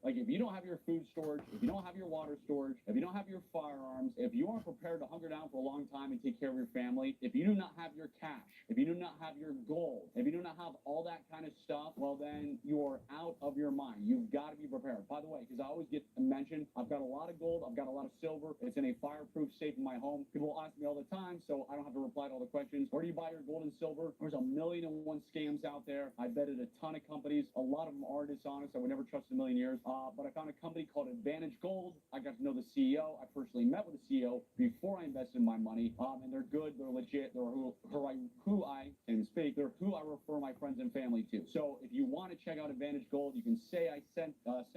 Like if you don't have your food storage, if you don't have your water storage, if you don't have your firearms, if you aren't prepared to hunker down for a long time and take care of your family, if you do not have your cash, if you do not have your gold, if you do not have all that kind of stuff, well then you are out of your mind. You've got to be prepared. By the way, because I always get mentioned, I've got a lot of gold, I've got a lot of silver. It's in a fireproof safe in my home. People ask me all the time, so I don't have to reply to all the questions. Where do you buy your gold and silver? There's 1,000,001 scams out there. I vetted a ton of companies. A lot of them are dishonest. I would never trust in a million years. But I found a company called Advantage Gold. I got to know the CEO. I personally met with the CEO before I invested my money. And they're good. They're legit. They're who I can speak. They're who I refer my friends and family to. So if you want to check out Advantage Gold, you can say I sent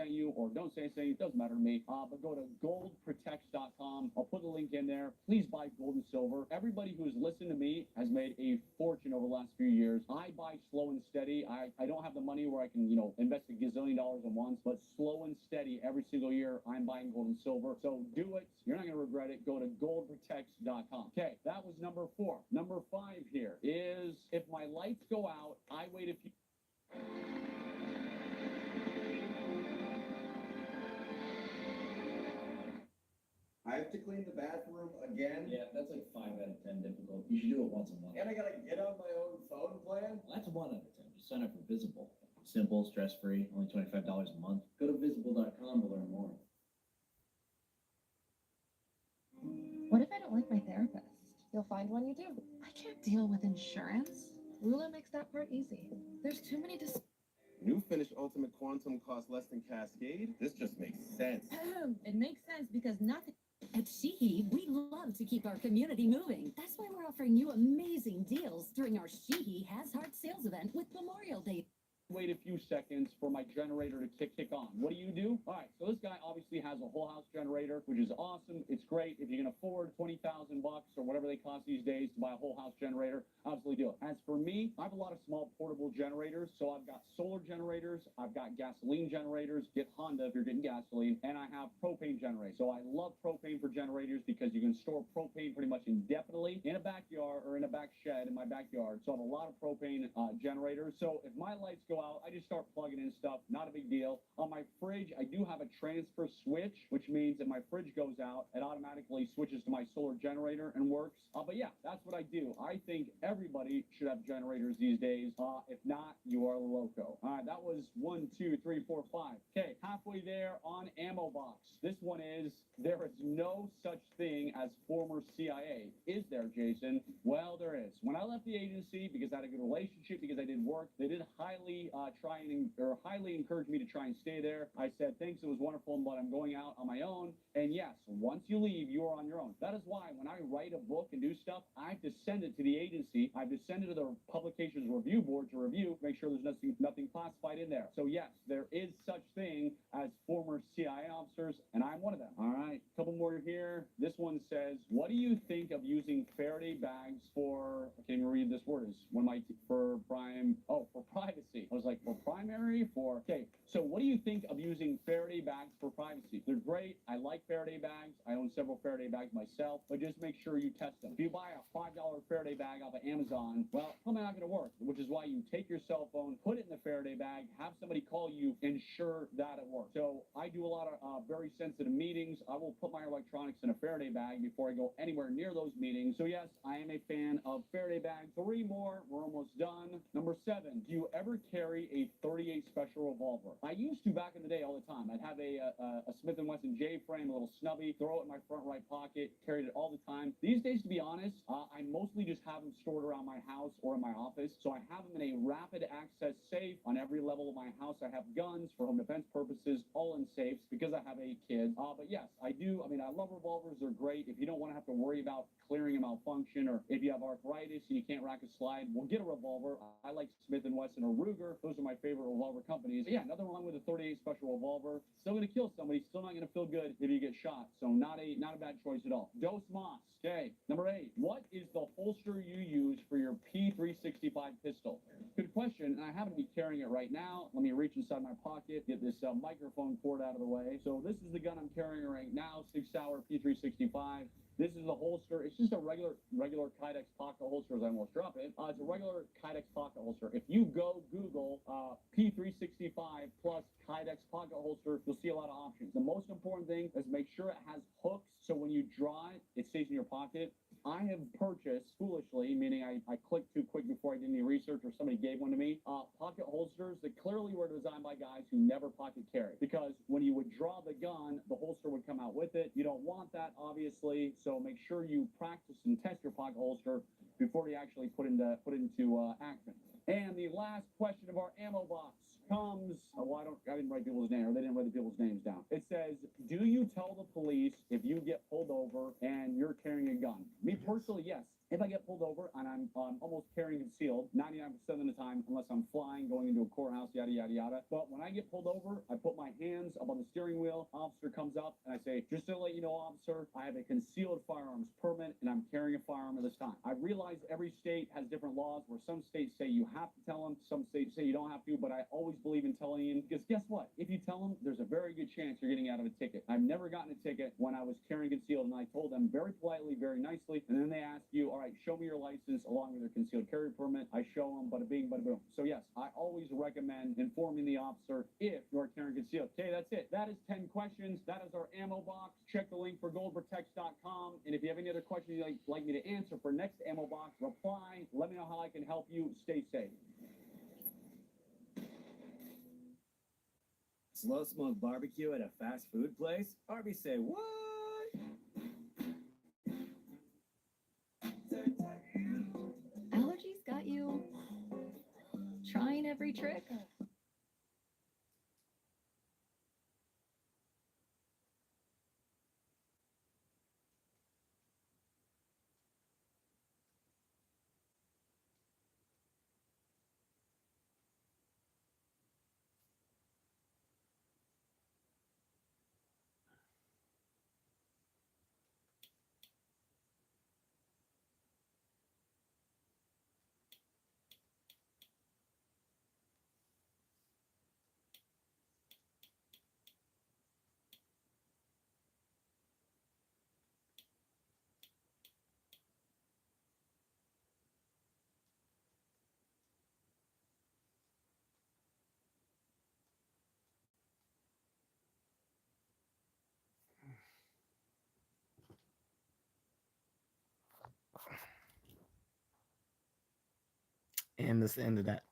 you, or don't say I sent you. It doesn't matter to me. But go to goldprotects.com. I'll put the link in there. Please buy gold and silver. Everybody who has listened to me has made a fortune over the last few years. I buy slow and steady. I don't have the money where I can, invest $1 gazillion at once, but slow and steady every single year I'm buying gold and silver. So do it. You're not going to regret it. Go to goldprotects.com. Okay, that was number 4. Number 5 here is if my lights go out, I wait a few. I have to clean the bathroom again. Yeah, that's like 5 out of 10 difficult. You should do it once a month. And I gotta get on my own phone plan? Well, that's 1 out of 10. Just sign up for Visible. Simple, stress-free, only $25 a month. Go to visible.com to learn more. What if I don't like my therapist? You'll find one you do. I can't deal with insurance. Rula makes that part easy. There's too many New finished Ultimate Quantum costs less than Cascade? This just makes sense. It makes sense because nothing. At Sheehy, we love to keep our community moving. That's why we're offering you amazing deals during our Sheehy Has Heart sales event with Memorial Day. Wait a few seconds for my generator to kick on. What do? All right, so this guy obviously has a whole house generator, which is awesome. It's great. If you can afford $20,000 or whatever they cost these days to buy a whole house generator, absolutely do it. As for me, I have a lot of small portable generators. So I've got solar generators, I've got gasoline generators, get Honda if you're getting gasoline, and I have propane generators. So I love propane for generators because you can store propane pretty much indefinitely in a backyard or in a back shed in my backyard. So I have a lot of propane generators. So if my lights go out, I just start plugging in stuff. Not a big deal. On my fridge, I do have a transfer switch, which means if my fridge goes out, it automatically switches to my solar generator and works. But yeah, that's what I do. I think everybody should have generators these days. If not, you are loco. All right, that was 1, 2, 3, 4, 5. Okay, halfway there on Ammo Box. This one is, there is no such thing as former CIA. Is there, Jason? Well, there is. When I left the agency, because I had a good relationship, because I did work, they did highly encourage me to try and stay there. I said, thanks, it was wonderful, but I'm going out on my own. And yes, once you leave, you are on your own. That is why when I write a book and do stuff, I have to send it to the agency. I have to send it to the publications review board to review, make sure there's nothing classified in there. So yes, there is such thing as former CIA officers, and I'm one of them. All right, a couple more here. This one says, what do you think of using Faraday bags for, I can't even read this word, is one of my, for privacy. I was like, for primary, okay. So what do you think of using Faraday bags for privacy? They're great. I like Faraday bags. I own several Faraday bags myself, but just make sure you test them. If you buy a $5 Faraday bag off of Amazon, well, probably not going to work, which is why you take your cell phone, put it in the Faraday bag, have somebody call you, ensure that it works. So I do a lot of very sensitive meetings. I will put my electronics in a Faraday bag before I go anywhere near those meetings. So yes, I am a fan of Faraday bags. 3 more. We're almost done. Number 7, do you ever carry a 38 special revolver? I used to back in the day all the time. I'd have a Smith & Wesson J-frame, a little snubby, throw it in my front right pocket, carried it all the time. These days, to be honest, I mostly just have them stored around my house or in my office. So I have them in a rapid access safe on every level of my house. I have guns for home defense purposes, all in safes because I have 8 kids. But yes, I do. I mean, I love revolvers. They're great. If you don't want to have to worry about clearing a malfunction, or if you have arthritis and you can't rack a slide, well, get a revolver. I like Smith & Wesson or Ruger. revolver. Those are my favorite revolver companies. But yeah, nothing wrong with a 38 special revolver. Still gonna kill somebody. Still not gonna feel good if you get shot. So not a bad choice at all. Dos Mas. Okay. Number 8. What is the holster you use for your P365 pistol? Good question, and I happen to be carrying it right now. Let me reach inside my pocket, get this microphone cord out of the way. So this is the gun I'm carrying right now, Sig Sauer P365. This is the holster. It's just a regular Kydex pocket holster, as I almost drop it. It's a regular Kydex pocket holster. If you go Google P365 plus Kydex pocket holster, you'll see a lot of options. The most important thing is make sure it has hooks, so when you draw it, it stays in your pocket. I have purchased, foolishly, meaning I clicked too quick before I did any research or somebody gave one to me, pocket holsters that clearly were designed by guys who never pocket carry. Because when you would draw the gun, the holster would come out with it. You don't want that, obviously, so make sure you practice and test your pocket holster before you actually put into action. And the last question of our ammo box comes, I didn't write people's names, or they didn't write the people's names down. It says, do you tell the police if you get pulled over and you're carrying a gun? Me personally, yes. If I get pulled over and I'm almost carrying concealed, 99% of the time, unless I'm flying, going into a courthouse, yada, yada, yada. But when I get pulled over, I put my hands up on the steering wheel, officer comes up, and I say, just to let you know, officer, I have a concealed firearms permit, and I'm carrying a firearm at this time. I realize every state has different laws, where some states say you have to tell them, some states say you don't have to, but I always believe in telling you, because guess what? If you tell them, there's a very good chance you're getting out of a ticket. I've never gotten a ticket when I was carrying concealed, and I told them very politely, very nicely, and then they ask you, all right, show me your license along with your concealed carry permit. I show them, bada bing, bada boom. So yes, I always recommend informing the officer if you're carrying concealed. Okay, that's it. That is 10 questions. That is our ammo box. Check the link for goldprotects.com. And if you have any other questions you'd like me to answer for next ammo box, reply. Let me know how I can help you. Stay safe. Slow smoke barbecue at a fast food place? Arby say, what? Allergies got you trying every trick. And that's the end of that.